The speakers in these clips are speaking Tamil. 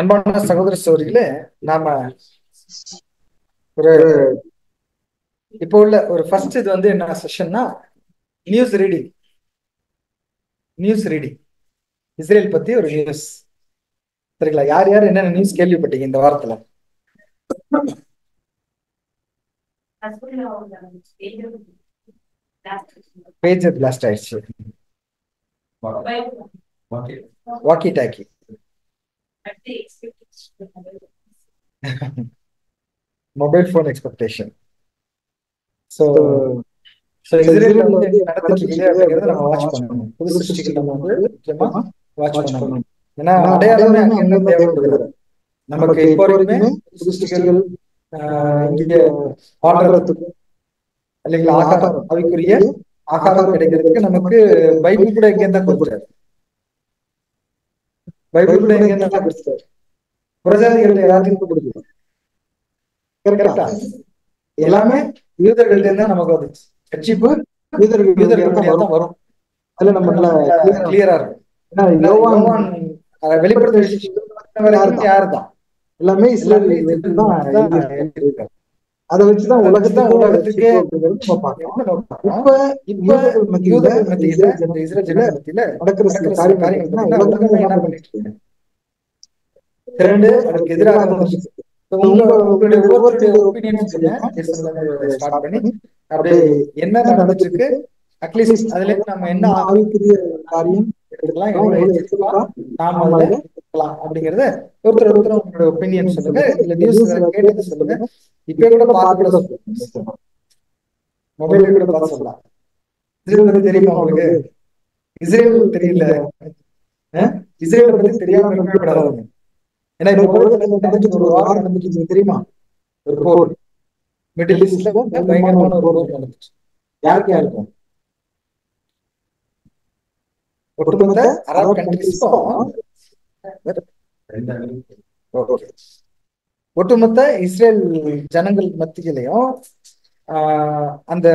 அன்பான சகோதர சகோதரிகளே, நாம ஒரு இப்போ உள்ள ஒரு ஃபர்ஸ்ட் இது வந்து என்ன செஷன்னா நியூஸ் ரீடிங். இஸ்ரேல் பத்தி ஒரு நியூஸ். சரிங்களா? யார் யார் என்னென்ன நியூஸ் கேள்விப்பட்டீங்க இந்த வாரத்துல? பேஜர் பிளாஸ்ட் ஆயிடுச்சு. Walkie talkie. Mobile phone expectation. So இஸ்ரேல்ல வந்து என்ன நடந்துட்டு இருக்குது அப்படிங்கறத நம்ம வாட்ச் பண்ணணும். புது சிருஷ்டிகள் நம்ம வந்து முக்கியமா வாட்ச் பண்ணணும். ஏன்னா அடையாளமே அங்கிருந்து தேவைப்படுகிறது நமக்கு. இப்போ வரைக்குமே புது சிருஷ்டிகள் இங்க வாழ்றதுக்கு இல்லைங்களா, ஆகாரம், அவைக்குரிய ஆகாரம் கிடைக்கிறதுக்கு நமக்கு பைபிள் கூட எங்க இருந்தா கொடுத்தாரு. பைபிள் கூட எங்க இருந்தா கொடுத்தாரு. புரஜாதிகள் எல்லாத்தையும் கொடுத்தாரு. கரெக்டா? எல்லாமே யூதர்கள்ட்ட இருந்தா நமக்கு வந்துச்சு. கட்சிப்பு யூதர்கள் தான் வரும். அதுல நம்ம கிளியரா இருக்கும். யோவான் வெளிப்படுத்த யாருதான் எல்லாமே இஸ்ரேல் தான். அதை வச்சுதான் உலகத்துக்கே நடக்கிற சில காரியங்கள் என்ன பண்ணிட்டு இருக்கு. அதுக்கு எதிராக உங்களுடைய ஒவ்வொருடைய ஒப்பீனியன் ஸ்டார்ட் பண்ணி அப்படியே என்ன நடந்துட்டு இருக்கு, அட்லீஸ்ட் அதுல நம்ம என்ன ஆவிக்குரிய காரியம் எடுக்கலாம், எவ்வளவு எடுத்துக்கலாம், நாம அதுல இருக்கலாம் அப்படிங்கறத ஒருத்தர் உங்களுடைய ஒப்பீனியன் சொல்லுங்க. இல்ல நியூஸ் கேட்டது சொல்லுங்க. இப்ப கூட பார்த்து கூட சொல்லுங்க. மொபைல் கூட பார்த்து சொல்லலாம். இஸ்ரேல் பத்தி தெரியுமா உங்களுக்கு? இஸ்ரேல் தெரியல, இஸ்ரேலை பத்தி தெரியாம இருக்கக்கூடாது. ஏன்னா இந்த உலகத்துல ஒரு வாரம் நடந்துச்சு தெரியுமா? ஒரு போர் மிடில் ஈஸ்ட்ல பயங்கரமான ஒரு போர் நடந்துச்சு. யாருக்கும் ஒட்டுமொத்த அரபு கண்ட்ரீஸ்க்கும் ஒட்டுமொத்த இஸ்ரேல் ஜனங்கள் மத்தியிலையும் அந்த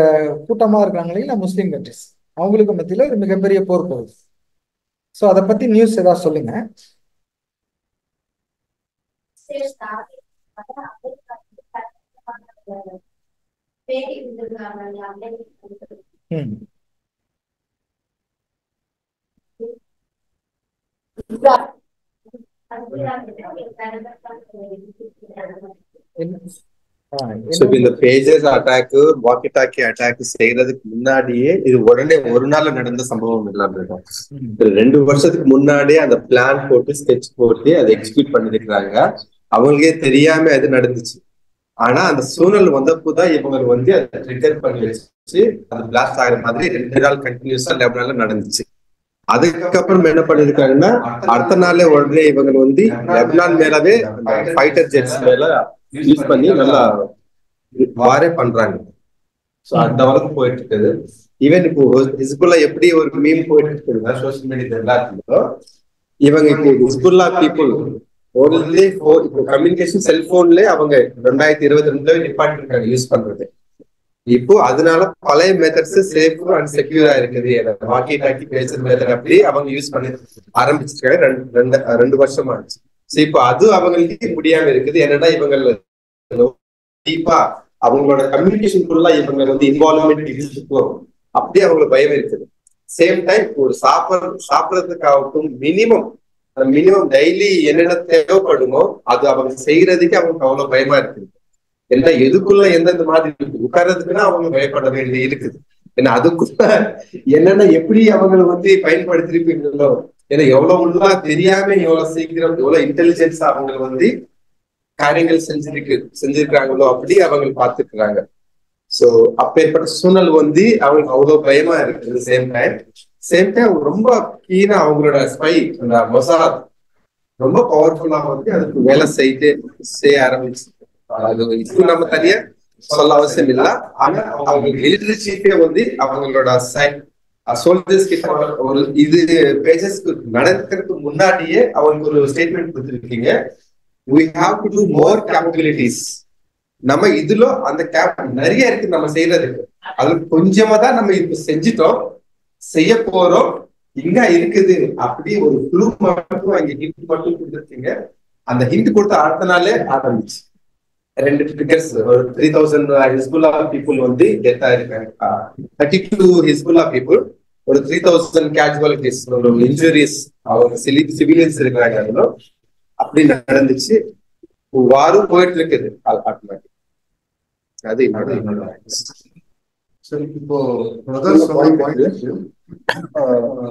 கூட்டமா இருக்கிறாங்க இல்லைங்களா, முஸ்லீம் கண்ட்ரிஸ், அவங்களுக்கு மத்தியில ஒரு மிகப்பெரிய போர் போகுது. ஸோ அதை பத்தி நியூஸ் ஏதாவது சொல்லுங்க. இந்த pagers attack, walkie talkie attack செய்யறதுக்கு முன்னாடியே இது உடனே ஒரு நாள் நடந்த சம்பவம் இல்லாம இருக்கும். 2 வருஷத்துக்கு முன்னாடியே அந்த பிளான் போட்டு ஸ்கெட்ச் போட்டு அதை எக்ஸிக்யூட் பண்ணிருக்கிறாங்க. அவங்களுக்கே தெரியாம அது நடந்துச்சு. ஆனா அந்த சூழல் வந்தப்போதான் இவங்க வந்து அதை ட்ரிகர் பண்ணி வச்சு அது பிளாஸ்ட் ஆகிற மாதிரி 2 நாள் கண்டினியூஸா லெபனான்ல நடந்துச்சு. அதுக்கப்புறம் என்ன பண்ணிருக்காங்கன்னா அடுத்த நாளே உடனே இவங்க வந்து லெபனான் மேலவே ஃபைட்டர் ஜெட்ஸ் மேல யூஸ் பண்ணி நல்லா வாரே பண்றாங்க. சோ அந்த அளவுக்கு போயிட்டு இருக்குது. ஈவன் இப்போ ஹிஸ்புல்லா எப்படி ஒரு மீம் போயிட்டு இருக்குதுன்னா சோசியல் மீடியா எல்லாத்துலயும் இவங்க இப்போ ஹிஸ்புல்லா பீப்புள் ஓன்லி இப்போ கம்யூனிகேஷன் செல்போன்ல அவங்க 2022 நிப்பாட்டி இருக்காங்க யூஸ் பண்றது. இப்போ அதனால பழைய மெத்தட்ஸ் சேஃப் அண்ட் செக்யூரா இருக்குது. வாக்கி டாக்கி பேசுற மெத்தட் அப்படி அவங்க யூஸ் பண்ணி ஆரம்பிச்சிருக்காங்க. 2 வருஷம் ஆச்சு. சோ இப்போ அது அவங்களுக்கு முடியாம இருக்குது. என்னன்னா இவங்க டீப்பா அவங்களோட கம்யூனிகேஷன் ஃபுல்லா இவங்க வந்து இன்வால்வ்மெண்ட் இருக்கும். அப்படியே அவங்களுக்கு பயம் இருக்குது. சேம் டைம் ஒரு சாப்பிடறதுக்காகட்டும் மினிமம் டெய்லி என்னென்ன தேவைப்படுமோ அது அவங்க செய்யறதுக்கு அவங்களுக்கு அவ்வளவு பயமா இருக்குது. ஏன்னா எதுக்குள்ள எந்தெந்த மாதிரி உட்கார்றதுக்குன்னா அவங்க பயப்பட வேண்டிய இருக்குது. ஏன்னா அதுக்குள்ள என்னென்ன எப்படி அவங்க வந்து பயன்படுத்திருப்பீங்களோ, ஏன்னா எவ்வளவு உள்ள தெரியாம எவ்வளவு சீக்கிரம் எவ்வளவு இன்டெலிஜென்ஸா அவங்க வந்து காரியங்கள் செஞ்சிருக்காங்களோ அப்படி அவங்க பார்த்துக்கிறாங்க. சோ அப்பேற்பட்ட சூழல் வந்து அவங்களுக்கு அவ்வளவு பயமா இருக்குது. சேம் டைம் ரொம்ப கீழே அவங்களோட ஸ்பை அந்த மொசாத் ரொம்ப பவர்ஃபுல்லா வந்து அதுக்கு வேலை செய்ய ஆரம்பிச்சு. அது இது நம்ம தனியா சொல்ல அவசியம் இல்ல. ஆனா அவங்க மிலிட்டரி சீஃபே வந்து அவங்களோட சோல்ஜர்ஸ் கிட்ட ஒரு இது பேஜஸ்க்கு நடக்கிறதுக்கு முன்னாடியே அவங்களுக்கு ஒரு ஸ்டேட்மெண்ட் கொடுத்துருக்கீங்க. we have to do more capabilities. நம்ம இதுல அந்த கேப் நிறைய இருக்கு நம்ம செய்யறதுக்கு. அது கொஞ்சமா தான் நம்ம இப்ப செஞ்சிட்டோம், செய்ய போறோம். இங்க இருக்குது அப்படி ஒரு குழு மட்டும் அங்க ஹிண்ட் மட்டும் கொடுத்துருக்கீங்க. அந்த ஹிண்ட் கொடுத்த அடுத்த நாளே ஆரம்பிச்சு ரெண்டு ட்ரிகர்ஸ், ஒரு 3000 ஹிஸ்புல்லா பீப்புள் வந்து டெத் ஆயிருக்காங்க. 32 ஹிஸ்புல்லா பீப்புள், ஒரு 3000 கேஜுவாலிட்டிஸ், ஒரு இன்ஜுரிஸ், அவங்க சிவிலியன்ஸ் இருக்கிறாங்க. அதுல அப்படி நடந்துச்சு. வாரும் போயிட்டு இருக்குது. அது என்னோட சரி. இப்போ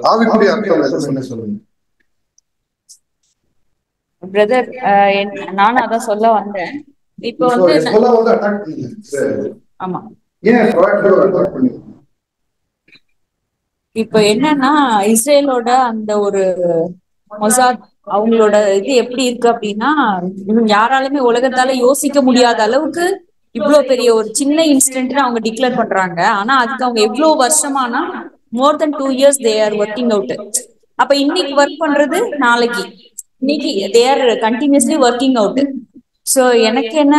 ஆவிக்குரிய அர்த்தம் சொல்லுங்க பிரதர். நானும் அதான் சொல்ல வந்தேன். இப்போ வந்து ஆமா, இப்ப என்னன்னா இஸ்ரேலோட அந்த ஒரு மொசாத் அவங்களோட இது எப்படி இருக்கு அப்படின்னா, யாராலுமே உலகத்தால யோசிக்க முடியாத அளவுக்கு இவ்வளவு பெரிய ஒரு சின்ன இன்சிடென்ட் அவங்க டிக்ளேர் பண்றாங்க. ஆனா அதுக்கு அவங்க எவ்வளவு வருஷமானா more than 2 years they are working out. அப்ப இன்னைக்கு ஒர்க் பண்றது நாளைக்கு, இன்னைக்கு they are continuously working out. So எனக்கு என்ன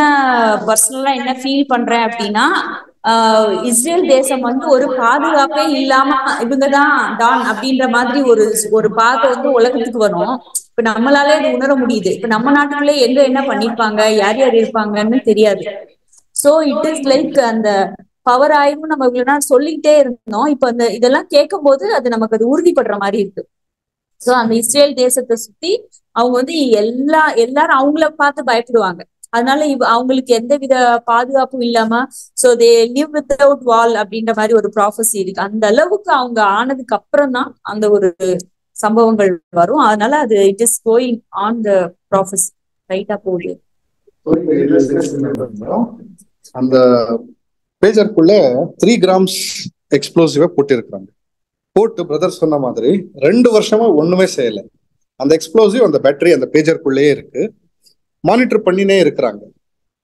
பர்சனலா என்ன ஃபீல் பண்றேன் அப்படின்னா, இஸ்ரேல் தேசம் வந்து ஒரு பாதுகாப்பே இல்லாம இவங்கதான் டான் அப்படின்ற மாதிரி ஒரு ஒரு பார்வை வந்து உலகத்துக்கு வரும். இப்ப நம்மளாலே இது உணர முடியுது. இப்ப நம்ம நாட்டுக்குள்ளே எங்க என்ன பண்ணிருப்பாங்க, யார் யார் இருப்பாங்கன்னு தெரியாது. சோ இட் இஸ் லைக் அந்த பவர் ஆயிரும் நம்ம இவ்வளவு நாள் சொல்லிக்கிட்டே இருந்தோம். இப்ப அந்த இதெல்லாம் கேட்கும் போது அது நமக்கு அது உறுதிப்படுற மாதிரி இருக்கு. சோ அந்த இஸ்ரேல் தேசத்தை சுத்தி அவங்க வந்து எல்லாரும் அவங்கள பார்த்து பயப்படுவாங்க. அதனால அவங்களுக்கு எந்த வித பாதுகாப்பும் இல்லாம சோ தே லிவ் வித்அவுட் வால் அப்படின்ற மாதிரி ஒரு ப்ராஃபஸி இருக்கு. அந்த அளவுக்கு அவங்க ஆனதுக்கு அப்புறம் தான் அந்த ஒரு சம்பவங்கள் வரும். அதனால அது it is going on the prophecy ரைட்டா போகுது. அந்த பேஜருக்குள்ள 3 grams எக்ஸ்ப்ளோசிவா போட்டிருக்காங்க. போட்டு பிரதர் சொன்ன மாதிரி 2 வருஷமா ஒண்ணுமே செய்யல. அந்த எக்ஸ்ப்ளோசிவ் அந்த பேட்டரி அந்த பேஜருக்குள்ளேயே இருக்கு. மானிட்டர் பண்ணினே இருக்கிறாங்க.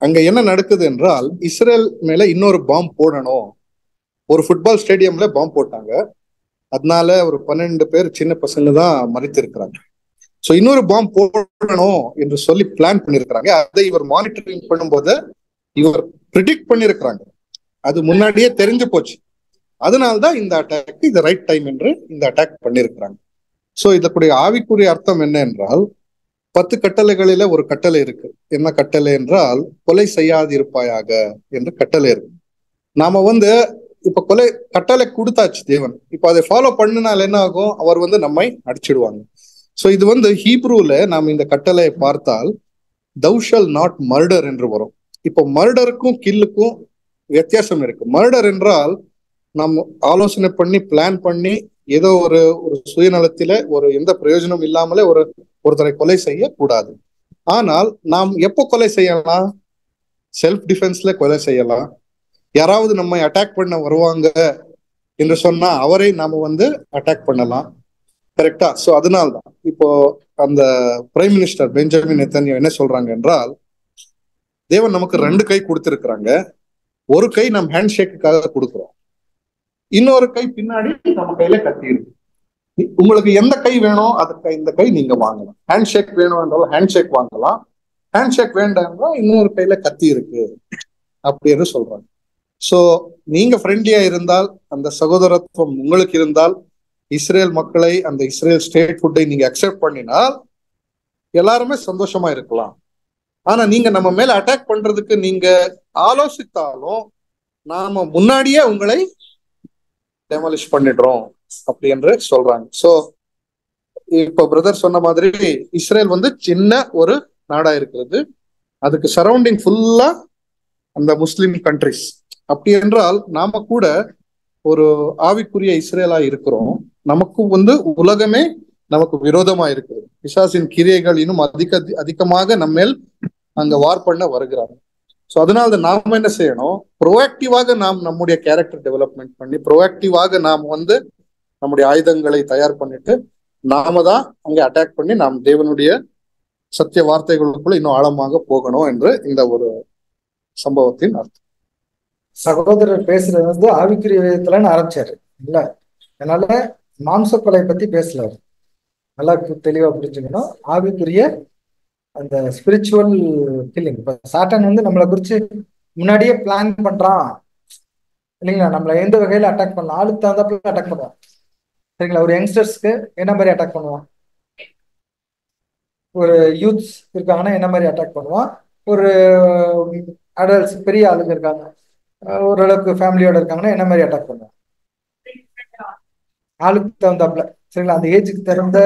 அங்க என்ன நடக்குது என்றால், இஸ்ரேல் மேல இன்னொரு பாம்பு போடணும். ஒரு ஃபுட்பால் ஸ்டேடியம்ல பாம்பு போட்டாங்க. அதனால ஒரு 12 பேர் சின்ன பசங்க தான் மறித்து இருக்கிறாங்க. ஸோ இன்னொரு பாம்பு போடணும் என்று சொல்லி பிளான் பண்ணிருக்கிறாங்க. அதை இவர் மானிட்டரிங் பண்ணும்போது இவர் ப்ரிடிக்ட் பண்ணிருக்கிறாங்க. அது முன்னாடியே தெரிஞ்சு போச்சு. அதனால்தான் இந்த அட்டாக் இது ரைட் டைம் என்று இந்த அட்டாக் பண்ணிருக்கிறாங்க. ஸோ இதற்குடைய ஆவிக்குரிய அர்த்தம் என்ன என்றால், 10 கட்டளைகளில ஒரு கட்டளை இருக்கு. என்ன கட்டளை என்றால், கொலை செய்யாதிருப்பாயாக என்று கட்டளை இருக்கு. நாம வந்து இப்ப கொலை கட்டளை கொடுத்தாச்சு தேவன். இப்ப அதை ஃபாலோ பண்ணினால் என்ன ஆகும்? அவர் வந்து நம்மை அடிச்சிடுவாங்க. ஸோ இது வந்து ஹீப்ரூல நாம் இந்த கட்டளையை பார்த்தால் thou shall not murder என்று வரும். இப்போ மர்டருக்கும் கில்லுக்கும் வித்தியாசம் இருக்கு. மர்டர் என்றால் நாம் ஆலோசனை பண்ணி பிளான் பண்ணி ஏதோ ஒரு சுயநலத்தில ஒரு எந்த பிரயோஜனம் இல்லாமலே ஒருத்தரை கொலை செய்ய கூடாது. ஆனால் நாம் எப்போ கொலை செய்யலாம்? செல்ஃப் டிஃபென்ஸ்ல கொலை செய்யலாம். யாராவது நம்மை அட்டாக் பண்ண வருவாங்க என்று சொன்னா அவரை நாம வந்து அட்டாக் பண்ணலாம். கரெக்டா? ஸோ அதனால்தான் இப்போ அந்த பிரைம் மினிஸ்டர் பெஞ்சமின் நெத்தன்யாஹூ என்ன சொல்றாங்க என்றால், தேவன் நமக்கு 2 கை கொடுத்திருக்கிறாங்க. ஒரு கை நம்ம ஹேண்ட் ஷேக்குக்காக கொடுக்குறோம், இன்னொரு கை பின்னாடி நம்ம கையில கத்தி இருக்கு. உங்களுக்கு எந்த கை வேணும் அதுக்கு இந்த கை நீங்க வாங்கலாம். ஹேண்ட் ஷேக் வேணும் என்றாலும் ஹேண்ட் ஷேக் வாங்கலாம். ஹேண்ட் ஷேக் வேண்டாம் இன்னொரு கையில கத்தி இருக்கு அப்படின்னு சொல்றாங்க. சோ நீங்க ஃப்ரெண்ட்லியா இருந்தால், அந்த சகோதரத்துவம் உங்களுக்கு இருந்தால், இஸ்ரேல் மக்களை அந்த இஸ்ரேல் ஸ்டேட் ஃபுட்டை நீங்க அக்செப்ட் பண்ணினால் எல்லாருமே சந்தோஷமா இருக்கலாம். ஆனா நீங்க நம்ம மேல அட்டாக் பண்றதுக்கு நீங்க ஆலோசித்தாலும் நாம முன்னாடியே உங்களை டெமாலிஷ் பண்ணிடுறோம் அப்படி என்று சொல்றாங்க. சோ இப்ப பிரதர் சொன்ன மாதிரி இஸ்ரேல் வந்து சின்ன ஒரு நாடா இருக்கிறது. அதுக்கு சரௌண்டிங் ஃபுல்லா அந்த முஸ்லிம் கண்ட்ரிஸ். அப்படி என்றால் நாம கூட ஒரு ஆவிக்குரிய இஸ்ரேலா இருக்கிறோம். நமக்கு வந்து உலகமே நமக்கு விரோதமா இருக்குது. பிசாசின் கிரியைகள் இன்னும் அதிகமாக நம்மேல் அங்க வார் பண்ண வருகிறாங்க. ஸோ அதனால நாம என்ன செய்யணும்? ப்ரோஆக்டிவாக நாம் நம்முடைய கேரக்டர் டெவலப்மெண்ட் பண்ணி, ப்ரோஆக்டிவாக நாம் வந்து நம்முடைய ஆயுதங்களை தயார் பண்ணிட்டு நாம தான் அங்கே அட்டாக் பண்ணி நாம் தேவனுடைய சத்திய வார்த்தைகளுக்குள்ள இன்னும் ஆழமாக போகணும் என்று இந்த ஒரு சம்பவத்தின் அர்த்தம். சகோதரர் பேசுறது வந்து ஆவிக்குரிய விதத்துலன்னு ஆரம்பிச்சாரு இல்ல, அதனால மாம்ச கொலை பத்தி பேசல. நல்லா தெளிவா புரிஞ்சுக்கணும். ஆவிக்குரிய அந்த ஸ்பிரிச்சுவல் கில்லிங். இப்ப சாட்டன் வந்து நம்மளை குறிச்சு முன்னாடியே பிளான் பண்றான் இல்லைங்களா? நம்மள எந்த வகையில அட்டாக் பண்ணலாம், ஆளுக்கு தகுந்தாப்புல அட்டாக் பண்ணுவான். சரிங்களா? ஒரு யங்ஸ்டர்ஸ்க்கு என்ன மாதிரி அட்டாக் பண்ணுவான்? ஒரு யூத்ஸ் இருக்காங்கன்னா என்ன மாதிரி அட்டாக் பண்ணுவான்? ஒரு அடல்ட்ஸ் பெரிய ஆளுங்க இருக்காங்க, ஓரளவுக்கு ஃபேமிலியோட இருக்காங்கன்னா என்ன மாதிரி அட்டாக் பண்ணுவான்? ஆளுக்கு தகுந்தாப்புல, சரிங்களா? அந்த ஏஜுக்கு தகுந்த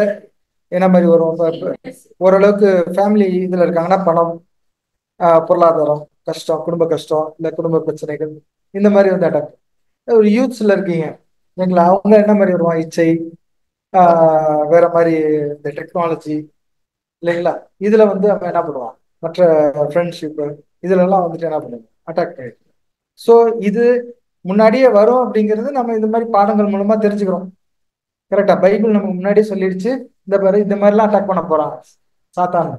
என்ன மாதிரி வரும்? ஓரளவுக்கு ஃபேமிலி இதுல இருக்காங்கன்னா பணம், பொருளாதாரம் கஷ்டம், குடும்ப கஷ்டம், இல்ல குடும்ப பிரச்சனைகள், இந்த மாதிரி வந்து அட்டாக். ஒரு யூத்ஸ்ல இருக்கீங்க இல்லைங்களா, அவங்க என்ன மாதிரி வருவான்? இச்சை, வேற மாதிரி இந்த டெக்னாலஜி இல்லைங்களா, இதுல வந்து அவன் என்ன பண்ணுவான்? மற்ற ஃப்ரெண்ட்ஷிப்பு இதுல எல்லாம் வந்துட்டு என்ன பண்ணுவான்? அட்டாக் பண்ணிட்டு. ஸோ இது முன்னாடியே வரும் அப்படிங்கிறது நம்ம இந்த மாதிரி பாடங்கள் மூலமா தெரிஞ்சுக்கிறோம். கரெக்டா? பைபிள் நமக்கு முன்னாடியே சொல்லிடுச்சு, இந்த மாதிரி இந்த மாதிரிலாம் அட்டாக் பண்ண போறான் சாத்தான்.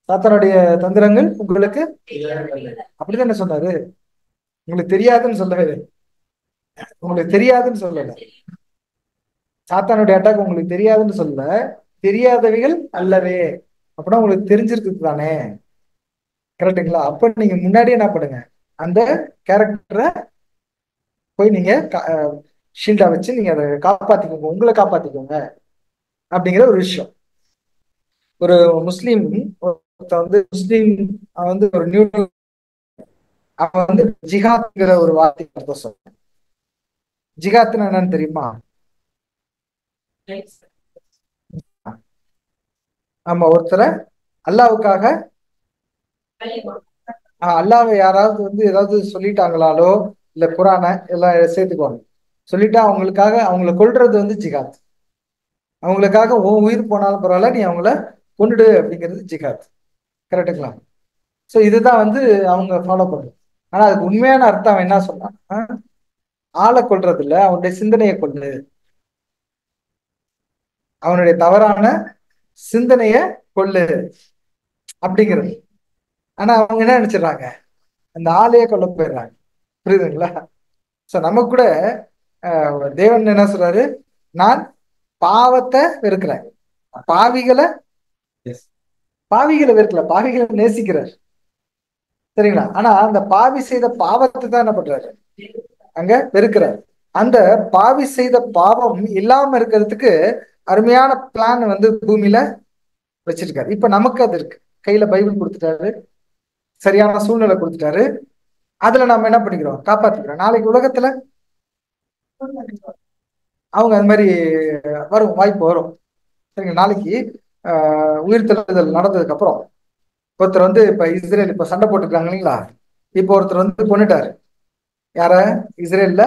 சாத்தானுடைய தந்திரங்கள் உங்களுக்கு அப்படிதான் சொன்னாரு. உங்களுக்கு தெரியாதுன்னு சொல்லவே, உங்களுக்கு தெரியாதுன்னு சொல்லல. சாத்தானுடைய அட்டாக் உங்களுக்கு தெரியாதுன்னு சொல்லல, தெரியாதவைகள் அல்லவே. அப்படின்னா உங்களுக்கு தெரிஞ்சிருக்கு தானே, கரெக்டுங்களா? அப்ப நீங்க முன்னாடியே என்ன பண்ணுங்க, அந்த கேரக்டரை போய் நீங்க ஷீல்டா வச்சு நீங்க அதை காப்பாத்திக்கோங்க, உங்களை காப்பாத்திக்கோங்க அப்படிங்கிற ஒரு விஷயம். ஒரு முஸ்லீம் வந்து அவன் வந்து ஒரு நியூ, அவன் வந்து ஜிஹாத்ங்கிற ஒரு வார்த்தை அர்த்தம் சொல்றான். ஜிஹாத்னா என்னன்னு தெரியுமா? ஆமா, ஒருத்தரை அல்லாவுக்காக, அல்லாவை யாராவது வந்து ஏதாவது சொல்லிட்டாங்களாலோ, இல்ல குரானை எல்லாம் சேர்த்துக்குவாங்க, சொல்லிட்டா அவங்களுக்காக அவங்களை கொல்றது வந்து ஜிஹாத். அவங்களுக்காக உன் உயிர் போனாலும் பரவாயில்ல, நீ அவங்கள கொண்டுடு அப்படிங்கிறது ஜிஹாத். கரெக்டுங்களா? ஸோ இதுதான் வந்து அவங்க ஃபாலோ பண்ணுறது. ஆனா அதுக்கு உண்மையான அர்த்தம் அவன் என்ன சொன்னான்? ஆளை கொல்றது இல்ல, அவனுடைய சிந்தனையை கொள்ளு, அவனுடைய தவறான சிந்தனைய கொள்ளு அப்படிங்கிறது. ஆனா அவங்க என்ன நினைச்சிடறாங்க? அந்த ஆளையே கொல்ல போயிடுறாங்க. புரியுதுங்களா? சோ நமக்கு கூட தேவன் என்ன சொல்றாரு? நான் பாவத்தை வெறுக்கிறேன், பாவிகளை வெறுக்கல, பாவிகளை நேசிக்கிறார். சரிங்களா? ஆனா அந்த பாவி செய்த பாவத்தை தான் என்ன பண்றாரு? அங்க வெறுக்கிறார். அந்த பாவி செய்த பாவம் இல்லாம இருக்கிறதுக்கு அருமையான பிளான் வந்து பூமியில வச்சிருக்காரு. இப்ப நமக்கு அது இருக்கு, கையில பைபிள் கொடுத்துட்டாரு, சரியான சூழ்நிலை கொடுத்துட்டாரு, அதுல நம்ம என்ன பண்ணிக்கிறோம்? காப்பாத்திக்கிறோம். நாளைக்கு உலகத்துல அவங்க அது மாதிரி வரும், வாய்ப்பு வரும். சரிங்க? நாளைக்கு உயிர்த்தெழுதல் நடந்ததுக்கு அப்புறம் ஒருத்தர் வந்து இப்ப இஸ்ரேல் இப்ப சண்டை போட்டுருக்காங்க இல்லைங்களா, இப்போ ஒருத்தர் வந்து கொண்டுட்டாரு. யார? இஸ்ரேல்ல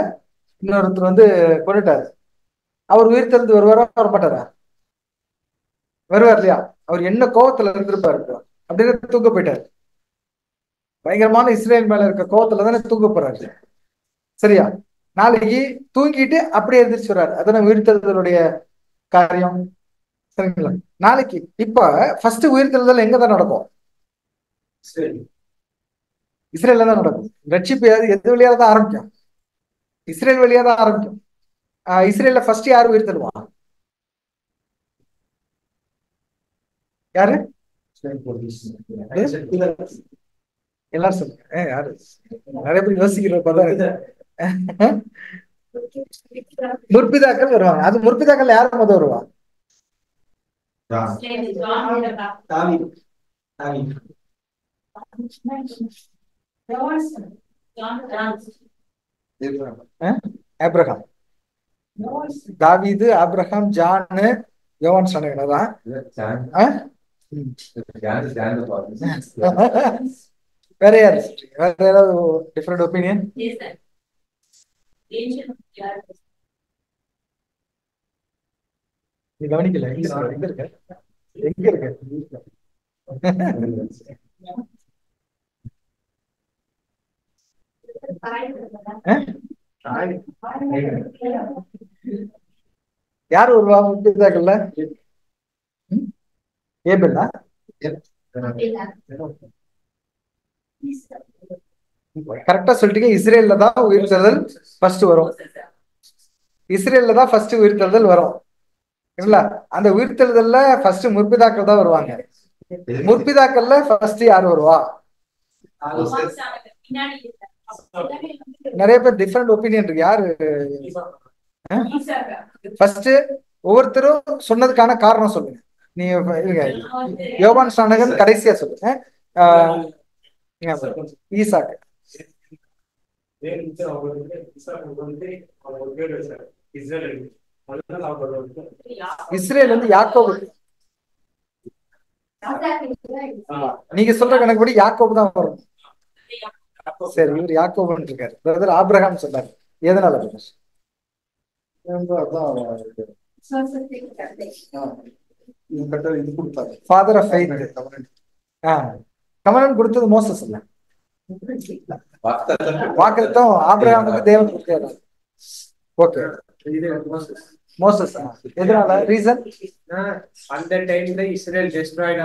இன்னொருத்தர் வந்து கொண்டுட்டாரு. அவர் உயிர்த்தெழுந்து வருவாரா வரமாட்டாரா? வருவார் இல்லையா? அவர் என்ன கோவத்துல இருந்திருப்பாரு, அப்படின்னு தூக்க போயிட்டாரு. பயங்கரமான இஸ்ரேல் மேல இருக்க கோவத்துல தானே தூக்க போறாரு. சரியா? நாளைக்கு தூங்கிட்டு அப்படியே எந்திரிச்சு வர்றாரு. அதான உயிர்த்தெழுதலுடைய காரியம். சரிங்களா? நாளைக்கு இப்ப ஃபர்ஸ்ட் உயிர்த்தெழுதல் எங்க தான் நடக்கும்? இஸ்ரேல்ல தான் நடக்கும். ரட்சிப்பு எது வழியா தான் ஆரம்பிக்கும்? இஸ்ரேல் வழியா தான் ஆரம்பிக்கும். இஸ்ரேல்ல ஃபர்ஸ்ட் யாரு உயிர்த்தெழுவா? யாரு? எல்லாரும் சொல்லுங்க. யாரு? நிறைய பேர் யோசிக்கிற முற்பிதாக்கள் வருவாங்க. அது முற்பிதாக்கள் யாரும் முத வருவா? ஆப்ரஹாம், தாவீது, ஆப்ரஹாம், ஜான், யோவான் சொன்னதான். வேற யாரு? வேற ஏதாவது டிஃபரெண்ட் ஒப்பீனியன்? நீ கவனிக்கல? எங்க இருக்க? எங்க இருக்க? யாரு வருவா முற்பிதாக்கள்ல? ஏபெல்லா? கரெக்டா சொல்லிட்டீங்க. இஸ்ரேல்ல தான் உயிர்த்தெழுதல் ஃபர்ஸ்ட் வரும். இஸ்ரேல்ல தான் ஃபர்ஸ்ட் உயிர்த்தெழுதல் வரும். இல்ல, அந்த உயிர்த்தெழுதல்ல ஃபர்ஸ்ட் முற்பிதாக்கள் தான் வருவாங்க. முற்பிதாக்கள்ல ஃபர்ஸ்ட் யாரு வருவா? நிறைய பேர் டிஃபரெண்ட் ஒப்பீனியன் இருக்கு. யாரு ஃபர்ஸ்ட்? ஒவ்வொருத்தரும் சொன்னதுக்கான காரணம் சொல்லுங்க. நீங்க இருங்க, யோவான் ஸ்நானகன் கடைசியா சொல்லுங்க. ஈசாக்கு இஸ்ரேல் வந்து யாக்கோபு. நீங்க சொல்ற கணக்குப்படி யாக்கோபு தான் வரும். சரி, இவர் யாக்கோபுன்னு இருக்காரு. பிரதர் ஆபிரகாம் சொன்னாரு. எதனால ஃபாதர் ஆஃப் ஃபெய்த். கமனன் கொடுத்தது மோசஸ் இல்ல, வாக்குத்தத்தம் ஆபிரகாமுக்கு தேவன் கொடுத்தாரு. Okay, Moses. எதனால ரீசன்? அந்த டைம்ல இஸ்ரேல் டெஸ்ட்ராய்ட்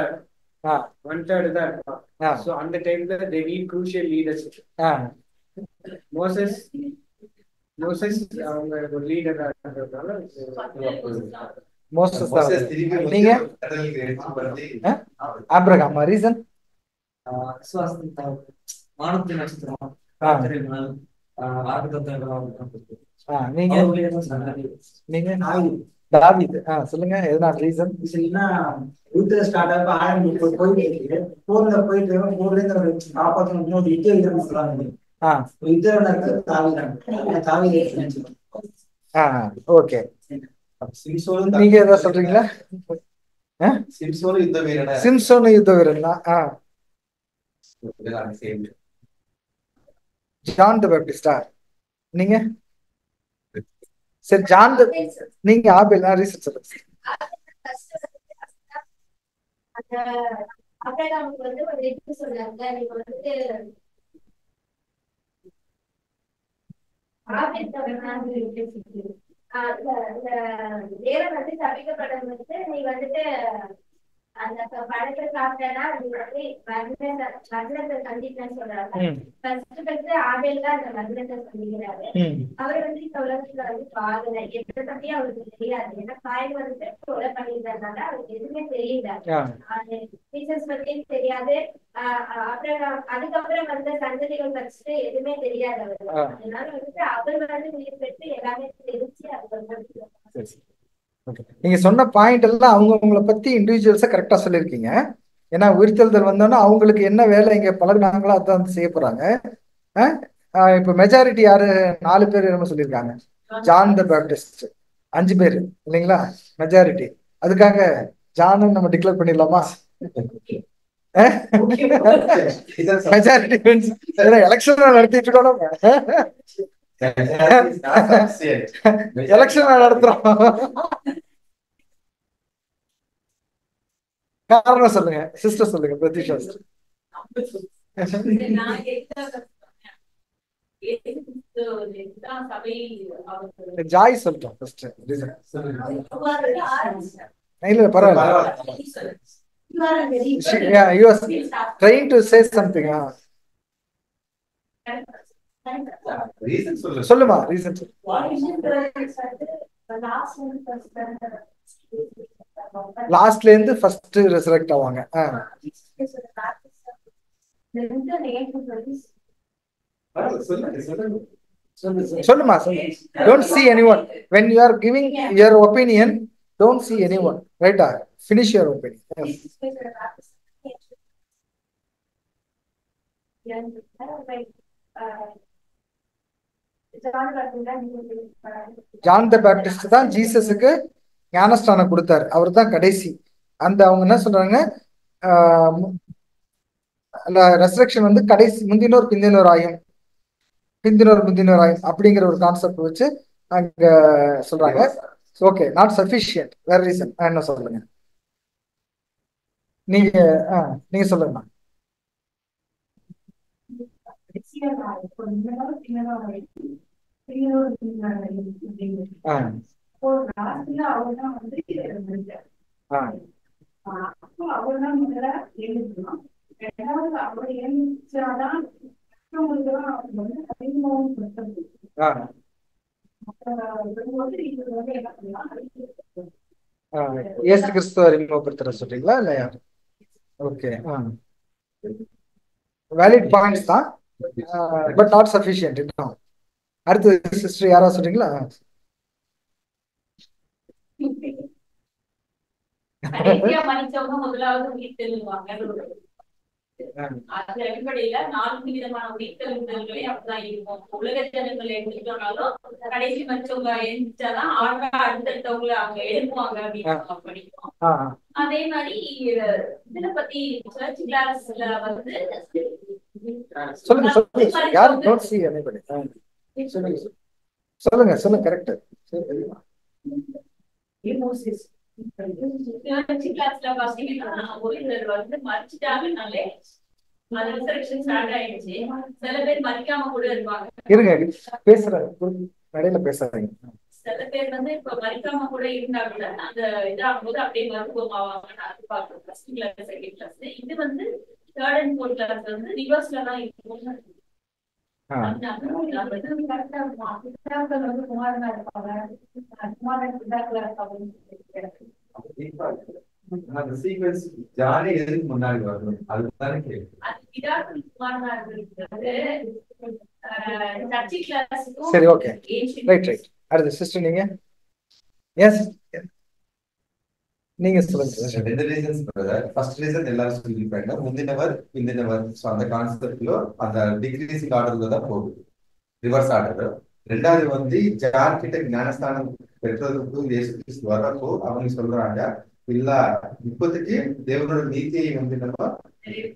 ஒன் தேர்ட் தான் இருப்பான். சோ அந்த டைம்ல they need crucial leaders. Moses அவங்க ஒரு லீடரா இருக்கிறதுனால மோசஸ். நீங்க ஆபிரகாம் ரீசன்? வானத்து நட்சத்திரம். நீங்க தாவீது. சொல்லுங்க, எதனால ரீசன்? ஸ்டார்ட் ஆக ஆரம்பிச்சு போயிட்டு போர்ல போயிட்டு போர்ல இருந்து காப்பாற்றணும் யுத்தம் சொல்றாங்க. ஓகே, நீங்க ஏதாவது சொல்றீங்களா? சிம்சோன் யுத்த வீரன் தான். ஜான் தி பேப்டிஸ்டா நீங்க? சரி, ஜான் நீங்க ஆபேல் ரீசன் சொல்லுங்க. தேவன் வந்து சபிக்கப்படும் போது நீ வந்துட்டு அந்த பழத்தை சாப்பிட்டா நீ வந்து மரணத்தை சந்திப்பேன்னு சொல்றாங்க. ஃபர்ஸ்ட் ஆபேல் தான் அந்த மரணத்தை சந்திக்கிறாரு. அவர் வந்து இந்த உலகத்துல வந்து பாருங்க எதை பத்தியும் அவருக்கு தெரியாது. ஏன்னா காயம் வந்து கொலை பண்ணிருந்ததுனால அவருக்கு எதுவுமே தெரியல. டீச்சர்ஸ் பத்தியும் தெரியாது. அப்புறம் அதுக்கப்புறம் வந்த சந்ததிகள் ஃபர்ஸ்ட் எதுவுமே தெரியாது அவருக்கு. அதனால வந்துட்டு அவர் வந்து உயிர் பெற்று எல்லாமே தெரிஞ்சு அது நீங்க சொன்ன பாயிண்ட் எல்லாம் அவங்களை பத்தி இண்டிவிஜுவல்ஸா கரெக்டா சொல்லியிருக்கீங்க. ஏன்னா உயிர்த்தெழுதல் வந்தோன்னா அவங்களுக்கு என்ன வேலை இங்க பழகினாங்களோ அதான் செய்ய போறாங்க. இப்ப மெஜாரிட்டி யாரு? 4 பேர் என்ன சொல்லியிருக்காங்க? ஜான் தி பேப்டிஸ்ட் 5 பேர் இல்லைங்களா மெஜாரிட்டி. அதுக்காக ஜான் நம்ம டிக்ளேர் பண்ணிடலாமா? மெஜாரிட்டி எலெக்ஷன் நடத்திட்டு இருக்கோம். எலெக்ஷன் நடத்துறோம். காரணம் சொல்லுங்க சிஸ்டர், சொல்லுங்க பிரதிஷா. ஜாய் சொல்லிட்டோம் ஃபர்ஸ்ட். இல்ல பரவாயில்ல. Yeah, you are trying to say something. சொல்லுமா ரீசன். லாஸ்ட்ல இருந்து ஃபர்ஸ்ட் ரெசரக்ட் ஆவாங்க. சொல்லுமா சொல்லு. Don't see anyone when you are giving your opinion. Don't see anyone. Right? Finish your opinion. John the Baptist தான் ஜீசஸுக்கு ஞானஸ்தானம் கொடுத்தாரு. அவர் தான் கடைசி. அந்த அவங்க என்ன சொல்றாங்க, ரெசரக்ஷன் வந்து கடைசி முந்தினோர் பிந்தினோர் ஆயும், பிந்தினோர் முந்தினோர் ஆயும் அப்படிங்கிற ஒரு கான்செப்ட் வச்சு அங்க சொல்றாங்க. Okay, not sufficient. வேற ரீசன் என்ன சொல்லுங்க நீங்க? நீங்க சொல்லுங்க. இயேசு கிறிஸ்துவ அறிமுகப்படுத்துற சொல்றீங்களா இல்லையா? ஓகே, வேலிட் பாயிண்ட்ஸ் தான், பட் நாட் சஃபிஷியன்ட். இன்னும் அடுத்து சிஸ்டர் யாரா சொல்றீங்களா? கடைசியா மன்னிச்சவங்க முதலாவது உயிர்த்தெழுவாங்க. அது அடிப்படையில 4 விதமான உயிர்த்தெழுதல்களே அப்படிதான் இருக்கும். உலக ஜனங்களை எடுத்துக்கிட்டோம்னாலும் கடைசி மனுஷவங்க எழுந்துச்சாதான் ஆக அடுத்தவங்களை அவங்க எழுப்புவாங்க அப்படின்னு படிக்கும். அதே மாதிரி இதுல பத்தி சர்ச் கிளாஸ்ல வந்து சொல்லுங்க யாரும் நோட்ஸ் சொல்லுங்க சொல்லுங்க கரெக்ட். கிளாஸ்ல பாத்தீங்கன்னா ஒருத்தர் வந்து மறிச்சிட்டாங்கனாலே அது ரிசர்வேஷன் ஸ்டார்ட் ஆயிடுச்சு. சில பேர் மறிக்காம கூட இருப்பாங்க. இருங்க பேசுறேன் நடையில பேசுறீங்க. சில பேர் வந்து இப்ப மறிக்காம கூட இருந்தா கூட அந்த இதாகும்போது அப்படியே மருத்துவமாவாங்க. அது பார்க்கணும். First class second class. இது வந்து தேர்ட் அண்ட் ஃபோர்த் கிளாஸ் வந்து ரிவர்ஸ்ல தான் இருக்கும். அந்த சீக்வென்ஸ் ஜானே எதுக்கு முன்னாடி வரணும் அதுதானே கேள்வி. சரி ஓகே ரைட் அடுத்து சிஸ்டர் நீங்க எஸ் நீங்க சொல்லுங்க. ரெண்டு ரீசன்ஸ் பிரதர். ஃபர்ஸ்ட் ரீசன் எல்லாரும் சொல்லிருப்பாங்க முந்தினவர் சோ அந்த கான்செப்ட்ல அந்த டிக்ரீசிங் ஆர்டர்ல தான் போகுது, ரிவர்ஸ் ஆர்டர். ரெண்டாவது வந்து ஜான் கிட்ட ஞானஸ்தானம் பெற்றதுக்கு இயேசு கிறிஸ்து வரப்போ அவங்க சொல்றாங்க இல்ல இப்போதைக்கு தேவனோட நீதியை வந்து நம்ம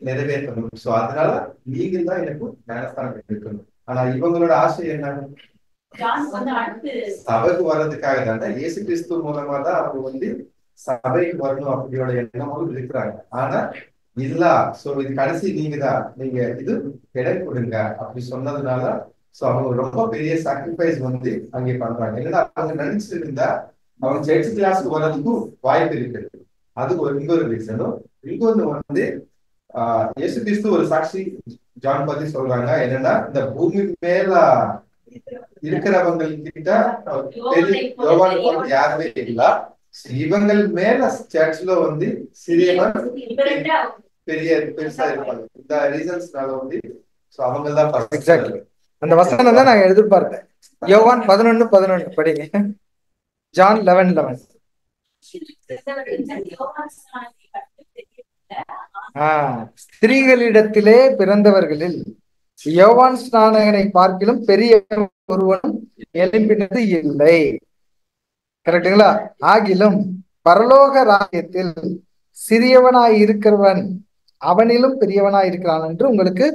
நிறைவேற்றணும், சோ அதனால நீங்க தான் எனக்கு ஞானஸ்தானம் எடுக்கணும். ஆனா இவங்களோட ஆசை என்ன, சபைக்கு வர்றதுக்காக தானே இயேசு கிறிஸ்து மூலமா தான் அவங்க வந்து சபைக்கு வரணும் அப்படியோட எண்ணமும் இருக்கிறாங்க. ஆனா இல்ல சோ இது கடைசி நீங்க தான், நீங்க இது இடம் கொடுங்க அப்படி சொன்னதுனால சோ அவங்க ரொம்ப பெரிய சாக்ரிஃபைஸ் வந்து அங்கே பண்றாங்க. ஏன்னா அவங்க நினைச்சிட்டு இருந்தா அவங்க சர்ச் கிளாஸ்க்கு வர்றதுக்கும் வாய்ப்பு இருக்கு. அது இன்னொரு ரீசனும். இன்னொன்னு வந்து இயேசு கிறிஸ்து ஒரு சாட்சி ஜான் பத்தி சொல்றாங்க என்னன்னா, இந்த பூமி மேல இருக்கிறவங்க கிட்ட யாருமே இல்ல, இவங்கள் மேல சர்ச்ல வந்து சிறியவன் பெரிய பெருசா இருப்பாங்க. இந்த ரீசன்ஸ்னால வந்து அவங்க தான் எக்ஸாக்ட்லி அந்த வசனம் தான் நான் எதிர்பார்த்தேன். யோவான் 11:11 படிங்க. ஜான் 11:11. ஸ்திரீகளிடத்திலே பிறந்தவர்களில் யோவான் ஸ்நானகனை பார்க்கிலும் பெரிய ஒருவனும் எழும்பினது இல்லை. கரெக்டுங்களா? ஆகிலும் பரலோக ராஜ்யத்தில் சிறியவனாய் இருக்கிறவன் அவனிலும் பெரியவனாய் இருக்கிறான் என்று உங்களுக்கு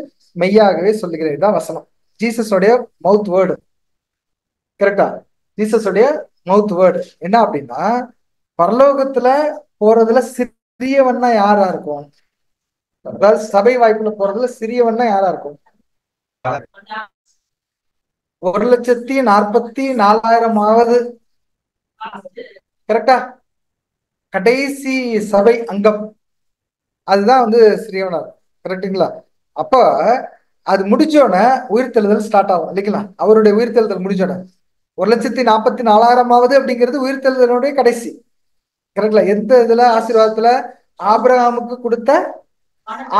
மெய்யாகவே சொல்லுகிறேன். இதுதான் வசனம். ஜீசஸோடைய மவுத் வேர்டு. கரெக்டா? ஜீசஸோடைய மவுத் வேர்டு என்ன அப்படின்னா, பரலோகத்துல போறதுல சிறியவன்னா யாரா இருக்கும்? அதாவது சபை வாய்ப்புல போறதுல சிறியவன்னா யாரா இருக்கும்? 1,44,000 கரெக்டா? கடைசி சபை அங்கம் அதுதான் வந்து சிறியவனா. கரெக்டுங்களா? அப்ப அது முடிச்சோடனே உயிர்த்தெழுதல் ஸ்டார்ட் ஆகும் இல்லைங்களா? அவருடைய உயிர்த்தெழுதல் முடிச்சோட 1,44,000 அப்படிங்கிறது உயிர்த்தெழுதலுடைய கடைசி. கரெக்ட்ல? எந்த இதுல ஆசீர்வாதத்துல ஆபிரகாமுக்கு கொடுத்த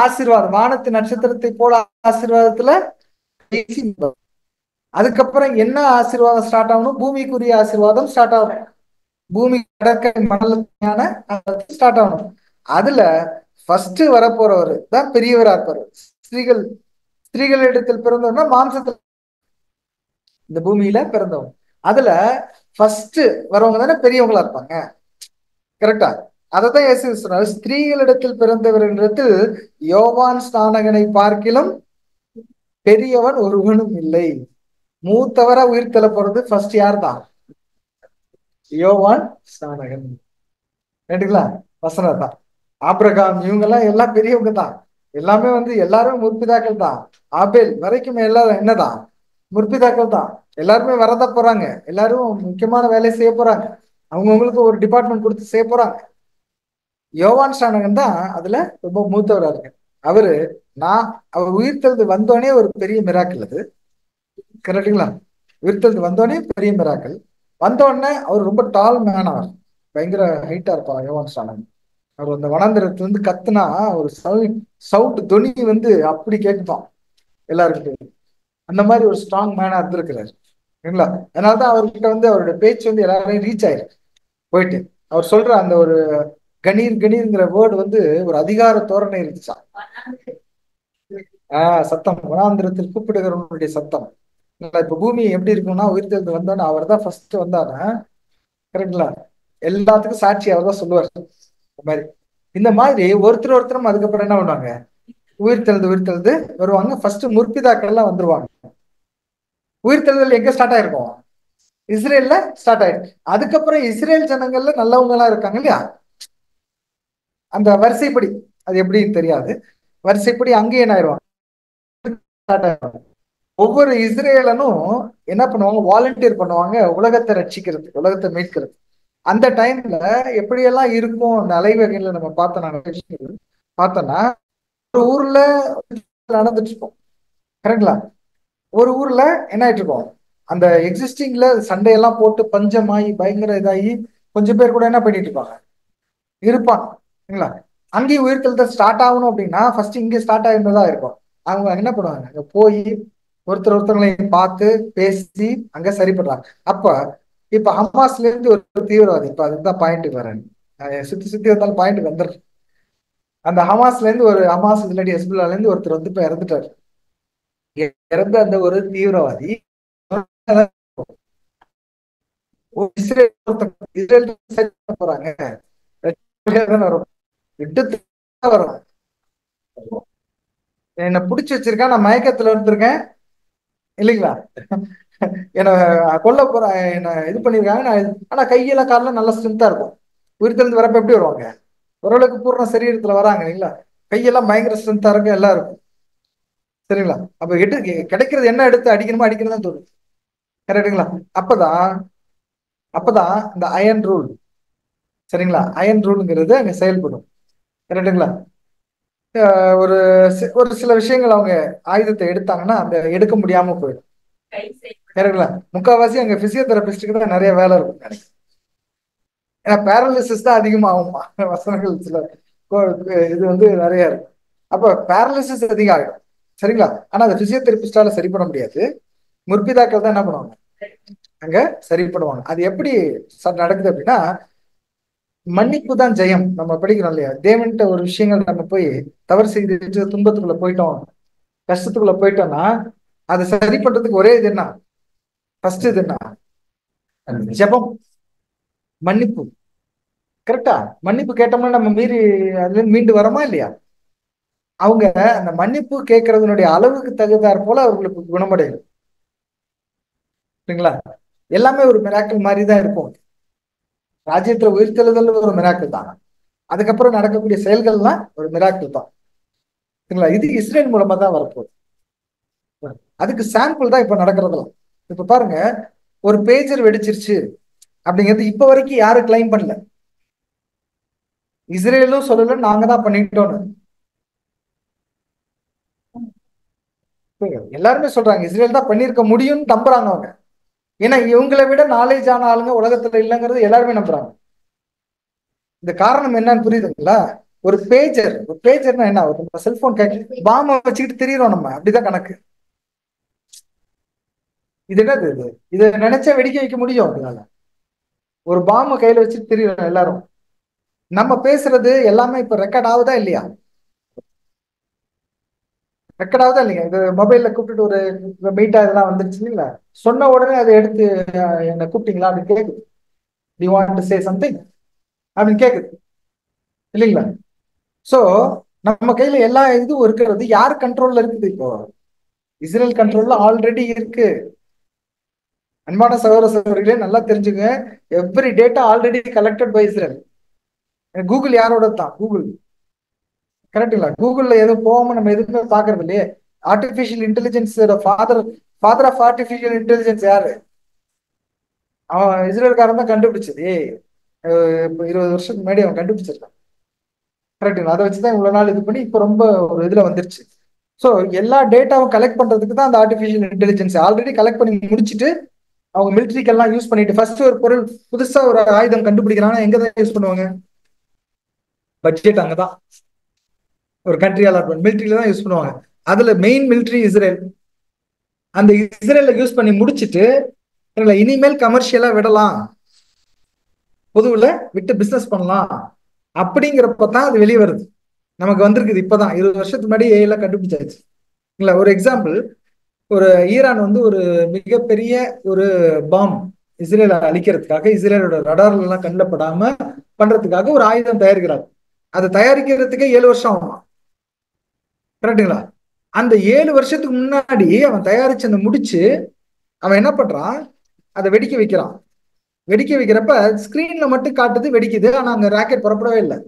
ஆசீர்வாதம், வானத்து நட்சத்திரத்தை போல ஆசீர்வாதத்துல அதுக்கப்புறம் என்ன ஆசீர்வாதம் ஸ்டார்ட் ஆகணும்? பூமிக்குரிய ஆசீர்வாதம் ஸ்டார்ட் ஆகும். பூமி கடற்கரை மணலுக்கான ஸ்டார்ட் ஆகணும். அதுல ஃபர்ஸ்ட் வரப்போறவர் தான் பெரியவரா இருப்பாரு. ஸ்திரீகளிடத்தில் பிறந்தவர்னா மாம்சத்துல இந்த பூமியில பிறந்தவங்க. அதுல ஃபர்ஸ்ட் வரவங்க தானே பெரியவங்களா இருப்பாங்க. கரெக்டா? அதத்தான் இயேசு சொன்னாரு, ஸ்திரீகளிடத்தில் பிறந்தவரிடத்தில் யோவான் ஸ்நானகனை பார்க்கிலும் பெரியவன் ஒருவனும் இல்லை. மூத்தவரா உயிர்த்தெழ போறது ஃபர்ஸ்ட் யார் தான்? யோவான் ஸ்நானகன். ரைட்டுங்களா? வசனம் தான். ஆபிரகாம் இவங்க எல்லாம் பெரியவங்க தான். எல்லாமே வந்து எல்லாரும் முற்பிதாக்கள் தான். ஆபேல் வரைக்கும் எல்லாரும் என்னதான் முற்பிதாக்கள் தான். எல்லாருமே வரதான் போறாங்க. எல்லாரும் முக்கியமான வேலையை செய்ய போறாங்க. அவங்கவுங்களுக்கு ஒரு டிபார்ட்மெண்ட் கொடுத்து செய்ய போறாங்க. யோவான் ஸ்நானகன் தான் அதுல ரொம்ப மூத்தவரா இருக்கு. அவர் உயிர்த்தெழுந்து வந்தோடனே ஒரு பெரிய மிராக்கள் அது. கரெக்டுங்களா? உயிர்த்தெழுந்து வந்தோடனே பெரிய மிராக்கள். வந்தோடனே அவர் ரொம்ப டால் மேனார், பயங்கர ஹைட்டா இருப்பார் யோவான் ஸ்நானகன். அவர் அந்த வனாந்திரத்துல இருந்து கத்துனா ஒரு சவுண்ட் தொனி வந்து அப்படி கேட்குப்பான் எல்லாருக்கிட்டையும். அந்த மாதிரி ஒரு ஸ்ட்ராங் மேனா இருந்திருக்கிறாரு. சரிங்களா? அதனாலதான் அவர்கிட்ட வந்து அவருடைய பேச்சு வந்து எல்லாரையும் ரீச் ஆயிருக்கு. போயிட்டு அவர் சொல்ற அந்த ஒரு கணீர் கணீர்ங்கிற வேர்டு வந்து ஒரு அதிகார தோரணை இருந்துச்சா. சத்தம் வனாந்திரத்தில் கூப்பிடுகிறவனுடைய சத்தம். இப்ப பூமி எப்படி இருக்கும்னா உயிர்த்தெழுந்து வந்தோன்னு அவர் தான் ஃபர்ஸ்ட் வந்தாருன்னா, கரெக்டுங்களா, எல்லாத்துக்கும் சாட்சி அவர் தான் சொல்லுவார். இந்த மாதிரி ஒருத்தரும் அதுக்கப்புறம் என்ன பண்ணுவாங்க, உயிர்த்தெழுந்து வருவாங்க. ஃபர்ஸ்ட் முற்பிதாக்கள் எல்லாம் வந்துருவாங்க. உயிர்த்தெழுதல் எங்க ஸ்டார்ட் ஆயிருக்கும், இஸ்ரேல்ல ஸ்டார்ட் ஆயிருக்கு. அதுக்கப்புறம் இஸ்ரேல் ஜனங்கள்ல நல்லவங்க எல்லாம் இருக்காங்க இல்லையா, அந்த வரிசைப்படி அது எப்படின்னு தெரியாது, வரிசைப்படி அங்கேயே என்ன ஆயிடுவாங்க, ஒவ்வொரு இஸ்ரேலனும் என்ன பண்ணுவாங்க, வாலண்டியர் பண்ணுவாங்க உலகத்தை ரட்சிக்கிறதுக்கு, உலகத்தை மீட்கிறது. அந்த டைம்ல எப்படியெல்லாம் இருக்கும் அந்த அலைவகையில நம்ம பார்த்தோம்னா ஒரு ஊர்ல நடந்துட்டு இருக்கோம், கரெக்டுங்களா. ஒரு ஊர்ல என்ன ஆயிட்டு இருக்கோம், அந்த எக்ஸிஸ்டிங்ல சண்டையெல்லாம் போட்டு பஞ்சமாயி பயங்கர இதாகி கொஞ்சம் பேர் கூட என்ன பண்ணிட்டு இருப்பாங்க, இருப்பாங்களா. அங்கேயும் உயிர்த்தெழுதல் ஸ்டார்ட் ஆகணும் அப்படின்னா ஃபர்ஸ்ட் இங்கே ஸ்டார்ட் ஆகிருந்ததா இருக்கும். அவங்க என்ன பண்ணுவாங்க, அங்க போய் ஒருத்தவங்களையும் பார்த்து பேசி அங்க சரி பண்றாங்க. அப்ப இப்ப ஹமாஸ்ல இருந்து ஒரு தீவிரவாதி, இப்ப அதுதான் பாயிண்ட் வரேன், சுத்தி வந்தாலும் பாயிண்ட் வந்துடுறேன். அந்த ஹமாஸ்ல இருந்து ஹமாஸ் இல்லாட்டி ஹெஸ்புல்லால இருந்து ஒருத்தர் வந்து இப்ப இறந்துட்டாரு. இறந்த அந்த ஒரு தீவிரவாதி போறாங்க, என்ன புடிச்சு வச்சிருக்கேன், நான் மயக்கத்துல இருந்திருக்கேன் இல்லைங்களா, என்ன கொல்ல போற, என்ன இது பண்ணிருக்காங்க. ஆனா கையெல்லாம் காலெல்லாம் நல்ல ஸ்ட்ரென்த்தா இருக்கும். உயிர்த்தெழுந்து வரப்ப எப்படி வருவாங்க, ஓரளவுக்கு பூர்ண சரீரத்துல வராங்க இல்லைங்களா, கையெல்லாம் பயங்கர ஸ்ட்ரென்த்தா இருக்கும், எல்லாம் இருக்கும் சரிங்களா. அப்ப கிடைக்கிறது என்ன எடுத்து அடிக்கணுமோ தான் தோணும், கரெக்டுங்களா. அப்பதான் இந்த அயன் ரூல், சரிங்களா, அயன் ரூல்ங்கிறது அங்க செயல்படும், கரெக்டுங்களா. ஒரு ஒரு சில விஷயங்கள் அவங்க ஆயுதத்தை எடுத்தாங்கன்னா அந்த எடுக்க முடியாம போயிடும், கரெக்டுங்களா. முக்கால்வாசி அங்க பிசியோதெரபிஸ்டுக்கு தான் நிறைய வேலை இருக்கும் நினைக்கிறேன். ஏன்னா பேரலிசிஸ் தான் அதிகமாகுமா வசனங்கள் சில இது வந்து நிறைய இருக்கும். அப்ப பேரலிசிஸ் அதிகம் ஆகிடும், சரிங்களா. ஆனா அந்த பிசியோதெரபிஸ்டால சரி பண்ண முடியாது, முற்பிதாக்கள் தான் என்ன பண்ணுவாங்க, அங்க சரி பண்ணுவாங்க. அது எப்படி நடக்குது அப்படின்னா, மன்னிப்பு தான் ஜெயம். நம்ம படிக்கிறோம் இல்லையா, தேவன்கிட்ட ஒரு விஷயங்கள் நம்ம போய் தவறு செய்து துன்பத்துக்குள்ள போயிட்டோம், கஷ்டத்துக்குள்ள போயிட்டோம்னா அதை சரி பண்றதுக்கு ஒரே இது என்ன, ஃபர்ஸ்ட் இது என்ன, ஜெபம், மன்னிப்பு. கரெக்டா, மன்னிப்பு கேட்டோம்னா நம்ம அதுல இருந்து மீண்டு வரமா இல்லையா. அவங்க அந்த மன்னிப்பு கேட்கறதுனுடைய அளவுக்கு தகுந்தாற் போல அவர்களுக்கு குணமடையும், சரிங்களா. எல்லாமே ஒரு மிராக்கிள் மாதிரி தான் இருக்கும். ராஜ்யத்துல உயிர்த்தெழுதல் ஒரு மிராக்கிள் தான், அதுக்கப்புறம் நடக்கக்கூடிய செயல்கள்லாம் ஒரு மிராக்கிள் தான், சரிங்களா. இது இஸ்ரேல் மூலமா தான் வரப்போகுது. அதுக்கு சாம்பிள் தான் இப்ப நடக்கிறதுலாம். இப்ப பாருங்க, ஒரு பேஜர் வெடிச்சிருச்சு அப்படிங்கிறது இப்ப வரைக்கும் யாரும் கிளைம் பண்ணல, இஸ்ரேலும் சொல்லல நாங்க தான் பண்ணிட்டோம்னு. எல்லாருமே சொல்றாங்க இஸ்ரேல் தான் பண்ணிருக்க முடியும்னு நம்புறாங்க அவங்க. ஏன்னா இவங்களை விட நாலேஜ் ஆன ஆளுங்க உலகத்துல இல்லைங்கிறது எல்லாருமே நம்புறாங்க. இந்த காரணம் என்னன்னு புரியுதுங்களா. ஒரு பேஜர்னா என்ன, ஒரு செல்போன் பாம்ப வச்சுக்கிட்டு திரியிறோம் நம்ம, அப்படிதான் கணக்கு. இது என்னது, இதை நினைச்சா வெடிக்க வைக்க முடியும். அதனால ஒரு பாம்பை கையில வச்சுட்டு திரியிறோம் எல்லாரும். நம்ம பேசுறது எல்லாமே இப்ப ரெக்கார்ட் ஆகுதா இல்லையா, ரெக்கார்ட் ஆகுதா இல்லையா. இது மொபைல்ல கூப்பிட்டுட்டு ஒரு மீட்டா இதெல்லாம் வந்துருச்சு இல்லைங்களா, சொன்ன உடனே அதை எடுத்து என்ன கூப்பிட்டீங்களா அப்படின்னு கேக்குது, to you want to say something அப்படின்னு கேக்குது இல்லைங்களா. சோ நம்ம கையில எல்லா இதுவும் இருக்கிறது யார் கண்ட்ரோல்ல இருக்குது, இப்போ இஸ்ரேல் கண்ட்ரோல்ல ஆல்ரெடி இருக்கு. அன்பான சகோதர சகோதரிகளே நல்லா தெரிஞ்சுங்க, every data already collected by Israel. Google யாரோட தான், கூகுள், கரெக்டுங்களா. கூகுள்ல எதுவும் போகாம நம்ம எதுவுமே பாக்குறது இல்லையே. Artificial intelligence father of artificial intelligence யாரு, அவன் இஸ்ரேல்காரன் தான் கண்டுபிடிச்சது. 20 வருஷத்துக்கு முன்னாடி அவன் கண்டுபிடிச்சிருக்கான், கரெக்டுங்களா. அதை வச்சுதான் இவ்வளவு நாள் இது பண்ணி இப்ப ரொம்ப ஒரு இதுல வந்துருச்சு. ஸோ எல்லா டேட்டாவும் கலெக்ட் பண்றதுக்கு தான் அந்த ஆர்டிபிஷியல் இன்டெலிஜென்ஸ் ஆல்ரெடி கலெக்ட் பண்ணி முடிச்சுட்டு அவங்க மிலிட்ரிக்கெல்லாம் யூஸ் பண்ணிட்டு, ஃபர்ஸ்ட் ஒரு பொருள் புதுசா ஒரு ஆயுதம் கண்டுபிடிக்கிறாங்கன்னா எங்க தான் யூஸ் பண்ணுவாங்க, பட்ஜெட் அங்கதான், ஒரு கண்ட்ரி அலாட்மெண்ட் மிலிட்ரியில தான் யூஸ் பண்ணுவாங்க. அதுல மெயின் மிலிட்ரி இஸ்ரேல். அந்த இஸ்ரேல யூஸ் பண்ணி முடிச்சுட்டு இனிமேல் கமர்ஷியலா விடலாம், பொதுவுல விட்டு பிசினஸ் பண்ணலாம் அப்படிங்கிறப்பதான் அது வெளியே வருது. நமக்கு வந்திருக்குது இப்பதான் 20 வருஷத்துக்கு முன்னாடி ஏஐல கண்டுபிடிச்சாச்சு. இல்ல, ஒரு எக்ஸாம்பிள், ஒரு ஈரான் வந்து ஒரு மிகப்பெரிய ஒரு பாம் இஸ்ரேலை அழிக்கிறதுக்காக, இஸ்ரேலோட ரடார்ல எல்லாம் கண்ணில் படாம பண்றதுக்காக ஒரு ஆயுதம் தயாரிக்கிறாங்க. அதை தயாரிக்கிறதுக்கே 7 வருஷம் ஆகுமா? கரெக்டுங்களா? அந்த 7 வருஷத்துக்கு முன்னாடி அவன் தயாரிச்சு அந்த முடிச்சு அவன் என்ன பண்றான், அதை வெடிக்க வைக்கிறான். வெடிக்க வைக்கிறப்ப ஸ்கிரீன்ல மட்டும் காட்டுது வெடிக்குது, ஆனா அங்க ராக்கெட் புறப்படவே இல்லை.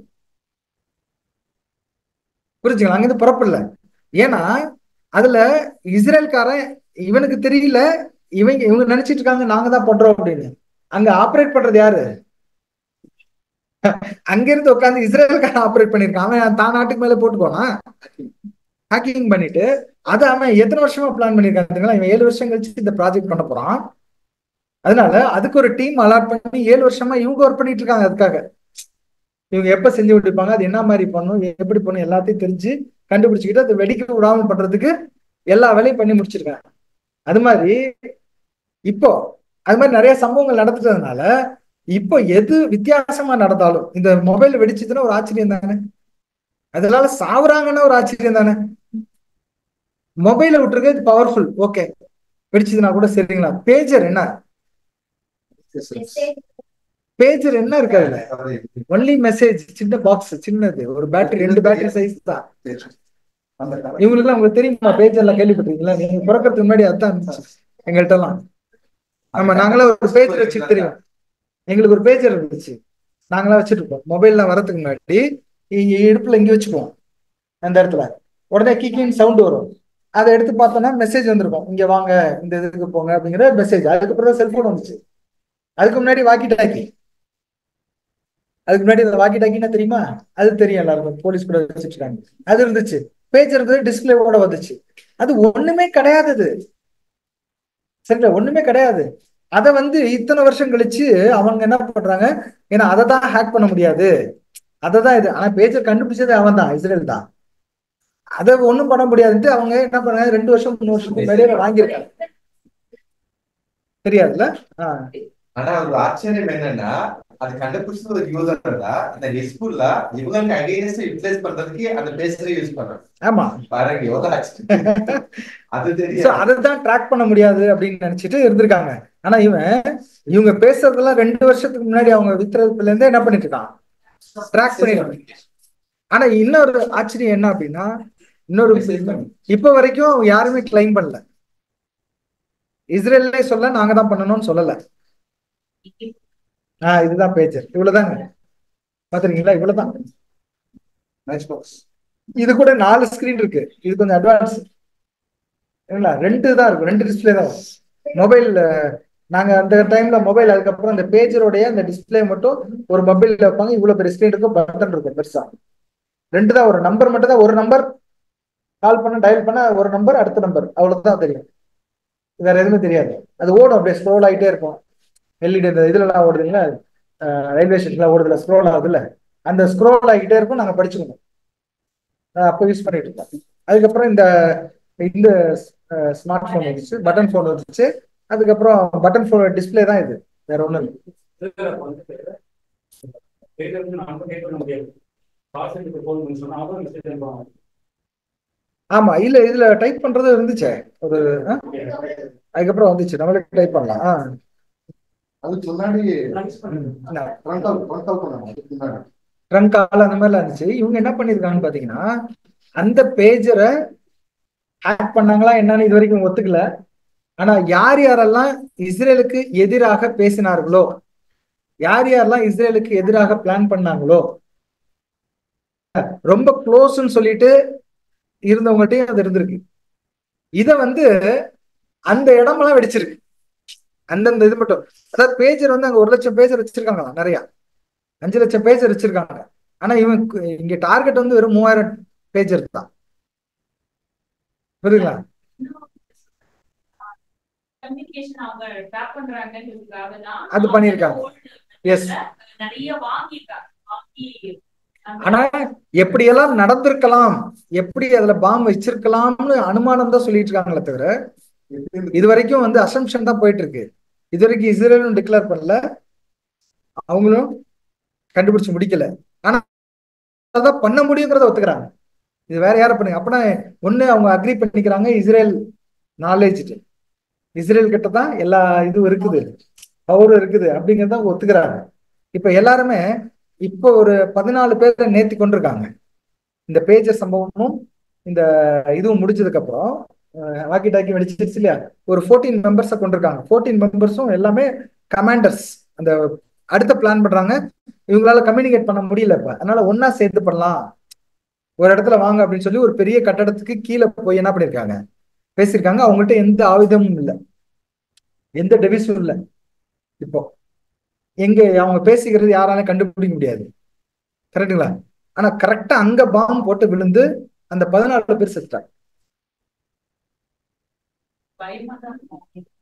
புரிஞ்சுங்களா? அங்கிருந்து புறப்படல. ஏன்னா அதுல இஸ்ரேல்காரன் இவனுக்கு தெரியல, இவங்க நினைச்சிட்டு இருக்காங்க நாங்க தான் பண்றோம் அப்படின்னு. அங்க ஆப்ரேட் பண்றது யாரு? அங்கிருந்து உட்காந்து இஸ்ரேலுக்காரன் ஆப்ரேட் பண்ணிருக்கான். அவன் தான் நாட்டுக்கு மேல போட்டு போனான், ஹேக்கிங் பண்ணிட்டு. அதை அவன் எத்தனை வருஷமா பிளான் பண்ணிருக்காங்க. இவன் 7 வருஷம் கழிச்சு இந்த ப்ராஜெக்ட் பண்ண போறான். அதனால அதுக்கு ஒரு டீம் அலாட் பண்ணி 7 வருஷமா இவங்க ஒர்க் பண்ணிட்டு இருக்காங்க. அதுக்காக இவங்க எப்ப செஞ்சு விட்டுப்பாங்க, அது என்ன மாதிரி பண்ணும், எப்படி பண்ணும், எல்லாத்தையும் தெரிஞ்சு கண்டுபிடிச்சுக்கிட்டு அதை வெடிக்க விடாமல் பண்றதுக்கு எல்லா வேலையும் பண்ணி முடிச்சிருக்காங்க. அது மாதிரி இப்போ அது மாதிரி நிறைய சம்பவங்கள் நடந்துட்டதுனால இப்போ எது வித்தியாசமா நடந்தாலும் இந்த மொபைல் வெடிச்சுதுன்னா ஒரு ஆச்சரியம் தானே, அதனால சாவுறாங்கன்னா ஒரு ஆச்சரியம் தானே. மொபைலை விட்டுருக்கு, இது பவர்ஃபுல், ஓகே, வெடிச்சதுன்னா கூட சரிங்களா. பேஜர் என்ன, பேஜர் என்ன இருக்காதுல்ல, ஒன்லி மெசேஜ், சின்ன பாக்ஸ், சின்னது, ஒரு பேட்டரி, 2 பேட்டரி சைஸ் தான். இவங்களுக்கு எல்லாம் உங்களுக்கு தெரியுமா? பேஜர்ல கேள்விப்பட்டிருக்கீங்களா? நீங்க பிறக்கிறதுக்கு முன்னாடி அதான் இருந்துச்சு எங்கள்கிட்ட எல்லாம். ஆமா, நாங்களாம் ஒரு பேஜர் வச்சுட்டு தெரியும். எங்களுக்கு ஒரு பேஜர் இருந்துச்சு, நாங்களாம் வச்சுட்டு இருப்போம். மொபைல்லாம் வரதுக்கு முன்னாடி இடுப்புல இங்க வச்சுக்குவோம், அந்த இடத்துல உடனே கிக்கின்னு சவுண்ட் வரும். அதை எடுத்து பார்த்தோம்னா மெசேஜ் வந்திருக்கும், இங்க வாங்க, இந்த இதுக்கு போங்க அப்படிங்கிற மெசேஜ். அதுக்கப்புறம் தான் செல்போன் வந்துச்சு. அதுக்கு முன்னாடி வாக்கி டாக்கி, அதுக்கு முன்னாடி வாக்கி டாக்கின்னா தெரியுமா? அது தெரியும் எல்லாருக்கும், போலீஸ் கூட வச்சுட்டு இருக்காங்க. அது இருந்துச்சு. பேஜ் இருந்தது, டிஸ்பிளேவோட வந்துச்சு. அது ஒண்ணுமே கிடையாது, அது சரிங்களா, ஒண்ணுமே கிடையாது. அதை வந்து இத்தனை வருஷம் கழிச்சு அவங்க என்ன பண்றாங்க, ஏன்னா அதை தான் ஹேக் பண்ண முடியாது, அதை தான் இது. ஆனா பேஜர் கண்டுபிடிச்சது அவன் தான், இஸ்ரேல் தான். அதை ஒண்ணும் பண்ண முடியாதுன்ட்டு அவங்க என்ன பண்ணாங்க, 2 வருஷம் 3 வருஷத்துக்கு முன்னாடியே வாங்கியிருக்காங்க. தெரியாதுல்ல. ஆனா ஒரு ஆச்சரியம் என்னன்னா, அது கண்டுபிடிச்சது ஒரு யூசர் தான். அந்த ஹிஸ்புல்லா இவங்களுக்கு அகைன்ஸ்ட் யூட்டிலைஸ் பண்றதுக்கு அந்த பேஜரை யூஸ் பண்றாங்க. ஆமா, பாருங்க எவ்வளவு ஆச்சரியம். அது தெரியும், அதுதான் ட்ராக் பண்ண முடியாது அப்படின்னு நினைச்சிட்டு இருந்திருக்காங்க. ஆனா இவங்க பேசுறதெல்லாம் 2 வருஷத்துக்கு முன்னாடி அவங்க வித்துறதுல இருந்தே என்ன பண்ணிட்டு இருக்கான், ட்ராக் பண்ணிடுறாங்க. ஆனா இன்னொரு ஆச்சரியம் என்ன அப்படின்னா, இன்னொரு இப்ப வரைக்கும் யாருமே கிளைம் பண்ணல, இஸ்ரேல்லே சொல்ல நாங்க தான் பண்ணணும்னு சொல்லல. இதுதான் பேஜர், இவ்வளவுதாங்க. பாத்துருக்கீங்களா? இவ்வளவுதான். இது கூட 4 ஸ்கிரீன் இருக்கு. இது கொஞ்சம் அட்வான்ஸ். 2 தான் இருக்கும், 2 டிஸ்பிளே தான். மொபைல் நாங்க அந்த டைம்ல மொபைல், அதுக்கப்புறம் அந்த பேஜரோடைய அந்த டிஸ்பிளே மட்டும் ஒரு மொபைல்ல வைப்பாங்க. இவ்வளவு பெரிய ஸ்கிரீன் இருக்கும், பட்டன் இருக்கும் பெருசா. 2 தான். ஒரு நம்பர் மட்டும் தான், ஒரு நம்பர் கால் பண்ண, டயல் பண்ண ஒரு நம்பர், அடுத்த நம்பர், அவ்வளவுதான் தெரியும். வேற எதுவுமே தெரியாது. அது ஓடும், அப்படியே ஸ்க்ரோல் ஆகிட்டே இருக்கும். எல்இடி இதுல எல்லாம் ஓடுதுங்களா, ரயில்வே ஸ்டேஷன்ல ஓடுதுல, ஸ்க்ரோல் ஆகுதுல்ல, அந்த ஸ்க்ரோல் ஆகிட்டே இருக்கும். நாங்க படிச்சுக்கணும், அப்போ யூஸ் பண்ணிட்டு இருக்கோம். அதுக்கப்புறம் இந்த இந்த ஸ்மார்ட் போன் வந்துச்சு, பட்டன் போன் வந்துச்சு. அதுக்கப்புறம் பட்டன் போன் டிஸ்பிளே தான் இது, வேற ஒண்ணும் இல்லை. ஆமா, இல்ல இதுல டைப் பண்றது இருந்துச்சு ஒரு, அதுக்கப்புறம் வந்துச்சு, நம்மளுக்கு டைப் பண்ணலாம். அதுக்கு முன்னாடி ட்ரங்க் கால் அந்த மாதிரிலாம் இருந்துச்சு. இவங்க என்ன பண்ணிருக்காங்கன்னு பாத்தீங்கன்னா, அந்த பேஜரை ஹேக் பண்ணாங்களா என்னன்னு இது வரைக்கும் ஒத்துக்கல. ஆனா யார் யாரெல்லாம் இஸ்ரேலுக்கு எதிராக பேசினார்களோ, யார் யாரெல்லாம் இஸ்ரேலுக்கு எதிராக பிளான் பண்ணாங்களோ, ரொம்ப க்ளோஸ்ன்னு சொல்லிட்டு இருந்தவங்ககிட்டயும் அது இருந்திருக்கு. இத வந்து அந்த இடமெல்லாம் வெடிச்சிருக்கு, அந்தந்த இது மட்டும். அதாவது பேஜர் வந்து அங்க 1 லட்சம் பேஜர் வச்சிருக்காங்க, நிறைய 5 லட்சம் பேஜர் வச்சிருக்காங்க. ஆனா இங்க டார்கெட் வந்து வெறும் 3000 பேஜர் தான். புரியுதுங்களா? அது பண்ணிருக்காங்க. எஸ். ஆனா எப்படியெல்லாம் நடந்திருக்கலாம், எப்படி அதுல பாம் வச்சிருக்கலாம்னு அனுமானம் தான் சொல்லிட்டு இருக்காங்களே தவிர, இது வரைக்கும் வந்து அசம்ஷன் தான் போயிட்டு இருக்கு. இது வரைக்கும் இஸ்ரேலும் டிக்ளேர் பண்ணல, அவங்களும் கண்டுபிடிச்சு முடிக்கல. ஆனா அதான் பண்ண முடியுங்கிறத ஒத்துக்கிறாங்க. இது வேற யாரும் பண்ணுங்க அப்படின்னா ஒண்ணு அவங்க அக்ரி பண்ணிக்கிறாங்க இஸ்ரேல் நாலேஜ், இஸ்ரேல் கிட்ட தான் எல்லா இதுவும் இருக்குது, பவரும் இருக்குது அப்படிங்கிறத ஒத்துக்கிறாங்க. இப்ப எல்லாருமே இப்போ ஒரு 14 பேரை நேர்த்தி கொண்டிருக்காங்க. இந்த பேஜர் சம்பவமும் இந்த இதுவும் முடிஞ்சதுக்கு அப்புறம் வாக்கி டாக்கி வெடிச்சிருச்சு இல்லையா, ஒரு 14 மெம்பர்ஸை கொண்டிருக்காங்க. 14 மெம்பர்ஸும் எல்லாமே கமாண்டர்ஸ். அந்த அடுத்த பிளான் பண்றாங்க, இவங்களால கம்யூனிகேட் பண்ண முடியல இப்ப, அதனால ஒன்னா சேர்த்து பண்ணலாம், ஒரு இடத்துல வாங்க அப்படின்னு சொல்லி ஒரு பெரிய கட்டடத்துக்கு கீழே போய் என்ன பண்ணிருக்காங்க, பேசியிருக்காங்க. அவங்கள்ட்ட எந்த ஆயுதமும் இல்லை, எந்த டெவிஸும் இல்லை. இப்போ எங்க அவங்க பேசிக்கிறது யாராலையும் கண்டுபிடிக்க முடியாது, கரெக்டுங்களா? ஆனா கரெக்டா அங்க பாம்பு போட்டு விழுந்து அந்த 14 பேர் செத்துட்டாங்க.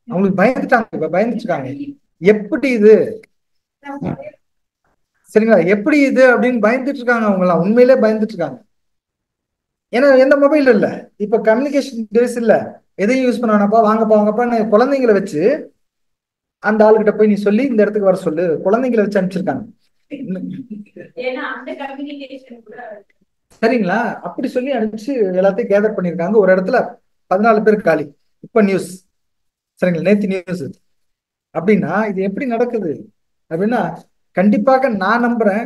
அவங்களுக்கு பயந்துட்டாங்க, இப்ப பயந்துட்டு இருக்காங்க. எப்படி இது சரிங்களா, எப்படி இது அப்படின்னு பயந்துட்டு இருக்காங்க. அவங்க எல்லாம் உண்மையிலே பயந்துட்டு இருக்காங்க. ஏன்னா எந்த மொபைல் இல்ல, இப்ப கம்யூனிகேஷன் டிவைஸ் இல்ல, எதையும் யூஸ் பண்ணானப்பா வாங்கப்பா வாங்கப்பா குழந்தைங்களை வச்சு அந்த ஆளுகிட்ட போய் நீ சொல்லி இந்த இடத்துக்கு வர சொல்லு, குழந்தைங்களை வச்சு அனுப்பிச்சிருக்காங்க. சரிங்களா, அப்படி சொல்லி அனுப்பிச்சு எல்லாத்தையும் கேதர் பண்ணிருக்காங்க. ஒரு இடத்துல 14 பேர் காலி. இப்ப நியூஸ், சரிங்களா, நேத்து நியூஸ். அப்படின்னா இது எப்படி நடக்குது அப்படின்னா, கண்டிப்பாக நான் நம்புறேன்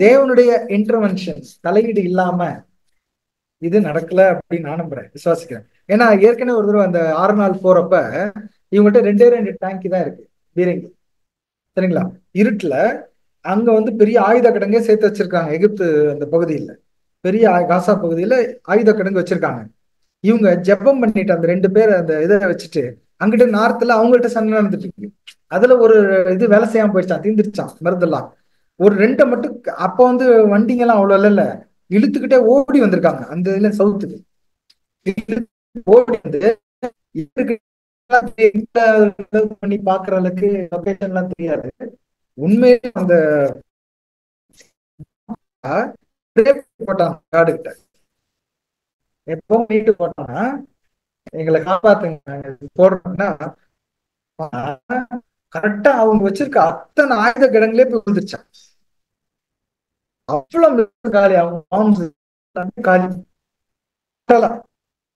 தேவனுடைய இன்டர்வென்ஷன், தலையீடு இல்லாம இது நடக்கல அப்படின்னு நான் நம்புறேன், விசுவாசிக்கிறேன். ஏன்னா ஏற்கனவே ஒரு தடவை அந்த 6 நாள் போறப்ப இவங்ககிட்ட 2 டேங்கி தான் இருக்கு பீரங்கி, சரிங்களா. இருட்டுல அங்க வந்து பெரிய ஆயுத கிடங்கே சேர்த்து வச்சிருக்காங்க. எகிப்து அந்த பகுதியில, பெரிய காசா பகுதியில ஆயுத கிடங்கு வச்சிருக்காங்க. இவங்க ஜெபம் பண்ணிட்டு அந்த 2 பேர் அந்த இதை வச்சுட்டு அங்கிட்ட நார்த்துல அவங்கள்ட்ட சண்டை நடந்துட்டு இருக்கு. அதுல ஒரு இது வேலை செய்யாம போயிடுச்சான், தீந்துருச்சான் மருந்தெல்லாம். ஒரு 2 மட்டும் அப்ப வந்து வண்டிங்க எல்லாம் அவ்வளவு இல்ல, இழுத்துக்கிட்டே ஓடி வந்திருக்காங்க அந்த இதுல சவுத்துக்கு. ஓடி வந்து பண்ணி பாக்குற அளவுக்கு லொகேஷன் எல்லாம் தெரியாது. உண்மையிலே அந்த போட்டான் காடு கிட்ட, எப்பவும் வீட்டு போட்டான்னா எங்களை காப்பாத்துங்க போடுறோம்னா கரெக்டா அவங்க வச்சிருக்க அத்தனை ஆயுத கிடங்களே போய் விழுந்துருச்சான். அவ்வளவு காலி, அவங்க காலி.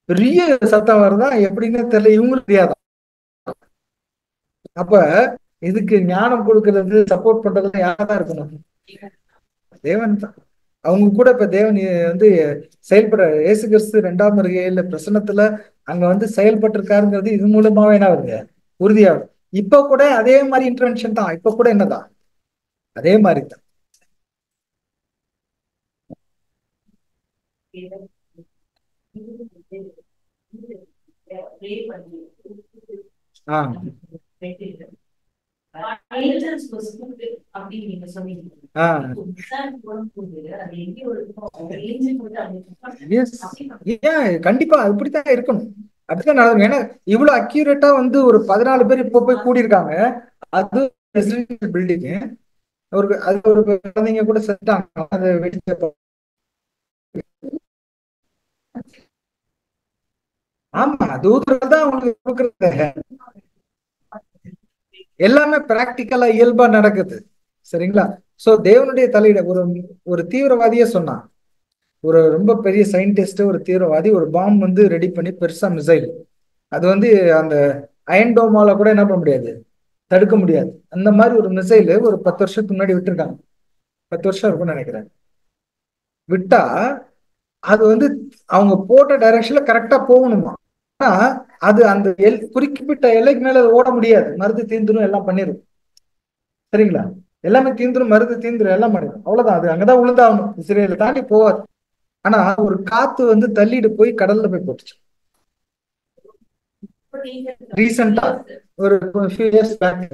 பெரிய சத்தம் வருதான் எப்படின்னு தெரியல, இவங்களுக்கு தெரியாதான். அப்ப இதுக்கு ஞானம் கொடுக்கறது சப்போர்ட் பண்றது யாரதான் இருக்கணும்? தேவன் தான். அவங்க கூட இப்ப தேவன் வந்து செயல்பட, இயேசு கிறிஸ்து 2ஆம் வருகையில பிரசன்னத்துல அங்க வந்து செயல்பட்டு இருக்காருங்கிறது இது மூலமாவே என்ன வருது, உறுதியாகுது. இப்ப கூட அதே மாதிரி இன்டர்வென்ஷன் தான், இப்ப கூட என்னதான் அதே மாதிரி தான். கண்டிப்பா இப்படித்தான் இருக்கணும், அப்படித்தான் நடக்கும். ஏன்னா இவ்வளவு அக்யூரேட்டா வந்து ஒரு 14 பேர் இப்ப போய் கூடியிருக்காங்க. அது பில்டிங், ஒரு அது ஒரு குழந்தைங்க கூட செத்தாங்க. அது வெடிச்ச ஆமா, தூதர்கள் அவங்களுக்கு கொடுக்கறது எல்லாமே பிராக்டிக்கலா இயல்பா நடக்குது, சரிங்களா. சோ தேவனுடைய தலையிட ஒரு தீவிரவாதியே சொன்னான், ஒரு ரொம்ப பெரிய சயின்டிஸ்ட், ஒரு தீவிரவாதி ஒரு பாம்பு வந்து ரெடி பண்ணி பெருசா மிசைல், அது வந்து அந்த அயன் டோமால கூட என்ன பண்ண முடியாது, தடுக்க முடியாது. அந்த மாதிரி ஒரு மிசைல் ஒரு 10 வருஷத்துக்கு முன்னாடி விட்டுருக்காங்க. 10 வருஷம் இருக்கும்னு நினைக்கிறேன். விட்டா அது வந்து அவங்க போட்ட டைரக்ஷன்ல கரெக்டா போகணுமா. ஆனா அது அந்த குறிப்பிட்ட எல்லைக்கு மேல அது ஓட முடியாது, மருந்து தீந்துரும், எல்லாம் பண்ணிடும், சரிங்களா. எல்லாமே தீந்துரும், மருந்து தீந்துரும், எல்லாம் பண்ணிடும், அவ்வளவுதான். அது அங்கதான் விழுந்தாகணும், இஸ்ரேல தாண்டி போவாது. ஆனா ஒரு காத்து வந்து தள்ளிட்டு போய் கடல்ல போய் போட்டுச்சு. ரீசெண்டா ஒரு ஃபியூ இயர்ஸ் பேக்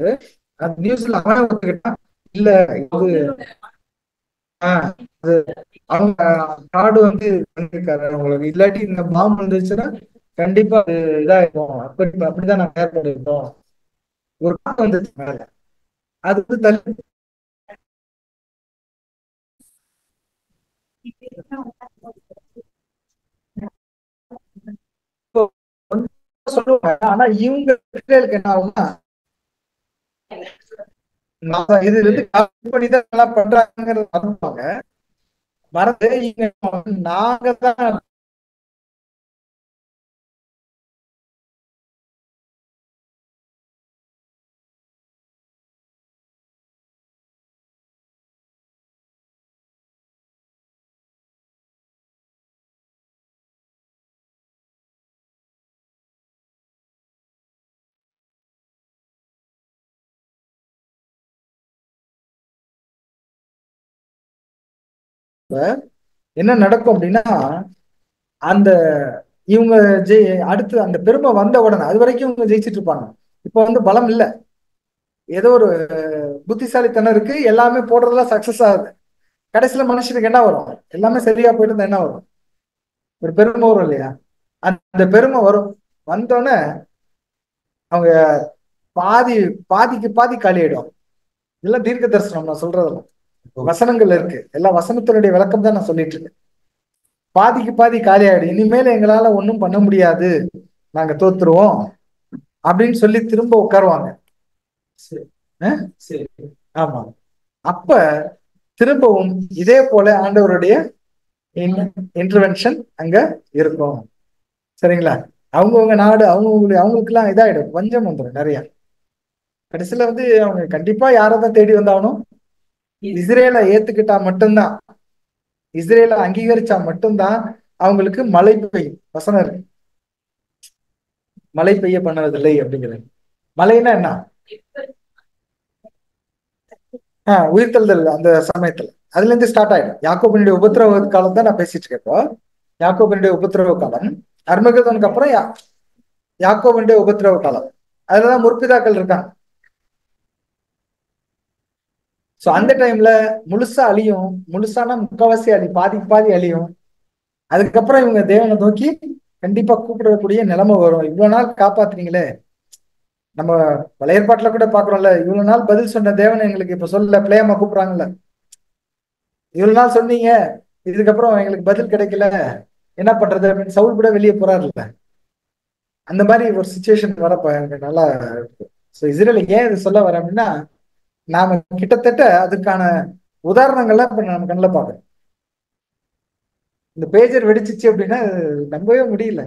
அந்த நியூஸ்ல அவன் ஒத்துக்கிட்டான், இல்ல இது அவங்க காடு வந்து அவங்களுக்கு இல்லாட்டி இந்த பாம்பு வந்துச்சுன்னா கண்டிப்பா அது இதாயிருக்கும், அப்படிதான் நாங்க ஏற்படுத்தோம். ஒரு காத்து வந்துச்சு மேல, அது வந்து தள்ளி சொல்லுவாங்க. ஆனா இவங்க என்ன ஆகும்னா, இது வந்து பண்ணிதான் எல்லாம் பண்றாங்கிறது மறந்துவாங்க. மறந்து நாங்க தான் என்ன நடக்கும் அப்படின்னா, அந்த இவங்க அடுத்து அந்த பெருமை வந்த உடனே அது வரைக்கும் இவங்க ஜெயிச்சிட்டு இருப்பாங்க. இப்ப வந்து பலம் இல்லை, ஏதோ ஒரு புத்திசாலித்தனம் இருக்கு, எல்லாமே போடுறதுலாம் சக்சஸ் ஆகுது. கடைசியில மனுஷனுக்கு என்ன வரும்? எல்லாமே சரியா போயிட்டு இருந்தா என்ன வரும்? ஒரு பெருமை வரும் இல்லையா? அந்த பெருமை வரும். வந்தோடனே அவங்க பாதிக்கு பாதி காலி ஆயிடும். இதெல்லாம் தீர்க்க தரிசனம் நான் சொல்றதெல்லாம் வசனங்கள் இருக்கு. எல்லா வசனத்தினுடைய விளக்கம் தான் நான் சொல்லிட்டு இருக்கேன். பாதிக்கு பாதி காலி ஆயிடும். இனிமேல் எங்களால ஒன்றும் பண்ண முடியாது, நாங்க தோத்துருவோம் அப்படின்னு சொல்லி திரும்ப உட்காருவாங்க. ஆமா. அப்ப திரும்பவும் இதே போல ஆண்டவருடைய இன்டர்வென்ஷன் அங்க இருக்கும். சரிங்களா? அவங்கவுங்க நாடு அவங்களுக்கு எல்லாம் இதாயிடும், பஞ்சம் வந்துடும் நிறைய. கடைசியில வந்து அவங்க கண்டிப்பா யாரதான் தேடி வந்தாகணும்? இஸ்ரேலை ஏத்துக்கிட்டா மட்டும்தான், இஸ்ரேலை அங்கீகரிச்சா மட்டும்தான் அவங்களுக்கு மழை பெய்யும். வசனம் இருக்கு, மழை பெய்ய பண்ணதில்லை அப்படிங்கிறது. மழைன்னா என்ன? உயிர்த்தெழுதல் அந்த சமயத்துல அதுல இருந்து ஸ்டார்ட் ஆயிடும். யாக்கோபினுடைய உபத்திரவ காலம் தான் நான் பேசிட்டு இருக்கேன். யாக்கோபினுடைய உபத்திரவ காலம், அர்மகதோனுக்கு அப்புறம் யாக்கோபினுடைய உபத்திரவ காலம். அதுலதான் முற்பிதாக்கள் இருக்காங்க. சோ அந்த டைம்ல முழுசா அழியும், முழுசான முக்கவாசி பாதிக்கு பாதி அழியும். அதுக்கப்புறம் இவங்க தேவனை நோக்கி கண்டிப்பா கூப்பிடக்கூடிய நிலைமை வரும். இவ்வளவு நாள் காப்பாத்துறீங்களே, நம்ம பழைய ஏற்பாட்டுல கூட பாக்குறோம்ல, இவ்வளவு நாள் பதில் சொன்ன தேவனை எங்களுக்கு இப்ப சொல்ல பிள்ளையம்மா கூப்பிடுறாங்கல்ல, இவ்வளவு நாள் சொன்னீங்க, இதுக்கப்புறம் எங்களுக்கு பதில் கிடைக்கல, என்ன பண்றது அப்படின்னு சவுல் கூட வெளியே போறாருல்ல. அந்த மாதிரி ஒரு சுச்சுவேஷன் வரப்ப எனக்கு நல்லா இருக்கு. ஸோ இஸ்ரேல் ஏன் இது சொல்ல வர அப்படின்னா, நாம கிட்டத்தட்ட அதுக்கான உதாரணங்கள்லாம் இப்ப நம்ம கண்ணில் பார்க்கறோம். இந்த பேஜர் வெடிச்சிச்சு அப்படின்னா நம்பவே முடியல.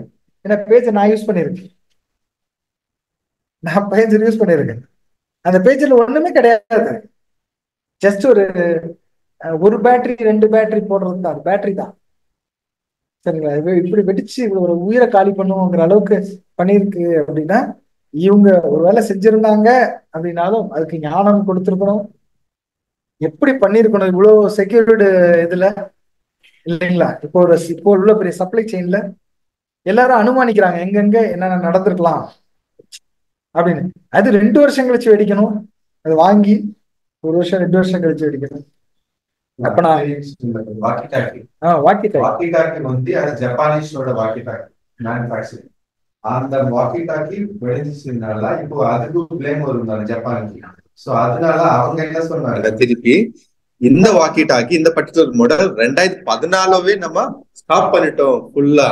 ஏன்னா பேஜர் நான் யூஸ் பண்ணியிருக்கேன், நான் பேஜர் யூஸ் பண்ணியிருக்கேன். அந்த பேஜர்ல ஒண்ணுமே கிடையாது, ஜஸ்ட் ஒரு பேட்டரி 2 பேட்டரி போடுறது தான், பேட்டரி தான். சரிங்களா? இப்படி வெடிச்சு ஒரு உயிரை காலி பண்ணுவோங்கிற அளவுக்கு பண்ணிருக்கு அப்படின்னா, இவங்க ஒரு வேலை செஞ்சிருந்தாங்க அப்படின்னாலும் அதுக்கு ஞானம் கொடுத்துருக்கணும், எப்படி பண்ணிருக்கணும், இவ்வளவு செக்யூர்டு இதுல இல்லைங்களா? இப்போ உள்ள பெரிய சப்ளை செயின்ல எல்லாரும் அனுமானிக்கிறாங்க எங்கெங்க என்னென்ன நடந்திருக்கலாம் அப்படின்னு. அது 2 வருஷம் கழிச்சு வெடிக்கணும், அது வாங்கி 1 வருஷம் 2 வருஷம் கழிச்சு வெடிக்கணும். அப்ப நான் வாக்கி டாக்கி வந்து அது ஜப்பானீஸோட வாக்கி டாக்கி மேனுஃபேக்சரிங். அந்த வாக்கி டாக்கி விளைஞ்சிச்சுனால இப்போ அதுக்கு பிளேம் வரும் ஜப்பானுக்கு. சோ அதனால அவங்க என்ன சொன்னாங்க, திருப்பி இந்த வாக்கி டாக்கி இந்த பர்டிகுலர் மாடல் 2014 நம்ம ஸ்டாப் பண்ணிட்டோம் ஃபுல்லா.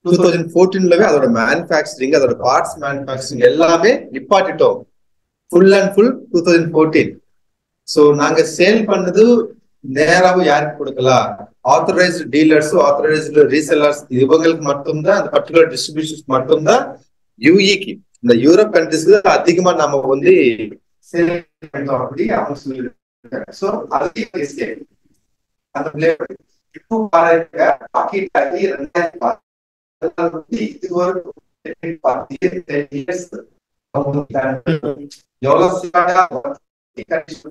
2014 அதோட மேனுஃபேக்சரிங், அதோட பார்ட்ஸ் மேனுஃபேக்சரிங் எல்லாமே நிப்பாட்டிட்டோம் ஃபுல் அண்ட் ஃபுல் 2014. சோ நாங்க சேல் பண்ணது நேராவும் யாருக்கு கொடுக்கலாம், ஆத்தரைஸ்டு டீலர்ஸ், ஆத்தரைஸ்டு ரீசெல்லர்ஸ், இவங்களுக்கு மட்டும்தான், அந்த பர்டிகுலர் டிஸ்ட்ரிபியூஷன்ஸ் மட்டும்தான் யூஇக்கு, இந்த யூரோப் கண்ட்ரிஸ்க்கு அதிகமா நம்ம வந்து சேல் பண்ணோம் அப்படி அவங்க சொல்லியிருக்காங்க. சோ அதையும் அந்த இப்போ பாருங்க, பாக்கெட் ஆகி 2010 இது ஒரு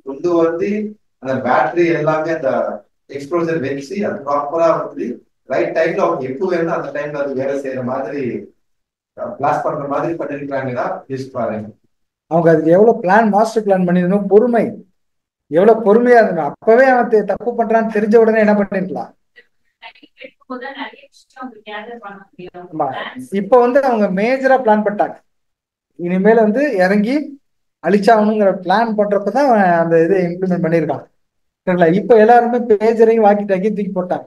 கொண்டு வந்து அந்த பேட்டரி எல்லாமே அந்த எக்ஸ்ப்ளோசர் வச்சு அது ப்ராப்பரா வந்து ரைட் டைம்ல அவங்க எப்போ வேணும் அந்த டைம்ல அது வேலை செய்யற மாதிரி பிளாஸ்ட் பண்ற மாதிரி பண்ணிருக்காங்கன்னா பாருங்க. அவங்க அதுக்கு எவ்வளவு பிளான், மாஸ்டர் பிளான் பண்ணிருந்தோம், பொறுமை எவ்வளவு பொறுமையா இருந்தோம். அப்பவே அவன் தப்பு பண்றான்னு தெரிஞ்ச உடனே என்ன பண்ணிருக்கலாம். இப்ப வந்து அவங்க மேஜரா பிளான் பண்ணிட்டாங்க, இனிமேல வந்து இறங்கி அழிச்சாகணுங்கிற பிளான் பண்றப்பதான் அந்த இதை இம்ப்ளிமெண்ட் பண்ணிருக்காங்க. இப்ப எல்லாருமே பேஜரையும் வாக்கி டாக்கி தூக்கி போட்டாங்க.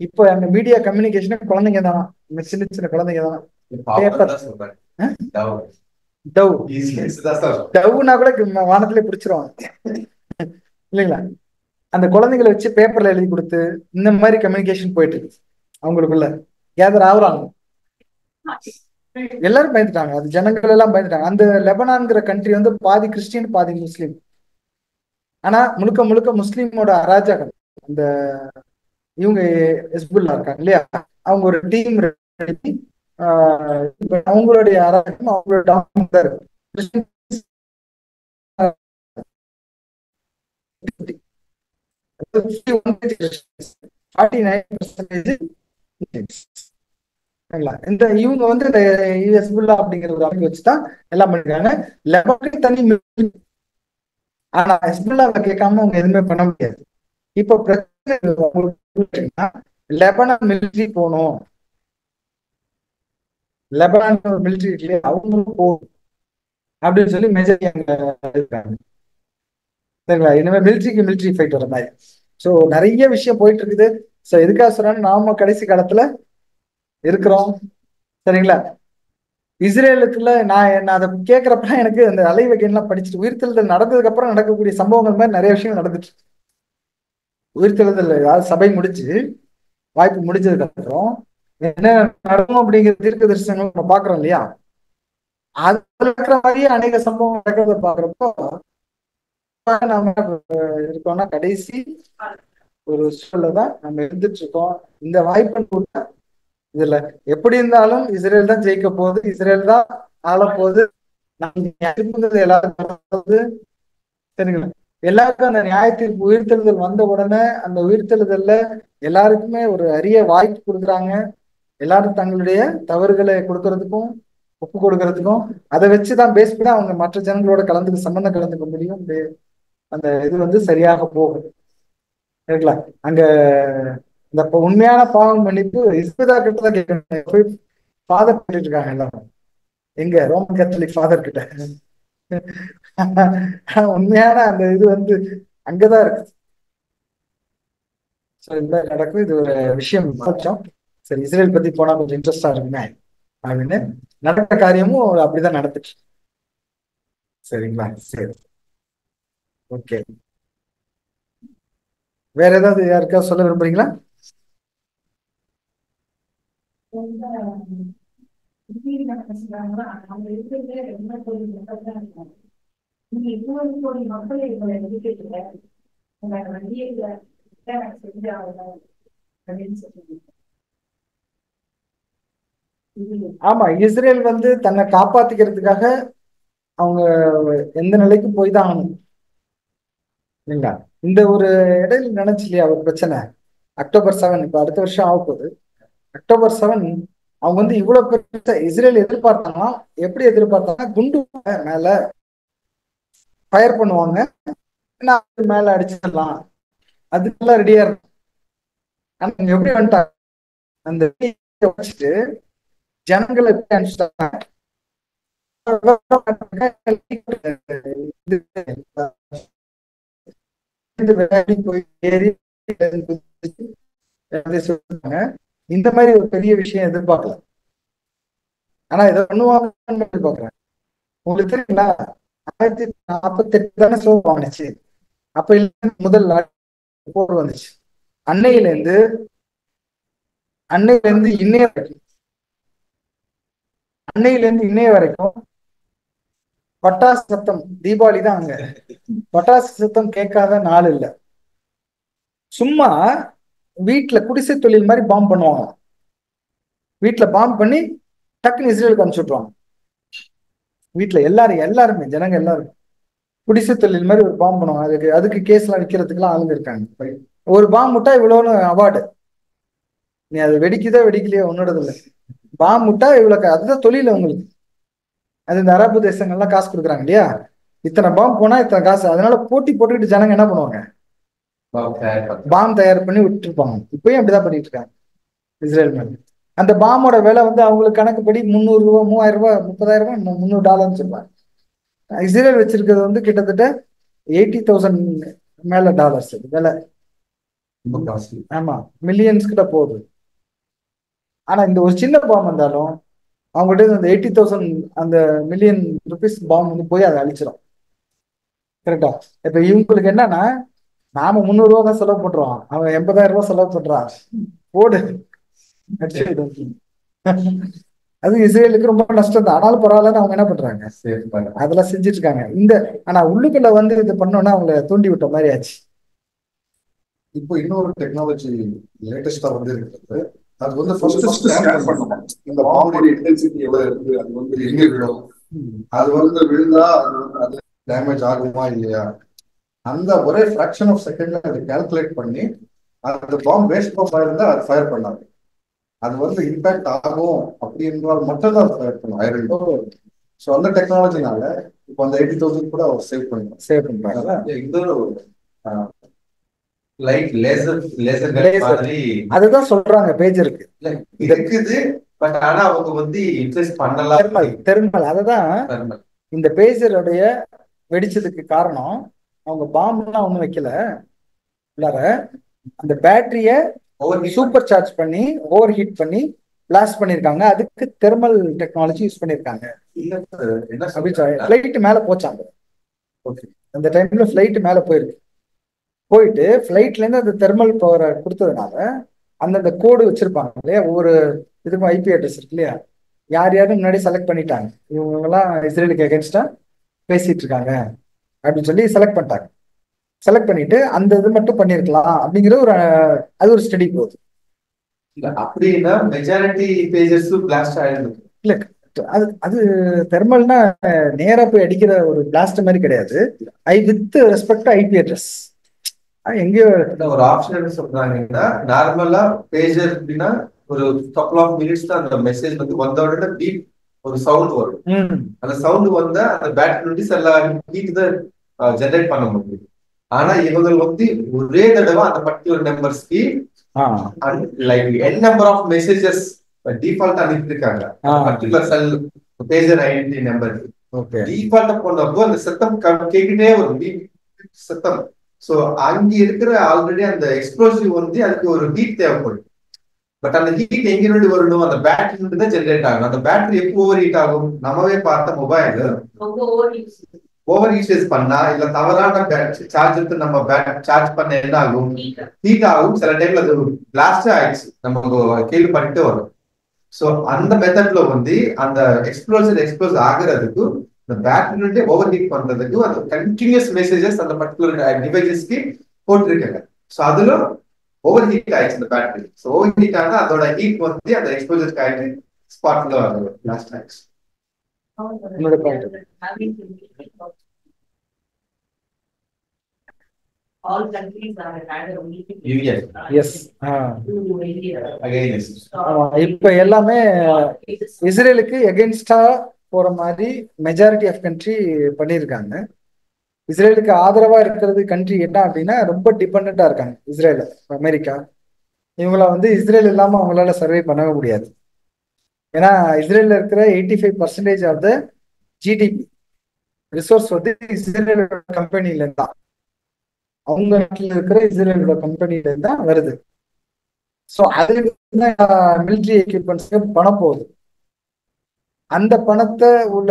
இப்ப அந்த மீடியா கம்யூனிகேஷன் குழந்தைங்க தானா, சின்ன சின்ன குழந்தைங்க தானா. டவ்னா கூட வானத்திலே பிடிச்சிருவாங்க இல்லைங்களா? அந்த குழந்தைகளை வச்சு பேப்பர்ல எழுதி கொடுத்து இந்த மாதிரி கம்யூனிகேஷன் போயிட்டு இருக்கு அவங்களுக்குள்ள கேதர் ஆகுறாங்க. எல்லாரும் பயந்துட்டாங்க, அது ஜனங்கள் எல்லாம் பயந்துட்டாங்க. அந்த லெபனான்ங்கிற கண்ட்ரி வந்து பாதி கிறிஸ்டியன் பாதி முஸ்லீம். ஆனா முழுக்க முழுக்க முஸ்லீமோட அராஜகம். அந்த இவங்க ஹிஸ்புல்லா இருக்காங்க இல்லையா, அவங்க ஒரு டீம் அவங்களுடைய அராஜகம் அவங்களோட இந்த இவங்க வந்து இந்த ஹிஸ்புல்லா அப்படிங்கிற ஒரு அமைப்பு வச்சுதான் எல்லாம் பண்ணிருக்காங்க. லெபனானுக்கு தனி, ஆனா ஹிஸ்புல்லாவை கேட்காம அவங்க எதுவுமே பண்ண முடியாது. இப்போ பிரச்சனை லெபனான் மிலிட்ரி போகணும், லெபனான் மிலிட்ரி இல்லையா அவங்களும் போகும் அப்படின்னு சொல்லி மெஜர் அங்க இருக்காங்க. சரிங்களா, இனிமே மிலிட்ரி ஃபைட் வர மாதிரி. ஸோ நிறைய விஷயம் போயிட்டு இருக்குது. ஸோ எதுக்காக சொல்றான்னு நாம கடைசி காலத்துல இருக்கிறோம். சரிங்களா, இஸ்ரேலுக்குள்ள நான் அதை கேட்கறப்ப எனக்கு அந்த அலைவகைலாம் படிச்சுட்டு உயிர்த்தெழுதல் நடந்ததுக்கு அப்புறம் நடக்கக்கூடிய சம்பவங்கள் மாதிரி நிறைய விஷயம் நடந்துச்சு. உயிர்த்தெழுதல் அதாவது சபை முடிச்சு வாய்ப்பு முடிஞ்சதுக்கு அப்புறம் என்ன நடக்கும் அப்படிங்கிற தீர்க்க தரிசனங்கள் நம்ம பாக்குறோம் இல்லையா, அது இருக்கிற மாதிரியே அநேக சம்பவம் நடக்கிறத பாக்குறப்போ நம்ம இருக்கோம்னா கடைசி ஒரு சூழல்தான் நம்ம இருந்துட்டு இருக்கோம். இந்த வாய்ப்பு இதுல எப்படி இருந்தாலும் இஸ்ரேல் தான் ஜெயிக்க போகுது, இஸ்ரேல் தான் ஆள போகுது. எல்லாரும் சரிங்களா, எல்லாருக்கும் அந்த நியாயத்திற்கு உயிர்த்தெழுதல் வந்த உடனே அந்த உயிர்த்தெழுதல்ல எல்லாருக்குமே ஒரு அரிய வாய்ப்பு கொடுக்குறாங்க. எல்லாரும் தங்களுடைய தவறுகளை கொடுக்கறதுக்கும் ஒப்பு கொடுக்கறதுக்கும் அதை வச்சுதான் பேஸ் பண்ணி அவங்க மற்ற ஜனங்களோட சம்பந்தம் கலந்துக்க முடியும். அந்த இது வந்து சரியாக போகும். சரிங்களா, அங்க இந்த உண்மையான பாவம் மன்னிப்பு இஸ்பிதா கிட்ட தான் கேட்கணும். ஃபாதர் பண்ணிட்டு இருக்காங்க எல்லாரும், எங்க ரோமன் கேத்தலிக் ஃபாதர் கிட்ட. உண்மையான அந்த இது வந்து அங்கதான் இருக்கு. நடக்கும். இது ஒரு விஷயம் கொஞ்சம் சரி, இஸ்ரேல் பத்தி போனா கொஞ்சம் இன்ட்ரெஸ்டா இருக்குமே அப்படின்னு நடக்கிற காரியமும் அப்படிதான் நடந்துச்சு. சரிங்களா, சரி, ஓகே. வேற ஏதாவது யாருக்கா சொல்ல விரும்புறீங்களா? ஆமா, இஸ்ரேல் வந்து தன்னை காப்பாத்திக்கிறதுக்காக அவங்க எந்த நிலைக்கு போய் தான் ஆகணும் இல்லைங்களா. இந்த ஒரு இடையில நினைச்சு இல்லையா ஒரு பிரச்சனை, அக்டோபர் 7 இப்ப அடுத்த வருஷம் ஆக போகுது. அக்டோபர் 7 அவங்க வந்து இவ்வளவு பெரிய இஸ்ரேல் எதிர்பார்த்தாங்கன்னா எப்படி எதிர்பார்த்தாங்கன்னா குண்டு மேல ஃபயர் பண்ணுவாங்க, மேல அடிச்சிடலாம், அதுக்கெல்லாம் ரெடியா இருக்கும். ஆனா எப்படி வந்துட்டாங்க, அந்த வச்சுட்டு ஜனங்களை எப்படி அனுப்பிச்சிட்டாங்க. இந்த மாதிரி ஒரு பெரிய விஷயம் எதிர்பார்க்கல, ஆனா இதை பண்ணுவாங்கன்னு எதிர்பார்க்கிறேன். உங்களுக்கு தெரியுங்களா, 1948 தானே சோ வாங்கிச்சு. அப்ப இல்ல முதல் போர் வந்துச்சு. அன்னையில இருந்து இன்னைய வரைக்கும் பட்டாசு சத்தம், தீபாவளி தான் அங்க பட்டாசு சத்தம் கேட்காத நாள் இல்ல. சும்மா வீட்டுல குடிசை தொழில் மாதிரி பாம்பு பண்ணுவாங்க, வீட்டுல பாம்பு பண்ணி டக்குன்னு இஸ்ரேலுக்கு அனுப்பிச்சு விட்டுருவாங்க. வீட்டுல எல்லாருமே ஜனங்க எல்லாரும் குடிசை தொழில் மாதிரி ஒரு பாம்பு பண்ணுவாங்க. அதுக்கு கேஸ் எல்லாம் விற்கிறதுக்குலாம் ஆளுங்க இருக்காங்க. ஒரு பாம்பு முட்டா இவ்வளோன்னு அவார்டு, நீ அது வெடிக்கலையோ உன்னோடது இல்லை, பாம்பு முட்டா இவ்வளவு, அதுதான் தொழில் அவங்களுக்கு. அது இந்த அரபு தேசங்கள்லாம் காசு கொடுக்குறாங்க இல்லையா, இத்தனை பாம்பு போனா இத்தனை காசு. அதனால போட்டி போட்டுக்கிட்டு ஜனங்க என்ன பண்ணுவாங்க, பாம்பு தயார் பண்ணி விட்டுருப்பாங்க. இப்பயும் அப்படிதான் பண்ணிட்டு இருக்காங்க இஸ்ரேல் மேல. அந்த பாம்போட விலை வந்து அவங்களுக்கு கணக்குப்படி 300 ரூபா, 3000 ரூபாய், 30,000 ரூபாய், $300 சொல்லுவாங்க. இஸ்ரேல் வச்சிருக்கிறது வந்து கிட்டத்தட்ட 80,000 மேல டாலர்ஸ் விலை. ஆமா, மில்லியன்ஸ் கிட்ட போகுது. ஆனா இந்த ஒரு சின்ன பாம்பு வந்தாலும் அவங்ககிட்ட அந்த 80,000 அந்த மில்லியன் ருபீஸ் பாம்பு வந்து போய் அதை அழிச்சிடும். கரெக்டா? இப்ப இவங்களுக்கு என்னன்னா நாம 300 ரூபா தான் செலவு பண்றோம், அவன் 80,000 ரூபாய் செலவு பண்றான். போடு. அது இஸ்ரேலுக்கு ரொம்ப நஷ்டம் தான். ஆனாலும் பரவாயில்லன்னு அவங்க என்ன பண்றாங்க, அதெல்லாம் செஞ்சுட்டு இருக்காங்க. ஆனா உள்ளுக்குள்ள வந்து இது பண்ணோம்னா அவங்கள தூண்டி விட்ட மாதிரி ஆச்சு. இப்போ இன்னொரு டெக்னாலஜி லேட்டஸ்டா வந்து இருக்குது. அது வந்து ஃபர்ஸ்ட் ஸ்கேன் பண்ணணும், இந்த பாம்போட இன்டென்சிட்டி எவ்வளவு இருக்கு, அது வந்து எங்க விழும், அது வந்து விழுந்தா அது டேமேஜ் ஆகுமா இல்லையா, அந்த ஒரே ஃபிராக்ஷன் ஆஃப் செகண்ட்ல அதை கால்குலேட் பண்ணி அந்த பாம்பு வேஸ்ட் பாம்பா இருந்தா அது ஃபயர் பண்ணாது, அது வந்து இம்பாக்ட் ஆகும் அப்படி என்றால் மட்டும்தான் அது ஃபயர் பண்ணும் ஐரன். ஸோ அந்த டெக்னாலஜினால இப்போ அந்த 80,000 கூட அவர் சேவ் பண்றாங்க. இன்னொரு லைட் லேசர் மாதிரி அதுதான் சொல்றாங்க பேஜருக்கு இருக்குது. பட் ஆனா அவங்க வந்து இன்ட்ரெஸ்ட் பண்ணலாம். தெர்மல் அதுதான் இந்த பேஜருடைய வெடிச்சதுக்கு காரணம். அவங்க பாம்புலாம் ஒண்ணும் வைக்கல, உள்ளார அந்த பேட்டரிய சூப்பர் சார்ஜ் பண்ணி ஓவர் ஹீட் பண்ணி பிளாஸ்ட் பண்ணிருக்காங்க. அதுக்கு தெர்மல் டெக்னாலஜி யூஸ் பண்ணிருக்காங்க. ஃபிளைட் மேல போச்சாங்க. ஓகே, அந்த டைம்ல ஃபிளைட் மேல போயிட்டு ஃபிளைட்ல இருந்து அந்த தெர்மல் பவரை கொடுத்ததுனால அந்தந்த கோடு வச்சிருப்பாங்க இல்லையா, ஒவ்வொரு இதுக்கும் ஐபி அட்ரஸ் இருக்கு இல்லையா, யார் யாரும் முன்னாடி செலக்ட் பண்ணிட்டாங்க, இவங்கெல்லாம் இஸ்ரேலுக்கு அகேன்ஸ்டா பேசிட்டு இருக்காங்க அப்படின்னு சொல்லி செலக்ட் பண்ணிட்டாங்க. செலக்ட் பண்ணிட்டு அந்த இது மட்டும் பண்ணிருக்கலாம் அப்படிங்கிற அது ஒரு ஸ்டடி போகுது. அப்படின்னா மெஜாரிட்டி பேஜஸ் பிளாஸ்ட் ஆயிருக்கு. இல்ல அது தெர்மல்னா நேரா போய் அடிக்கிற ஒரு பிளாஸ்ட் மாதிரி கிடையாது. வித் ரெஸ்பெக்ட் ஐபி அட்ரஸ் எங்கேயோ ஒரு ஆப்ஷன் சொல்றாங்கன்னா, நார்மலா பேஜர் அப்படின்னா ஒரு கப்பல் ஆஃப் மினிட்ஸ் தான் அந்த மெசேஜ் வந்து வந்தோட டீப் ஒரு சவுண்ட் வரும். அந்த சவுண்ட் வந்தா அந்த பேட்டரி எல்லா ஹீட் தான் ஜெனரேட் பண்ண முடியும். ஆனா இவங்க வந்து ஒரே தடவை அந்த பர்டிகுலர் நம்பர்ஸ்க்கு like n number of messages default அனுப்பியிருக்காங்க. Particular cell pager identity number டிஃபால்ட்டா போனப்போ அந்த சத்தம் கேட்டுட்டே வரும், சத்தம். சோ அங்க இருக்கிற ஆல்ரெடி அந்த எக்ஸ்ப்ளோசிவ் வந்து அதுக்கு ஒரு ஹீட் தேவைப்படும். பட் அந்த ஹீட் எங்க இருந்து வரணும், அந்த பேட்டரி தான் ஜெனரேட் ஆகும். அந்த பேட்டரி எப்போ ஓவர் ஹீட் ஆகும், நம்மவே பார்த்த மொபைல் ஓவர் யூசேஜ் பண்ணா இல்ல தவறான சார்ஜ் எடுத்து நம்ம சார்ஜ் பண்ண என்ன ஆகும், ஹீட் ஆகும். சில டைம்ல அது பிளாஸ்ட் ஆயிடுச்சு நம்ம கேள்விப்பட்டு வரும். சோ அந்த மெத்தட்ல வந்து அந்த எக்ஸ்ப்ளோஸ் ஆகுறதுக்கு இந்த பேட்டரி ஓவர் ஹீட் பண்றதுக்கு அந்த கண்டினியூஸ் மெசேஜஸ் அந்த பர்டிகுலர் டிவைசஸ்க்கு போட்டிருக்காங்க. ஸோ அதுல ஓவர் ஹீட் ஆயிடுச்சு அந்த பேட்டரி. ஸோ ஓவர் ஹீட் ஆனா அதோட ஹீட் வந்து அந்த எக்ஸ்ப்ளோசருக்கு ஆயிட்டு ஸ்பாட்ல பிளாஸ்ட் ஆயிடுச்சு. All countries are had only இப்ப எல்லாமே இஸ்ரேலுக்கு எகென்ஸ்டா போற மாதிரி மெஜாரிட்டி ஆஃப் கண்ட்ரி பண்ணியிருக்காங்க. இஸ்ரேலுக்கு ஆதரவா இருக்கிறது கண்ட்ரி என்ன அப்படின்னா ரொம்ப டிபெண்டா இருக்காங்க இஸ்ரேல், அமெரிக்கா. இவங்கள வந்து இஸ்ரேல் இல்லாம அவங்களால சர்வே பண்ணவே முடியாது. ஏன்னா இஸ்ரேல்ல இருக்கிற 85% ஆஃப் த ஜிடிபி ரிசோர்ஸ் வந்து இஸ்ரேலோட கம்பெனில இருந்தா, அவங்க நாட்டில் இருக்கிற இஸ்ரேலோட கம்பெனில இருந்தா வருது. ஸோ அதுல மிலிட்ரி எக்யூப்மெண்ட்ஸ்க்கு பணம் போகுது. அந்த பணத்தை உள்ள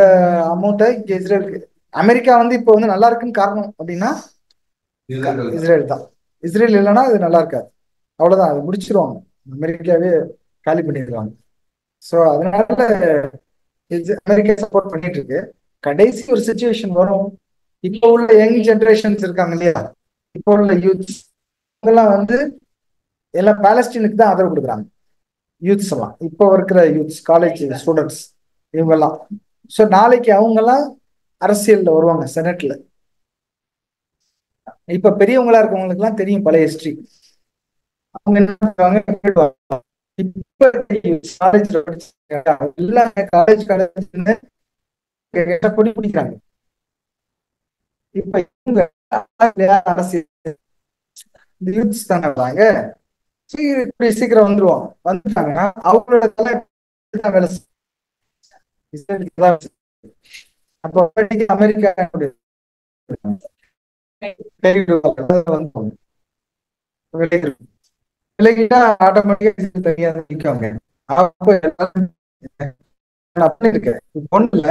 அமௌண்ட்டை இங்க இஸ்ரேலுக்கு, அமெரிக்கா வந்து இப்போ வந்து நல்லா இருக்குன்னு காரணம் அப்படின்னா இஸ்ரேல் தான். இஸ்ரேல் இல்லைன்னா அது நல்லா இருக்காது, அவ்வளவுதான், அது முடிச்சிருவாங்க, அமெரிக்காவே காலி பண்ணிடுவாங்க. ஸோ அதனால அமெரிக்கா சப்போர்ட் பண்ணிட்டு இருக்கு. கடைசி ஒரு சுச்சுவேஷன் வரும், இப்போ உள்ள யங் ஜெனரேஷன்ஸ் இருக்காங்க இல்லையா, இப்போ உள்ள யூத்ஸ் அதெல்லாம் வந்து எல்லாம் பாலஸ்டீனுக்கு தான் ஆதரவு கொடுக்குறாங்க. யூத்ஸ் எல்லாம் இப்போ இருக்கிற யூத்ஸ், காலேஜ் ஸ்டூடெண்ட்ஸ் இவங்கெல்லாம். ஸோ நாளைக்கு அவங்கெல்லாம் அரசியல்ல வருவாங்க, செனட்ல. இப்ப பெரியவங்களா இருக்கவங்களுக்கு எல்லாம் தெரியும் பழைய ஹிஸ்டரி. அவங்க என்ன பண்ணுவாங்க, இப்ப காலேஜ் பொடி பிடிக்கிறாங்க. இப்ப இவங்க அரசியல் இந்த யூத்ஸ் தானே வராங்க, சீக்கிரம் வந்துருவாங்க. வந்துட்டாங்கன்னா அவங்களோட தலை வேலை அப்போ அமெரிக்கா விலகிட்டா ஆட்டோமேட்டிக்கா தனியா நிற்காங்க. அப்படி இருக்கு. இப்போ ஒண்ணு இல்ல,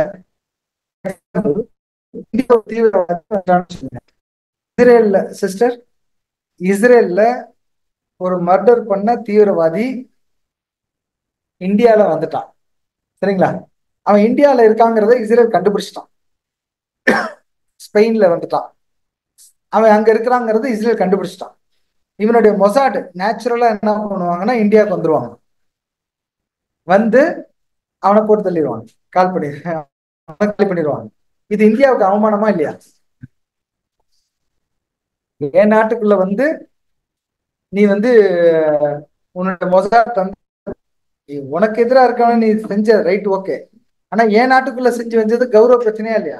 இஸ்ரேல்ல சிஸ்டர் இஸ்ரேல்ல ஒரு மர்டர் பண்ண தீவிரவாதி இந்தியால வந்துட்டான். சரிங்களா? அவன் இந்தியால இருக்காங்கிறத இஸ்ரேல் கண்டுபிடிச்சிட்டான். ஸ்பெயின்ல வந்துட்டான். அவன் அங்க இருக்கிறாங்கிறது இஸ்ரேல் கண்டுபிடிச்சிட்டான். இவனுடைய மொசாட் நேச்சுரலா என்ன பண்ணுவாங்கன்னா இந்தியாவுக்கு வந்துருவாங்க. வந்து அவனை போட்டு தள்ளிடுவாங்க, கால் பண்ணிடுவாங்க. இது இந்தியாவுக்கு அவமானமா இல்லையா? என் நாட்டுக்குள்ள வந்து நீ வந்து உன்னோட மொசாட் வந்து உனக்கு எதிராக இருக்கவன நீ செஞ்ச ரைட், ஓகே. ஆனா என் நாட்டுக்குள்ள செஞ்சு வந்தது கௌரவ பிரச்சனையா இல்லையா?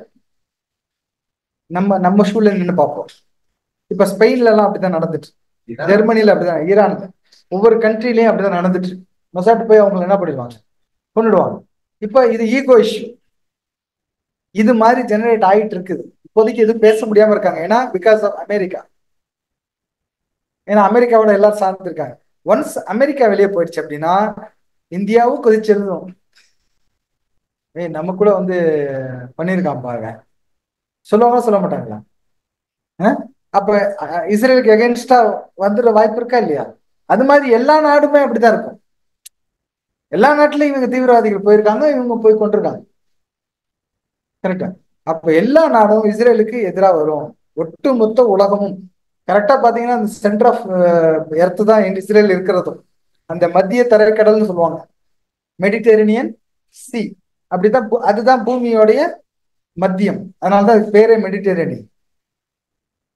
நம்ம சூழ்நிலை நின்று பார்ப்போம். இப்ப ஸ்பெயின்ல எல்லாம் அப்படிதான் நடந்துட்டு, ஜெர்மனில அப்படிதான், ஈரான், ஒவ்வொரு கண்ட்ரிலயும் அப்படிதான் நடந்துட்டு. மொசாட் போய் அவங்களை என்ன பண்ணிடுவாங்க, கொண்டுடுவாங்க. இப்ப இது ஈகோ இஷ்யூ, இது மாதிரி ஜெனரேட் ஆகிட்டு இருக்குது. இப்போதைக்கு எதுவும் பேச முடியாம இருக்காங்க. ஏன்னா பிகாஸ் ஆஃப் அமெரிக்கா. ஏன்னா அமெரிக்காவோட எல்லாரும் சார்ந்திருக்காங்க. ஒன்ஸ் அமெரிக்கா வெளியே போயிடுச்சு அப்படின்னா இந்தியாவும் கொதிச்சிருந்தோம். நம்ம கூட வந்து பண்ணியிருக்கான் பாருங்க, சொல்லுவாங்க சொல்ல மாட்டாங்களா? அப்ப இஸ்ரேலுக்கு எகென்ஸ்டா வந்துடுற வாய்ப்பு இருக்கா இல்லையா? அது மாதிரி எல்லா நாடுமே அப்படிதான் இருக்கும். எல்லா நாட்டிலையும் இவங்க தீவிரவாதிகள் போயிருக்காங்க, இவங்க போய் கொண்டிருக்காங்க. கரெக்டா? அப்ப எல்லா நாடும் இஸ்ரேலுக்கு எதிராக வரும். ஒட்டுமொத்த உலகமும் கரெக்டா பாத்தீங்கன்னா அந்த சென்டர் ஆஃப் எர்த் தான் இஸ்ரேல் இருக்கிறதும். அந்த மத்திய தரைக்கடல்னு சொல்லுவாங்க, மெடிட்டரேனியன் சி, அப்படிதான், அதுதான் பூமியோடைய மத்தியம். அதனாலதான் அதுக்கு பேரே மெடிட்டரேனியன்.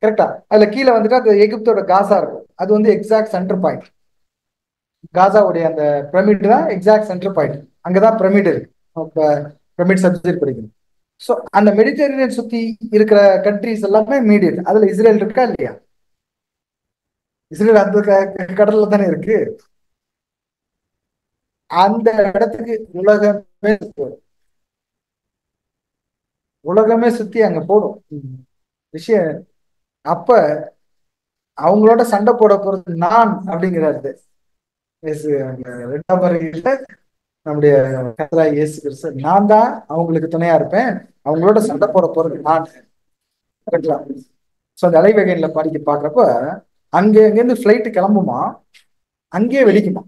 கரெக்டா? அதுல கீழே வந்துட்டு அது எகிப்தோட காசா இருக்கும். அது வந்து எக்ஸாக்ட் சென்டர் பாயிண்ட். காசாவுடைய அந்த பிரமிட் தான் எக்ஸாக்ட் சென்டர் பாயிண்ட். அங்கதான் பிரமிட் இருக்கு. பிரமிட் சப்ஜெக்ட் படிக்கணும். ஸோ அந்த மெடிட்டரேனியன் சுத்தி இருக்கிற கண்ட்ரிஸ் எல்லாமே மீடியட். அதுல இஸ்ரேல் இருக்கா இல்லையா? இஸ்ரேல் அந்த கடல்ல தானே இருக்கு. அந்த இடத்துக்கு உலகமே சுத்தி அங்க போடும் விஷயம். அப்ப அவங்களோட சண்டை போட போறது நான் அப்படிங்கிறாரு ரெண்டாம் வருகையில நம்முடைய கர்த்தராகிய இயேசு கிறிஸ்து. நான் தான் அவங்களுக்கு துணையா இருப்பேன், அவங்களோட சண்டை போட போறது நான். ஸோ அந்த அலைவகையில படிக்க பாக்குறப்ப அங்கிருந்து ஃபிளைட்டு கிளம்புமா, அங்கேயே வெடிக்குமா.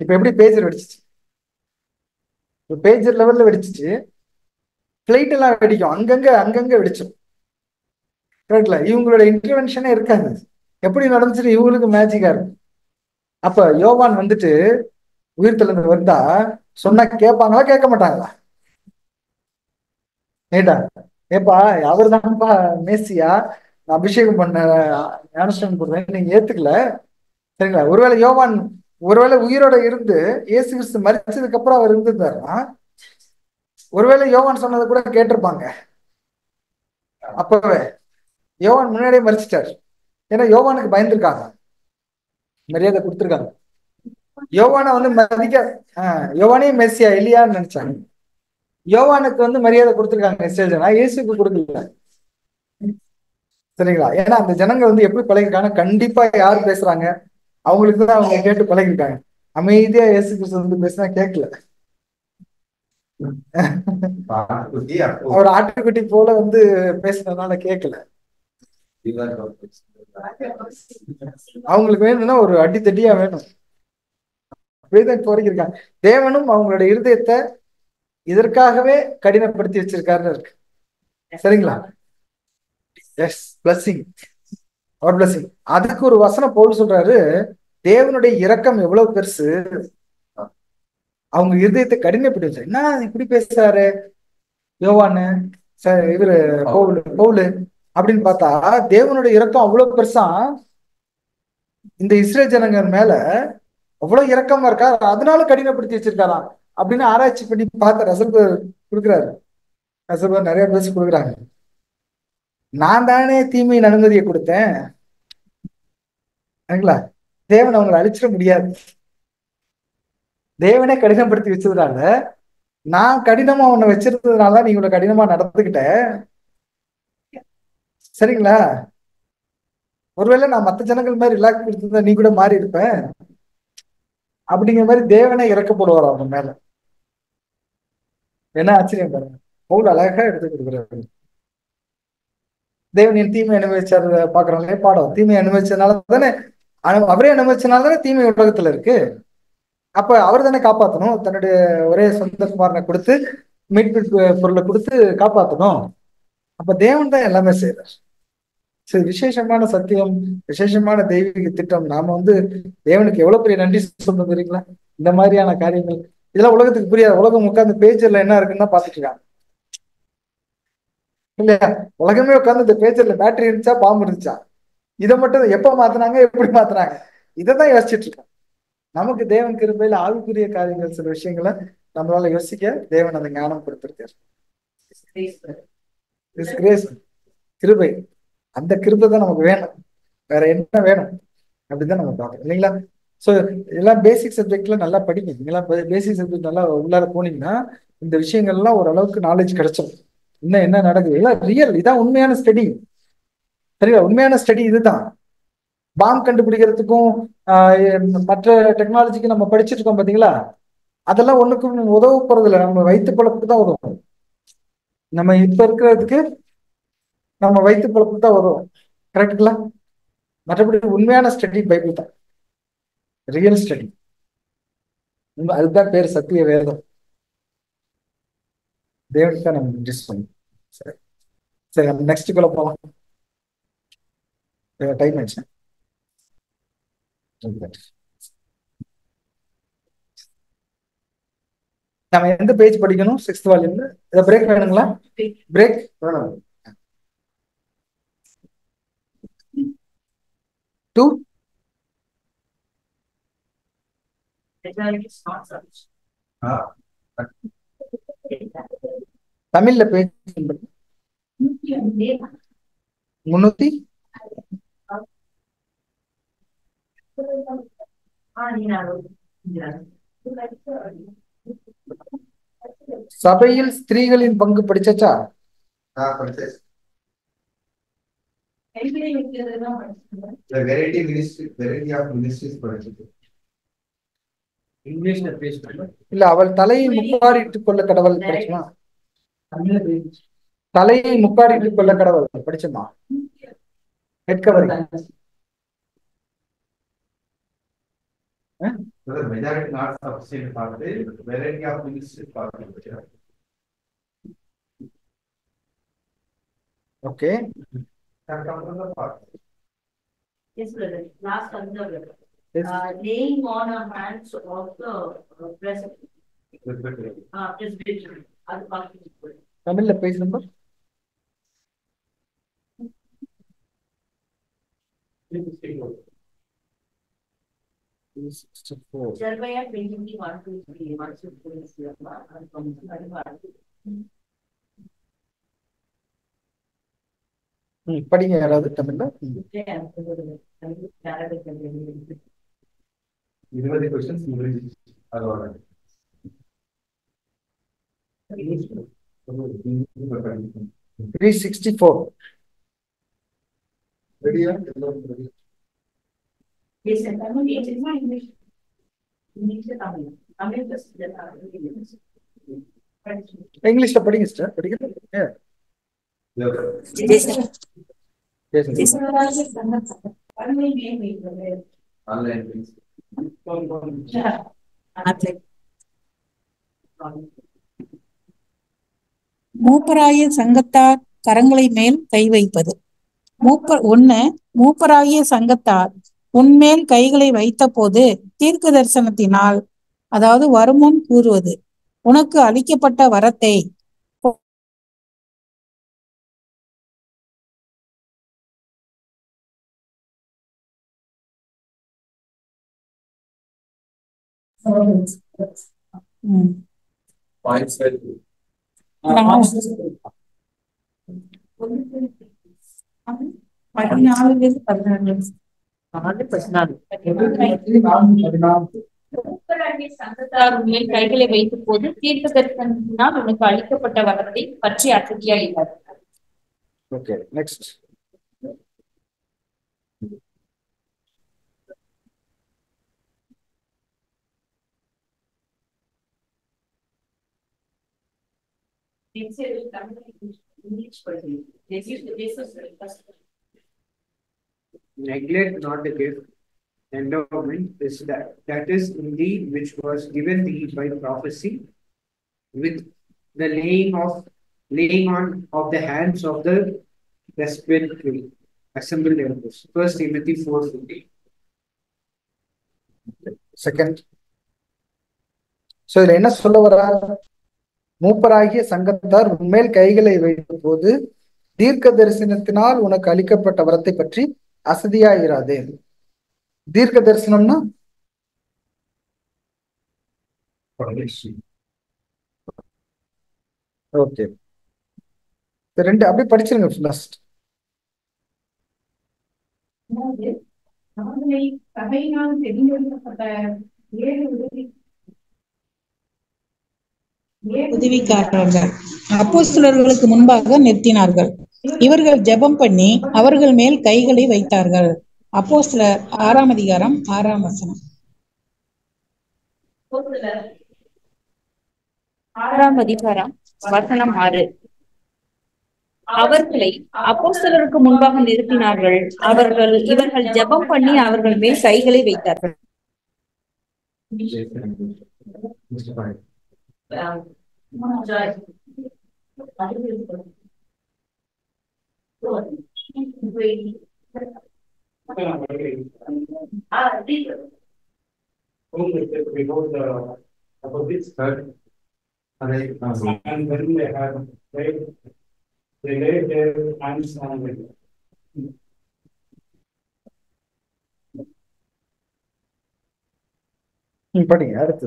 இப்ப எப்படி பேஜர் வெடிச்சிச்சு, பேஜர் லெவல்ல வெடிச்சிச்சு, பிளைட் எல்லாம் வெடிக்கும், அங்கங்க வெடிச்சிடும். கரெக்ட்ல? இவங்களோட இன்டர்வென்ஷனே இருக்காது. எப்படி நடந்துச்சு இவங்களுக்கு மேஜிக்கா இருக்கும். அப்ப யோவான் வந்துட்டு உயிர் தெளிந்து வந்தா சொன்னா கேட்பாங்களா கேட்க மாட்டாங்களா? ஏடா ஏப்பா அவர் தான்ப்பா மேசியா, நான் அபிஷேகம் பண்ண ஞானஸ்நானம் கொடுறேன், நீங்க ஏத்துக்கல, சரிங்களா? ஒருவேளை யோவான் ஒருவேளை உயிரோட இருந்து இயேசு கிறிஸ்து மரிச்சதுக்கு அப்புறம் அவர் இருந்திருந்தாருன்னா ஒருவேளை யோவான் சொன்னதை கூட கேட்டிருப்பாங்க. அப்பவே யோவான் முன்னாடியே மரிச்சிட்டாரு. ஏன்னா யோவானுக்கு பயந்துருக்காங்க, மரியாதை கொடுத்துருக்காங்க. யோவானை வந்து யோவானே மெஸ்ஸியா இல்லையான்னு நினைச்சாங்க. யோவானுக்கு வந்து மரியாதை கொடுத்துருக்காங்க மெசேஜ், இயேசுக்கு கொடுக்கல. சரிங்களா? ஏன்னா அந்த ஜனங்க வந்து எப்படி பழகிருக்காங்க, கண்டிப்பா யார் பேசுறாங்க அவங்களுக்கு தான் அவங்க கேட்டு பழகிருக்காங்க. அமைதியா இயேசு கிறிஸ்து வந்து பேசினா கேட்கல. அவர் ஆட்டுக்குட்டி போல வந்து பேசுனதுனால கேட்கல. அவங்களுக்கு வேணும்னா ஒரு அடித்தடியா வேணும். அப்படிதான் கோரிக்கிருக்காங்க. தேவனும் அவங்களுடைய இருதயத்தை இதற்காகவே கடினப்படுத்தி வச்சிருக்காருன்னு இருக்கு. சரிங்களா? எஸ், பிளஸிங், அவர் பிளஸிங். அதுக்கு ஒரு வசனம் பவுல் சொல்றாரு, தேவனுடைய இரக்கம் எவ்வளவு பெருசு, அவங்க இருதயத்தை கடினப்படுத்தி வச்சாரு. என்ன இப்படி பேசுறாரு யோவானு, இவரு பவுலு அப்படின்னு பார்த்தா தேவனுடைய இரக்கம் அவ்வளவு பெருசா இந்த இஸ்ரேல் ஜனங்க மேல அவ்வளவு இரக்கமா இருக்கா, அதனால கடினப்படுத்தி வச்சிருக்காராம் அப்படின்னு ஆராய்ச்சி பண்ணி பார்த்த ரசல்பர் கொடுக்குறாரு. ரசல்பர் நிறைய பேசி கொடுக்குறாங்க. நான் தானே தீமையின் அனுமதியை கொடுத்தேன், தேவன் அவங்களை அழிச்சிட முடியாது. தேவனே கடினப்படுத்தி வச்சதுனால, நான் கடினமா உன்னை வச்சிருந்ததுனால நீ இவ்வளவு கடினமா நடந்துகிட்ட. சரிங்களா? ஒருவேளை நான் மற்ற ஜனங்கள் மாதிரி ரிலாக்ஸ் கொடுத்திருந்தா நீ கூட மாறி இருப்ப அப்படிங்கிற மாதிரி தேவனே இறக்கப்படுவார் அவங்க மேல. என்ன ஆச்சரியம் பாருங்க, பவுல் அழகா எடுத்து கொடுக்குறாரு. தேவனின் தீமை அனுபவிச்சார் பாக்குறோம் பாடம். தீமை அனுபவிச்சதுனால தானே, அவரே அனுபவிச்சதுனால தானே தீமை உலகத்துல இருக்கு. அப்ப அவர் தானே காப்பாத்தணும். தன்னுடைய ஒரே சொந்த குமாரனை கொடுத்து மீட்பு பொருளை கொடுத்து காப்பாத்தணும். அப்ப தேவன் தான் எல்லாமே செய்யறார். சரி, விசேஷமான சத்தியம், விசேஷமான தெய்வீக திட்டம். நாம தேவனுக்கு எவ்வளவு பெரிய நன்றி சொல்லணும் தெரியுங்களா? இந்த மாதிரியான காரியங்கள் இதெல்லாம் உலகத்துக்கு புரியாது. உலகம் உட்கார்ந்து பேஜர்ல என்ன இருக்குன்னு தான் பாத்துட்டு இருக்காங்க இல்லையா? உலகமே உட்கார்ந்து இந்த பேஜர்ல பேட்டரி இருந்துச்சா பாம்பு இருந்துச்சா, இதை மட்டும் எப்ப மாத்தினாங்க, எப்படி மாத்தினாங்க, இதைதான் யோசிச்சுட்டு இருக்காங்க. நமக்கு தேவன் கிருபையில ஆவிக்குரிய காரியங்கள், சில விஷயங்களை நம்மளால யோசிக்க தேவன் அந்த ஞானம் கொடுத்திருக்காரு. கிருபை, அந்த கிருபை தான் நமக்கு வேணும். வேற என்ன வேணும் அப்படிதான் நம்ம பார்க்கணும் இல்லைங்களா? ஸோ எல்லாம் பேசிக் சப்ஜெக்ட்ல நல்லா படிங்க. நீங்களாம் பேசிக் சப்ஜெக்ட் நல்லா உள்ளார போனீங்கன்னா இந்த விஷயங்கள்லாம் ஓரளவுக்கு நாலேஜ் கிடைச்சிடும். இன்னும் என்ன நடக்குது எல்லாம் ரியல். இதான் உண்மையான ஸ்டடி. சரியா? உண்மையான ஸ்டடி இதுதான். பாம் கண்டுபிடிக்கிறதுக்கும் மற்ற டெக்னாலஜிக்கு நம்ம படிச்சுட்டு இருக்கோம் பாத்தீங்களா, அதெல்லாம் ஒண்ணுக்கும் உதவ போறது இல்லை. நம்ம வயிற்று பழப்புக்கு தான் உதவும். நம்ம இப்ப இருக்கிறதுக்கு நம்ம வயிற்று பழப்புக்கு தான் உதவும். கரெக்டுங்களா? மற்றபடி உண்மையான ஸ்டடி பைபிள் தான், ரியல் ஸ்டடி. அதுதான் பேர் சத்திய வேதம். தேவனுக்கு தான் நம்ம இன்ட்ரெஸ்ட் பண்ணும். சரி சரி, நம்ம நெக்ஸ்ட் குள்ள போகலாம். டைம் ஆயிடுச்சு. நம்ம எந்த பேஜ் படிக்கணும்? 6th வால்யூம்ல. இதை பிரேக் வேணுங்களா? பிரேக் வேணும். 2 தமிழ்ல பேஜ் 300. சபையில் ஸ்திரீகளின் பங்கு படிச்சாச்சா? இல்ல, அவள் தலையை முக்காடிட்டுக் கொள்ள கடவுள் படிச்சுமா? தலையை முக்காடிட்டுக் கொள்ள கடவுள் படிச்சுமா? Head covering. Okay. Yes, brother. Last answer, brother. Laying on our hands of the presbytery. Presbytery. தமிழ்ல பேஜ் நம்பர் 364. Jeremiah 23:1-3. படிங்க யாராவது தமிழ்ல. 20 questions அதோட 364. ரெடியா? Yes, sir. English. இங்கிலீஷ்ல படிங்க சிஸ்டர். படிக்கிறது ஆன்லைன் மூப்பராய சங்கத்தார் கரங்களை மேல் கை வைப்பது. மூப்பராகிய சங்கத்தார் உன்மேல் கைகளை வைத்த போது தீர்க்க தரிசனத்தினால், அதாவது வருமுன் கூறுவது, உனக்கு அளிக்கப்பட்ட வரத்தை கைகளை வைத்த போது தீர்க்க தரிசனத்தினால் உனக்கு அளிக்கப்பட்ட வரத்தை பற்றி அசதியாயினர். Okay, next. Neglect not the gift. Endowment is that is indeed which was given thee by prophecy, with the laying on of the hands of the presbytery assembled elders. 1 Timothy 4:15. Second. So இதுல என்ன சொல்ல வரா? மூப்பராகிய சங்கத்தார் உன்மேல் கைகளை வைத்த போது தீர்க்க தரிசனத்தினால் உனக்கு அளிக்கப்பட்ட வரத்தை பற்றி அசதியாயிராதே. தீர்க்க தரிசனம்னா ஓகே, ரெண்டு அப்படி படிச்சிருங்க ஃபர்ஸ்ட். உதவிக்காரர்கள் அப்போஸ்தலர்களுக்கு முன்பாக நிறுத்தினார்கள். இவர்கள் ஜெபம் பண்ணி அவர்கள் மேல் கைகளை வைத்தார்கள். அப்போஸ்தலர் 6ஆம் அதிகாரம் 6ஆம் வசனம். 6ஆம் அதிகாரம் வசனம் 6. அவர்களை அப்போஸ்தலருக்கு முன்பாக நிறுத்தினார்கள். இவர்கள் ஜெபம் பண்ணி அவர்கள் மேல் கைகளை வைத்தார்கள். And when they had prayed, they laid their hands on them. படிங்க அடுத்து.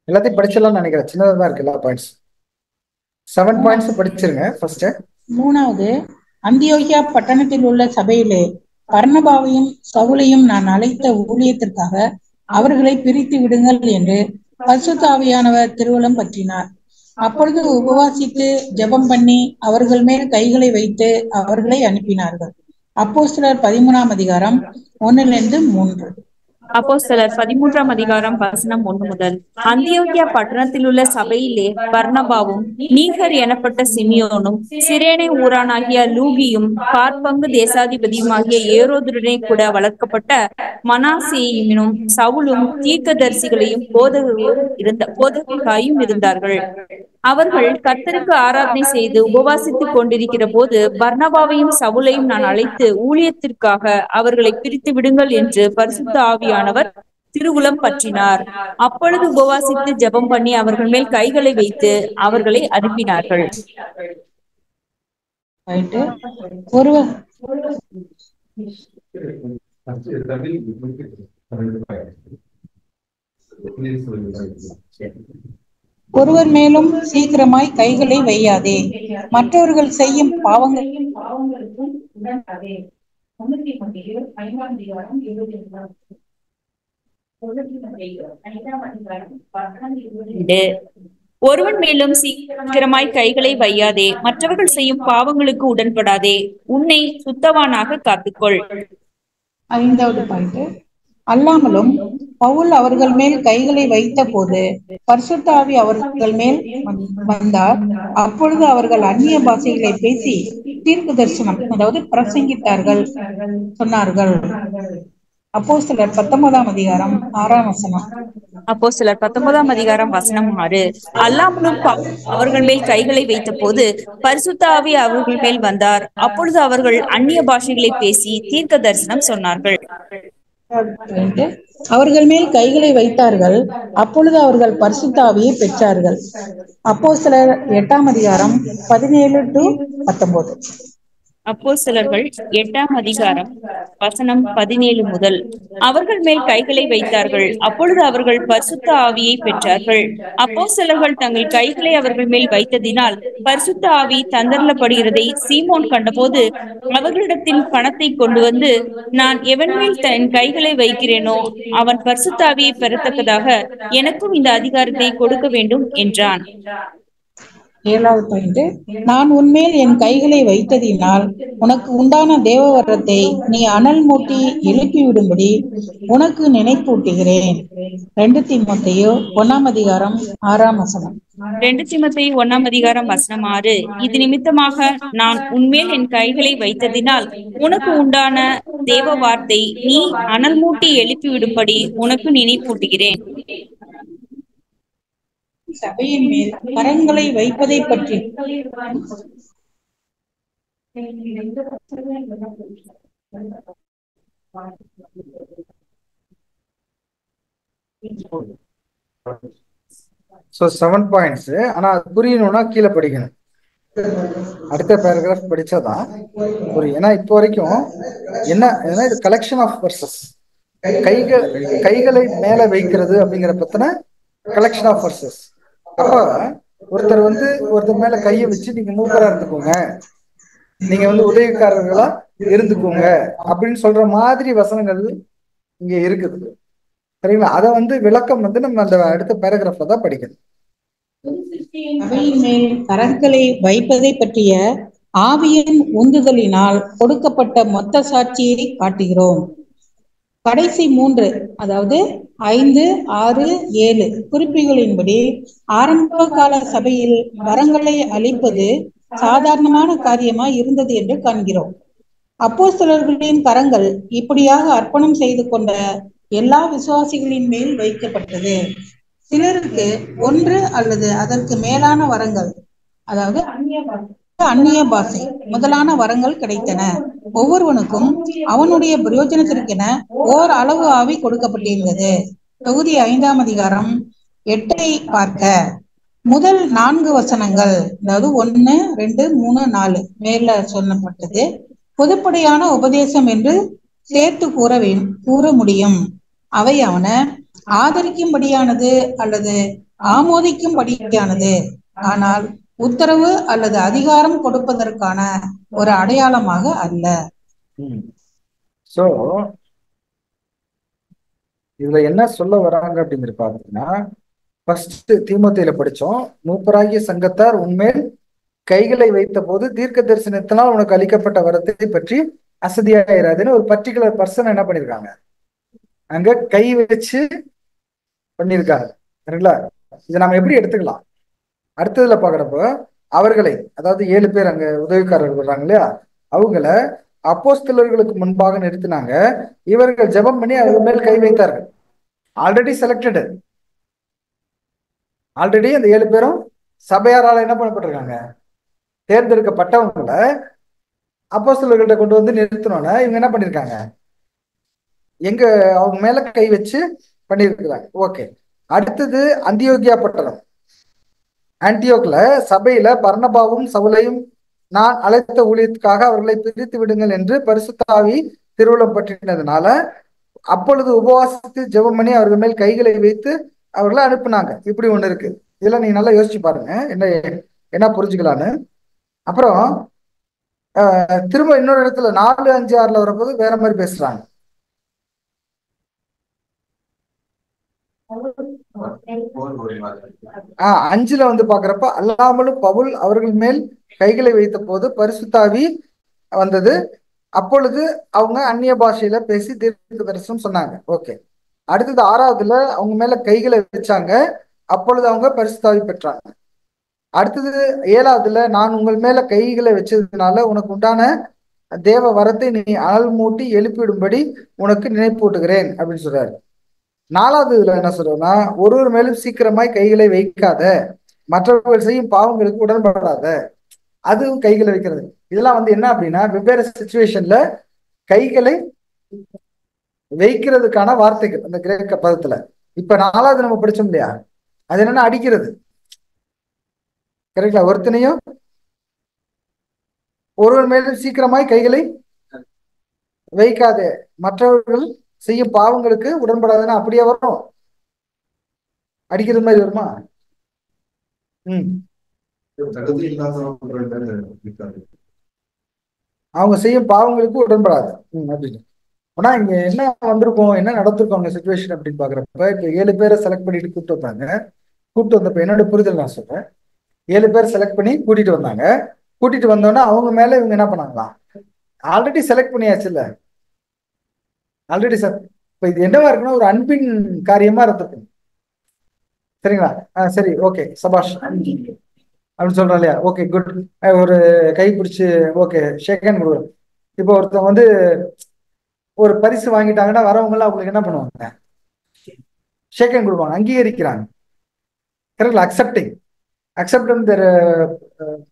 எல்லாத்தையும் படிச்சிடலாம்னு நினைக்கிறேன். சின்னதா தான் இருக்கு எல்லா பாயிண்ட்ஸ். 7 points படிச்சிருங்க first. 3வது, அந்தியோகியா பட்டணத்தில் உள்ள சபையிலே பர்னபாவையும் சவுலையும் நான் அழைத்த ஊழியத்திற்காக அவர்களை பிரித்து விடுங்கள் என்று பரிசுத்த ஆவியானவர் திருவுளம் பற்றினார். அப்பொழுது உபவாசித்து ஜெபம் பண்ணி அவர்கள் மேல் கைகளை வைத்து அவர்களை அனுப்பினார்கள். அப்போஸ்தலர் 13ஆம் அதிகாரம் 1-3. அப்போஸ்தலர் 13ஆம் அதிகாரம் வசனம் 1 முதல். அந்தியோகியா பட்டணத்தில் உள்ள சபையிலே பர்னபாவும் நீகர் எனப்பட்ட சிமியோனும் சிரேனே ஊரானாகிய லூகியும் பார்ப்பங்கு தேசாதிபதியுமாகிய ஏரோதுடனே கூட வளர்க்கப்பட்ட மனாசேயும் சவுலும் தீர்க்கதரிசிகளையும் போதகாயும் இருந்தார்கள். அவர்கள் கர்த்தருக்கு ஆராதனை செய்து உபவாசித்துக் கொண்டிருக்கிற போது பர்னபாவையும் சவுலையும் நான் அழைத்து ஊழியத்திற்காக அவர்களை பிரித்து விடுங்கள் என்று பரிசுத்த ஆவியானவர் திருவுளம் பற்றினார். அப்பொழுது உபவாசித்து ஜெபம் பண்ணி அவர்கள் மேல் கைகளை வைத்து அவர்களை அனுப்பினார்கள். ஒருவர் மேலும் சீக்கிரமாய் கைகளை வையாதே, மற்றவர்கள் செய்யும் பாவங்களுக்கும் உடன்படாதே. ஒருவன் மேலும் சீக்கிரமாய் கைகளை வையாதே, மற்றவர்கள் செய்யும் பாவங்களுக்கு உடன்படாதே, உன்னை சுத்தவானாக காத்துக்கொள். 5வது பாயிண்ட். அல்லாமலும் பவுல் அவர்கள் மேல் கைகளை வைத்த போது பரிசுத்த ஆவி அவர்கள் மேல் வந்தார். அப்பொழுது அவர்கள் அந்நிய பாஷைகளை பேசி தீர்க்க தரிசனம், அதாவது பிரசங்கித்தார்கள், சொன்னார்கள். அப்போஸ்தலர் 19ஆம் அதிகாரம் 6ஆம் வசனம். அப்போஸ்தலர் 19ஆம் அதிகாரம் வசனம் 6. அல்லாமலும் அவர்கள் மேல் கைகளை வைத்த போது பரிசுத்த ஆவி அவர்கள் மேல் வந்தார். அப்பொழுது அவர்கள் அந்நிய பாஷைகளை பேசி தீர்க்க தரிசனம் சொன்னார்கள். அவர்கள் மேல் கைகளை வைத்தார்கள். அப்பொழுது அவர்கள் பரிசுத்த ஆவியை பெற்றார்கள். அப்போஸ்தலர் 8ஆம் அதிகாரம் 17-19. அப்போஸ்தலர்கள் 8ஆம் அதிகாரம் வசனம் 17 முதல். அவர்கள் மேல் கைகளை வைத்தார்கள். அப்பொழுது அவர்கள் பரிசுத்த ஆவியை பெற்றார்கள். அப்போஸ்தலர்கள் தங்கள் கைகளை அவர்கள் மேல் வைத்ததினால் பரிசுத்த ஆவி தந்தரப்படுகிறதை சீமோன் கண்டபோது அவர்களிடத்தில் பணத்தை கொண்டு வந்து, நான் எவன் மேல் தன் கைகளை வைக்கிறேனோ அவன் பரிசுத்த ஆவியை பெறத்தக்கதாக எனக்கும் இந்த அதிகாரத்தை கொடுக்க வேண்டும் என்றான். 7வது பாயிண்ட். நான் உன்மேல் என் கைகளை வைத்ததினால் உனக்கு உண்டான தேவவரத்தை நீ அனல் மூட்டி எழுப்பிவிடும்படி உனக்கு நினைப்பூட்டுகிறேன். 2 தீமோத்தேயு 1ஆம் அதிகாரம் 6ஆம் வசனம். 2 தீமோத்தேயு 1:6 இது நிமித்தமாக நான் உன்மேல் என் கைகளை வைத்ததினால் உனக்கு உண்டான தேவ வார்த்தை நீ அனல் மூட்டி எழுப்பி விடும்படி உனக்கு நினைப்பூட்டுகிறேன். சபையின் மேல் கரங்களை வைப்பதை பற்றி ஸோ 7 பாயிண்ட்ஸ். ஆனா அது புரியணும்னா கீழே படிக்கணும். அடுத்த பேராகிராஃப் படிச்சாதான் புரியும். ஏன்னா இப்போ வரைக்கும் என்ன இது கலெக்ஷன் ஆஃப் வர்சஸ், கைகளை மேல வைக்கிறது அப்படிங்கிற பத்தின கலெக்ஷன் ஆஃப் வர்சஸ். அப்ப ஒருத்தர் மேல கையை வச்சு நீங்க மூப்பரா இருந்துக்கோங்க, நீங்க உதவிக்காரர்களா இருந்துக்கோங்க அப்படின்னு சொல்ற மாதிரி வசனங்கள் இங்க இருக்குது. சரிங்களா? அதை விளக்கம் நம்ம அந்த அடுத்த பேராகிராஃப்ல தான் படிக்கணும். சபையின் மேல் கரங்களை வைப்பதை பற்றிய ஆவியின் உந்துதலினால் கொடுக்கப்பட்ட மொத்த சாட்சியை காட்டுகிறோம். கடைசி 3, அதாவது 5, 6, 7 குறிப்புகளின்படி ஆரம்ப கால சபையில் வரங்களை அளிப்பது சாதாரணமான காரியமா இருந்தது என்று காண்கிறோம். அப்போஸ்தலர்களின் கரங்கள் இப்படியாக அர்ப்பணம் செய்து கொண்ட எல்லா விசுவாசிகளின் மேல் வைக்கப்பட்டது. சிலருக்கு 1 அல்லது அதற்கு மேலான வரங்கள், அதாவது அந்நிய பாஷை முதலான வரங்கள் கிடைத்தன. ஒவ்வொருவனுக்கும் அவனுடைய பிரயோஜனத்திற்கென ஓர் அளவு ஆவி கொடுக்கப்பட்டிருந்தது. தொகுதி 5ஆம் அதிகாரம் 8 பார்க்க முதல் 4 வசனங்கள், அதாவது 1, 2, 3, 4 மேல சொல்லப்பட்டது பொதுப்படையான உபதேசம் என்று சேர்த்து கூற முடியும். அவையான ஆதரிக்கும்படியானது அல்லது ஆமோதிக்கும்படியானது, ஆனால் உத்தரவு அல்லது அதிகாரம் கொடுப்பதற்கான ஒரு அடையாளமாக அல்ல. சோ இதுல என்ன சொல்ல வராங்க அப்படிங்கிற பாத்தீங்கன்னா, ஃபர்ஸ்ட் தீமோத்தேயுல படிச்சோம், மூப்பராகிய சங்கத்தார் உண்மையில் கைகளை வைத்த போது தீர்க்க தரிசனத்தினால் உனக்கு அளிக்கப்பட்ட வரத்தை பற்றி அசதியாயிராதுன்னு ஒரு பர்டிகுலர் பர்சன் என்ன பண்ணிருக்காங்க, அங்க கை வச்சு பண்ணியிருக்காங்க. சரிங்களா? இதை நம்ம எப்படி எடுத்துக்கலாம்? அடுத்ததுல பாக்குறப்ப அவர்களை, அதாவது 7 பேர் அங்க உதவிக்காரர்கள் வர்றாங்க இல்லையா, அவங்கள அப்போஸ்தலர்களுக்கு முன்பாக நிறுத்தினாங்க. இவர்கள் ஜெபம் பண்ணி அவர்கள் மேல் கை வைத்தார்கள். ஆல்ரெடி செலக்டடு, ஆல்ரெடி அந்த 7 பேரும் சபையாரால என்ன பண்ணப்பட்டிருக்காங்க, தேர்ந்தெடுக்கப்பட்டவங்களை அப்போஸ்தலர்கள்ட்ட கொண்டு வந்து நிறுத்தினோன்னா இவங்க என்ன பண்ணிருக்காங்க, அவங்க மேல கை வச்சு பண்ணியிருக்கிறாங்க. ஓகே. அடுத்தது அந்தியோகியா பட்டணம். ஆன்டியோக்ல சபையில பர்னபாவும் சவுலையும் நான் அழைத்த ஊழியத்துக்காக அவர்களை பிரித்து விடுங்கள் என்று பரிசுத்த ஆவி திருவுளம் பற்றினதுனால அப்பொழுது உபவாசித்து ஜெபம் பண்ணி அவர்கள் மேல் கைகளை வைத்து அவர்களை அனுப்புனாங்க. இப்படி ஒண்ணு இருக்கு. இதெல்லாம் நீங்க நல்லா யோசிச்சு பாருங்க என்ன புரிஞ்சுக்கலான்னு. அப்புறம் திரும்ப இன்னொரு இடத்துல 4, 5, 6 வரும்போது வேற மாதிரி பேசுறாங்க. 5 பாக்குறப்ப அல்லாமலும் பவுல் அவர்கள் மேல் கைகளை வைத்த போது பரிசுத்தாவி வந்தது, அப்பொழுது அவங்க அந்நிய பாஷையில பேசி தீர்க்க தரிசனம் சொன்னாங்க. ஓகே. அடுத்தது 6வதுல அவங்க மேல கைகளை வச்சாங்க, அப்பொழுது அவங்க பரிசுத்தாவி பெற்றாங்க. அடுத்தது 7வதுல நான் உங்கள் மேல கைகளை வச்சதுனால உனக்கு உண்டான தேவ வரத்தை நீ அனல் மூட்டி எழுப்பிவிடும்படி உனக்கு நினைப்பூட்டுகிறேன் அப்படின்னு சொல்றாரு. 4வதுல என்ன சொல்றோம்னா, ஒருவர் மேலும் சீக்கிரமாய் கைகளை வைக்காத, மற்றவர்கள் செய்யும் பாவங்களுக்கு உடன்படாத, அதுவும் கைகளை வைக்கிறது. இதெல்லாம் என்ன அப்படின்னா வெவ்வேறு சிச்சுவேஷன்ல கைகளை வைக்கிறதுக்கான வார்த்தைகள் அந்த கிரேக்க பதத்துல. இப்ப 4வது நம்ம படிச்சோம் இல்லையா, அது என்னன்னா அடிக்கிறது. கரெக்டா? ஒருத்தனையும் ஒருவர் மேலும் சீக்கிரமாய் கைகளை வைக்காதே, மற்றவர்கள் செய்யும் பாவங்களுக்கு உடன்படாதுன்னா அப்படியே வரும், அடிக்கிறது மாதிரி வருமா? அவங்க செய்யும் பாவங்களுக்கு உடன்படாது அப்படின்னு. ஆனா இங்க என்ன வந்திருக்கோம், என்ன நடந்திருக்கோம் சிச்சுவேஷன் அப்படின்னு பாக்குறப்ப, இப்ப 7 பேரை செலக்ட் பண்ணிட்டு கூப்பிட்டு வந்தாங்க. கூப்பிட்டு வந்தப்ப என்னோட புரிதல் நான் சொல்றேன், 7 பேர் செலக்ட் பண்ணி கூட்டிட்டு வந்தாங்க. கூட்டிட்டு வந்தோன்னா அவங்க மேல இவங்க என்ன பண்ணாங்களா, ஆல்ரெடி செலக்ட் பண்ணியாச்சு இல்ல, ஆல்ரெடி சார். இப்ப இது என்னவா இருக்குன்னா ஒரு அன்பின் காரியமா இருந்திருக்கும். சரிங்களா? சரி, ஓகே, சபாஷ் அப்படின்னு சொல்றோம் இல்லையா? Okay, good. ஒரு கை பிடிச்சி ஓகே ஷேக் ஹேண்ட் கொடுக்குறோம். இப்போ ஒருத்தவங்க வந்து ஒரு பரிசு வாங்கிட்டாங்கன்னா வரவங்க எல்லாம் அவங்களுக்கு என்ன பண்ணுவாங்க? ஷேக் ஹேண்ட் கொடுப்பாங்க, அங்கீகரிக்கிறாங்க. கரெக்ட்ல? அக்செப்டிங் their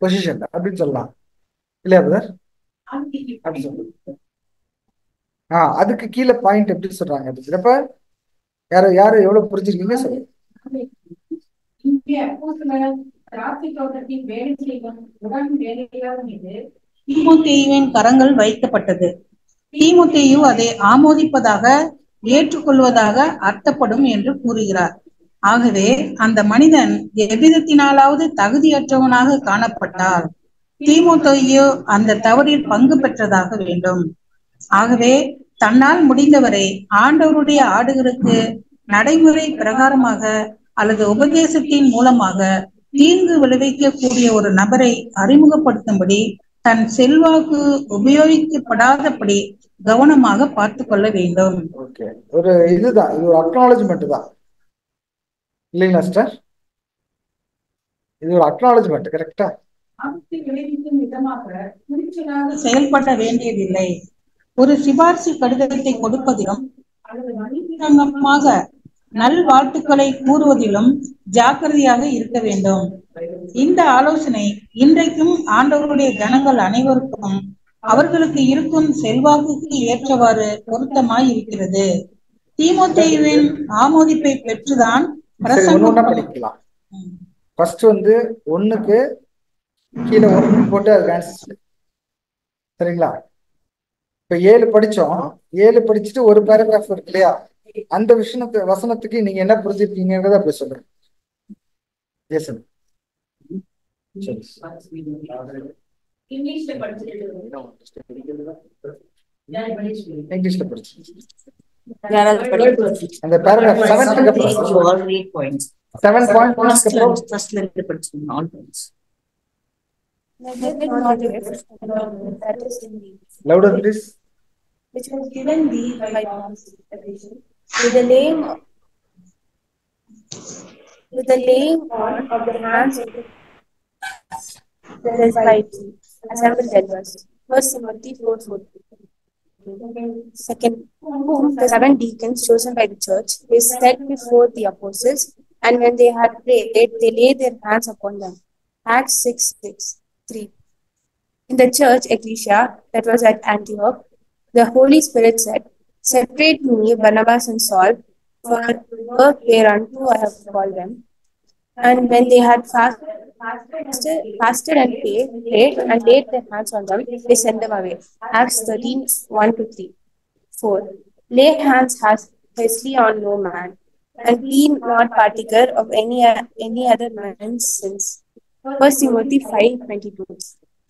பொசிஷன் அப்படின்னு சொல்லலாம் இல்லையா பிரதர்? அப்படி சொல்லுங்க. அதுக்கு கீழே பாயிண்ட் எப்படி சொல்றாங்க அப்படிங்கிறப்ப யாரு எவ்வளவு புரிஞ்சிருக்கீங்க சொல்லுங்க. தீமோத்தேயுவின் கரங்கள் வைக்கப்பட்டது. தீமோத்தேயு அதை ஆமோதிப்பதாக ஏற்றுக்கொள்வதாக அர்த்தப்படும் என்று கூறுகிறார். ஆகவே அந்த மனிதன் எவ்விதத்தினாலாவது தகுதியற்றவனாக காணப்பட்டால் தீமோத்தேயு அந்த தவறில் பங்கு பெற்றதாக வேண்டும். ஆகவே தன்னால் முடிந்தவரை ஆண்டவருடைய ஆடுகளுக்கு நடைமுறை பிரகாரமாக அல்லது உபதேசத்தின் மூலமாக தீங்கு விளைவிக்கக்கூடிய ஒரு நபரை அறிமுகப்படுத்தும்படி தன் செல்வாக்கு உபயோகிக்கப்படாதபடி கவனமாக பார்த்து கொள்ள வேண்டும். ஒரு இதுதான், இது ஒரு அக்னாலஜ்மெண்ட் தான் இல்லைங்களா சிஸ்டர்? இது ஒரு அக்னாலஜ்மெண்ட், கரெக்டா? விளைவிக்கும் விதமாக துணிச்சலாக செயல்பட வேண்டியதில்லை. ஒரு சிபார்சு கடிதத்தை கொடுப்பதிலும் அல்லது நல்வாழ்த்துக்களை கூறுவதிலும் ஜாக்கிரதையாக இருக்க வேண்டும். இந்த ஆலோசனை இன்றைக்கும் ஆண்டவருடைய ஜனங்கள் அனைவருக்கும் அவர்களுக்கு இருக்கும் செல்வாக்குக்கு ஏற்றவாறு பொருத்தமாய் இருக்கிறது. தீமோத்தேயுவின் ஆமோதிப்பை பெற்றுதான் படிக்கலாம். ஃபர்ஸ்ட் வந்து ஒண்ணுக்கு கீழே ஒன்று போட்டு அதுக்கு ஆன்சர். சரிங்களா? இப்ப 7 படிச்சோம். 7 படிச்சுட்டு ஒரு பேராகிராஃப் இருக்கு இல்லையா? அந்த வசனத்துக்கு நீங்க என்ன புரிஞ்சிருக்கீங்கிறத அப்படி சொல்றேன். இங்கிலீஷ்ல படிச்சு அந்த பேராகிராஃப் 7 பாயிண்ட்ஸ் ஃபர்ஸ்ட்ல இருந்து படிச்சோம். All points. Louder please. Which was given thee by with the laying on of the hands of the disciples assembled elders. First Timothy 4:4. Second, whom the 7 deacons chosen by the church, they set before the apostles, and when they had prayed, they laid their hands upon them. Acts 6:3. In the church ecclesia that was at Antioch, the Holy Spirit said, "Separate me Barnabas and Saul for work whereunto I have called them." And when they had fasted and prayed and laid their hands on them, they sent them away. Acts 13:1-3. 4. Lay hands hastily on no man, and be not partaker of any other man's sins. 1 Timothy 5:22.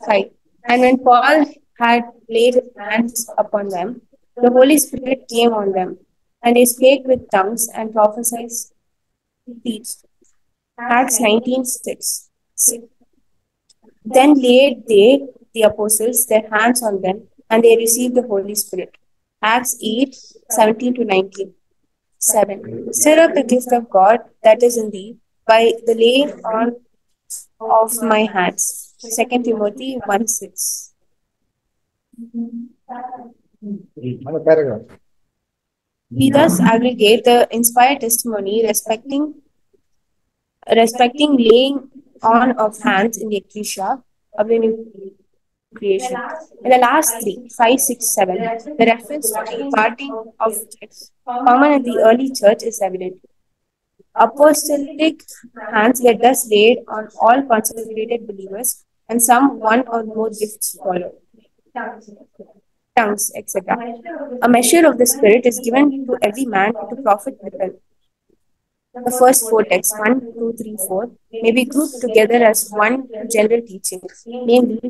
5. And when Paul had laid his hands upon them, the Holy Spirit came on them, and they spake with tongues and prophesied. Acts 19:6. Then laid they, the apostles, their hands on them, and they received the Holy Spirit. Acts 8:17-19. 7. Stir up the gift of God that is in thee by the laying on of my hands. 2 Timothy 1:6. We thus aggregate the inspired testimony respecting laying on of hands in the ecclesia of the new creation. In the last 3, 5, 6, 7, the reference to the imparting of gifts common in the early church is evident. Apostolic hands were thus laid on all consecrated believers, and some one or more gifts followed. Tongues, etc. A measure of the Spirit is given to every man to profit withal. The first 4 texts, 1, 2, 3, 4, may be grouped together as one general teaching, namely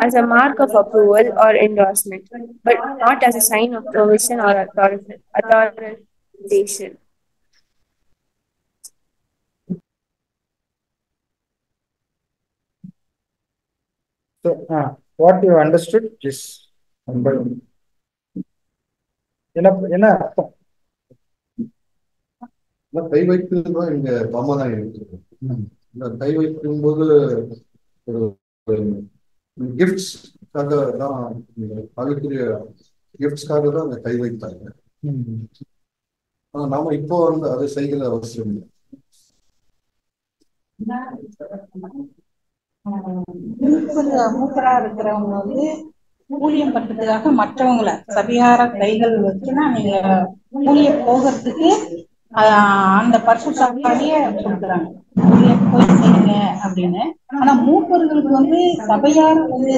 as a mark of approval or endorsement, but not as a sign of provision or authorization. So, what you understood, please. என்ன அர்த்தம்? கை வைக்கிறது தான் இங்க பாமா தான் இருக்கு. இந்த கை வைக்கும் போது ஒரு கிஃப்ட்ஸ்க்காக தான், அதுக்குரிய கிஃப்ட்ஸ்க்காக தான் அந்த கை வைத்தாங்க. நாம இப்போ வந்து அதை செய்கிற அவசியம் இல்லை. மூப்பரா இருக்கிறவங்க வந்து ஊழியம் பண்றதுக்காக மற்றவங்களை சபையார கைகள் வச்சுன்னா நீங்க ஊழியம் போகிறதுக்கு அந்த பரிசுத்தாவியே கொடுக்குறாங்க, ஊழியம் போய் செய்யுங்க அப்படின்னு. ஆனா மூப்பர்களுக்கு வந்து சபையார வந்து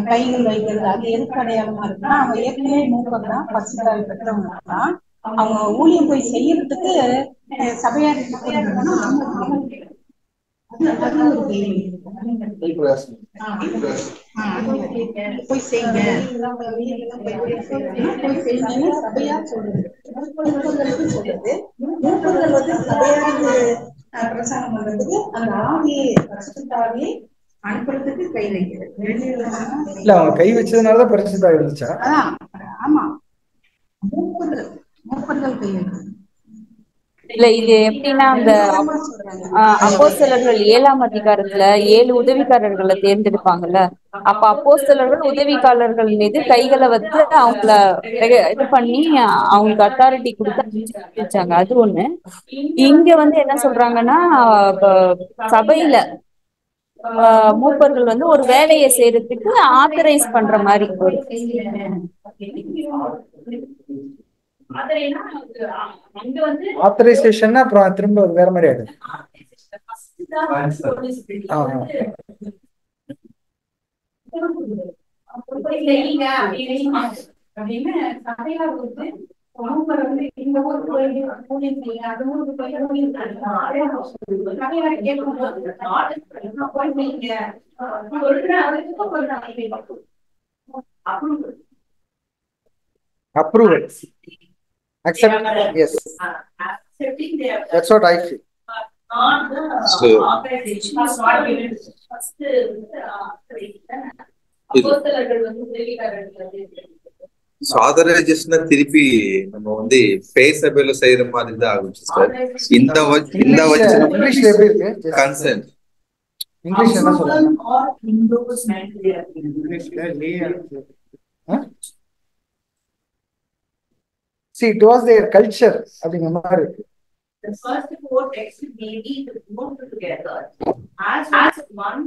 கைகள் வைக்கிறது அது எதுக்கு அடையாளமா இருக்குன்னா, அவங்க ஏற்கனவே மூப்பர் தான், பரிசுத்தாவி பெற்றவங்க தான். அவங்க ஊழியம் போய் செய்யறதுக்கு சபையார் போய் செய்யுங்க சபையா சொல்றது. சொல்றது மூப்பர்கள் வந்து சபையாருக்கு பிரச்சாரம் பண்றதுக்கு அந்த ஆவியை பரிசுத்தாவியை அனுப்புறதுக்கு கை வைக்கிறது. இல்ல அவங்க கை வச்சதுனாலதான் பரிசுத்தாவி இருந்துச்சா? ஆமா, மூப்பர்கள் கை வைக்கிறது. இல்ல இது எப்படின்னா, அந்த அப்போஸ்தலர்கள் 7ஆம் அதிகாரத்துல 7 உதவிக்காரர்களை தேர்ந்தெடுப்பாங்கல்ல, அப்ப அப்போஸ்தலர்கள் உதவிக்காரர்கள் மீது கைகளை வந்து அவங்கள இது பண்ணி அவங்களுக்கு அத்தாரிட்டி கொடுத்து வச்சாங்க. அது ஒண்ணு. இங்க வந்து என்ன சொல்றாங்கன்னா, சபையில மூப்பர்கள் வந்து ஒரு வேலையை செய்யறதுக்கு ஆத்தரைஸ் பண்ற மாதிரி ஒரு ஆத்தரைசேஷன் அப்புறம் திரும்ப வேற மாதிரி ஆயிடுது. Approval. Accept. Yes. That's what I feel. Authorization திருப்பி நம்ம வந்து பேசபிள் செய்யற மாதிரி தான் ஆகும் சிஸ்டர். இந்த இங்கிலீஷ்ல எப்படி இருக்கு? கன்சென்ட். இங்கிலீஷ்ல என்ன சொல்றாங்க? See, it was their culture அப்படிங்கிற மாதிரி இருக்கு. The first four texts may be grouped together as one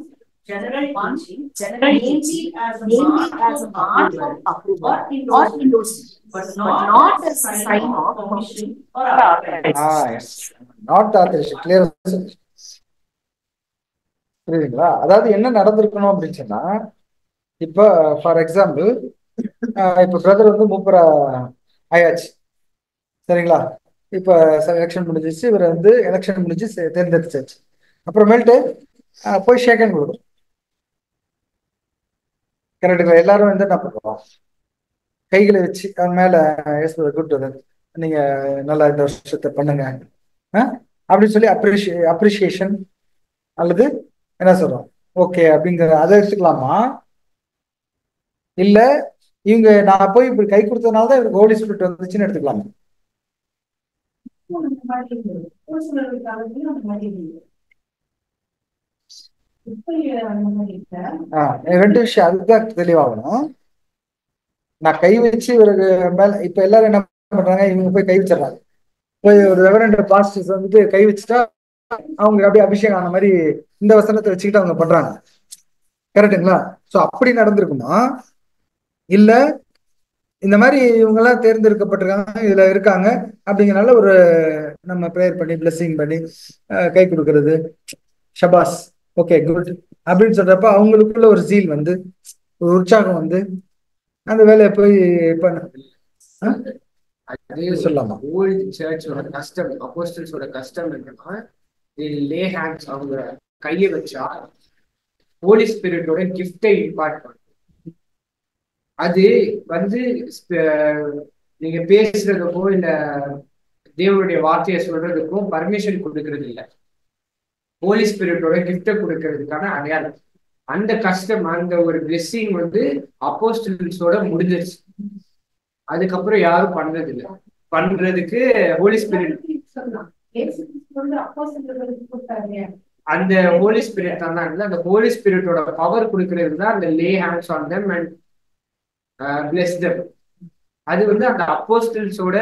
general teaching, mainly as a mark of approval or endorsement, but not as a sign of permission or authorization. Yes. Not authorization. Clear. புரியுதுங்களா? அதாவது என்ன நடந்திருக்கணும் அப்படின்னு சொன்னா, இப்ப ஃபார் எக்ஸாம்பிள் இப்ப பிரதர் வந்து மூப்பரா ஆயாச்சு, சரிங்களா? இப்ப எலெக்ஷன் முடிஞ்சிச்சு, இவர் வந்து எலெக்ஷன் முடிஞ்சு தேர்ந்தெடுத்தாச்சு. அப்புறமேல்ட்டு போய் ஷேக்கன் கொடுக்கும். கரெக்டுங்களா? எல்லாரும் வந்து என்ன பண்ணுவோம், கைகளை வச்சு அவன் மேல குட் நீங்க நல்லா இந்த வருஷத்தை பண்ணுங்க அப்படின்னு சொல்லி அப்ரிஷியேஷன் அல்லது என்ன சொல்றோம் ஓகே அப்படிங்கிற அதை எடுத்துக்கலாமா? இல்ல இவங்க நான் போய் இப்படி கை கொடுத்ததுனாலதான் இவருக்கு ஹோலி ஸ்பிரிட் வந்துச்சுன்னு எடுத்துக்கலாமா? ரெண்டு விஷயம் அதுதான் தெளிவாகணும். நான் கை வச்சு இவருக்கு மேல இப்ப எல்லாரும் என்ன பண்றாங்க, இவங்க போய் கை வச்சிடறாங்க. போய் ஒரு ரெவரண்ட் பாஸ்டர்ஸ் வந்துட்டு கை வச்சுட்டா அவங்க அப்படியே அபிஷேகம் ஆன மாதிரி இந்த வசனத்தை வச்சுக்கிட்டு அவங்க பண்றாங்க. கரெக்டுங்களா? சோ அப்படி நடந்திருக்குமா? இல்ல இந்த மாதிரி இவங்க எல்லாம் தேர்ந்தெடுக்கப்பட்டிருக்காங்க, இதுல இருக்காங்க அப்படிங்கறனால ஒரு நம்ம ப்ரேயர் பண்ணி பிளெஸிங் பண்ணி கை கொடுக்கறது, ஷபாஸ் ஓகே குட் அப்படின்னு சொல்றப்ப அவங்களுக்குள்ள ஒரு ஜீல் வந்து ஒரு உற்சாகம் வந்து அந்த வேலையை போய் சொல்லலாமா? ஓல்டு சர்ச்சோட கஸ்டம், அப்போஸ்டல்ஸோட கஸ்டம் என்னன்னா, லே ஹேண்ட்ஸ், அவங்க கையை வச்சா ஹோலி ஸ்பிரிட்டோட கிஃப்டை இம்பார்ட் பண்ணும். அது வந்து நீங்க பேசுறதுக்கோ இல்ல தேவனுடைய வார்த்தையை சொல்றதுக்கும் பர்மிஷன் கொடுக்கறது இல்லை, ஹோலி ஸ்பிரிட்டோட கிஃப்டை கொடுக்கறதுக்கான அடையாளம். அந்த கஷ்டம், அந்த ஒரு பிளெஸிங் வந்து அப்போஸ்டல்ஸோட முடிஞ்சிருச்சு. அதுக்கப்புறம் யாரும் பண்றது இல்லை. பண்றதுக்கு ஹோலி ஸ்பிரிட் அந்த ஹோலி ஸ்பிரிட் தந்தாங்கல்ல, அந்த ஹோலி ஸ்பிரிட்டோட பவர் கொடுக்கறது தான் அந்த lay hands on them and bless them. அது வந்து அந்த அப்போஸ்டல்ஸோட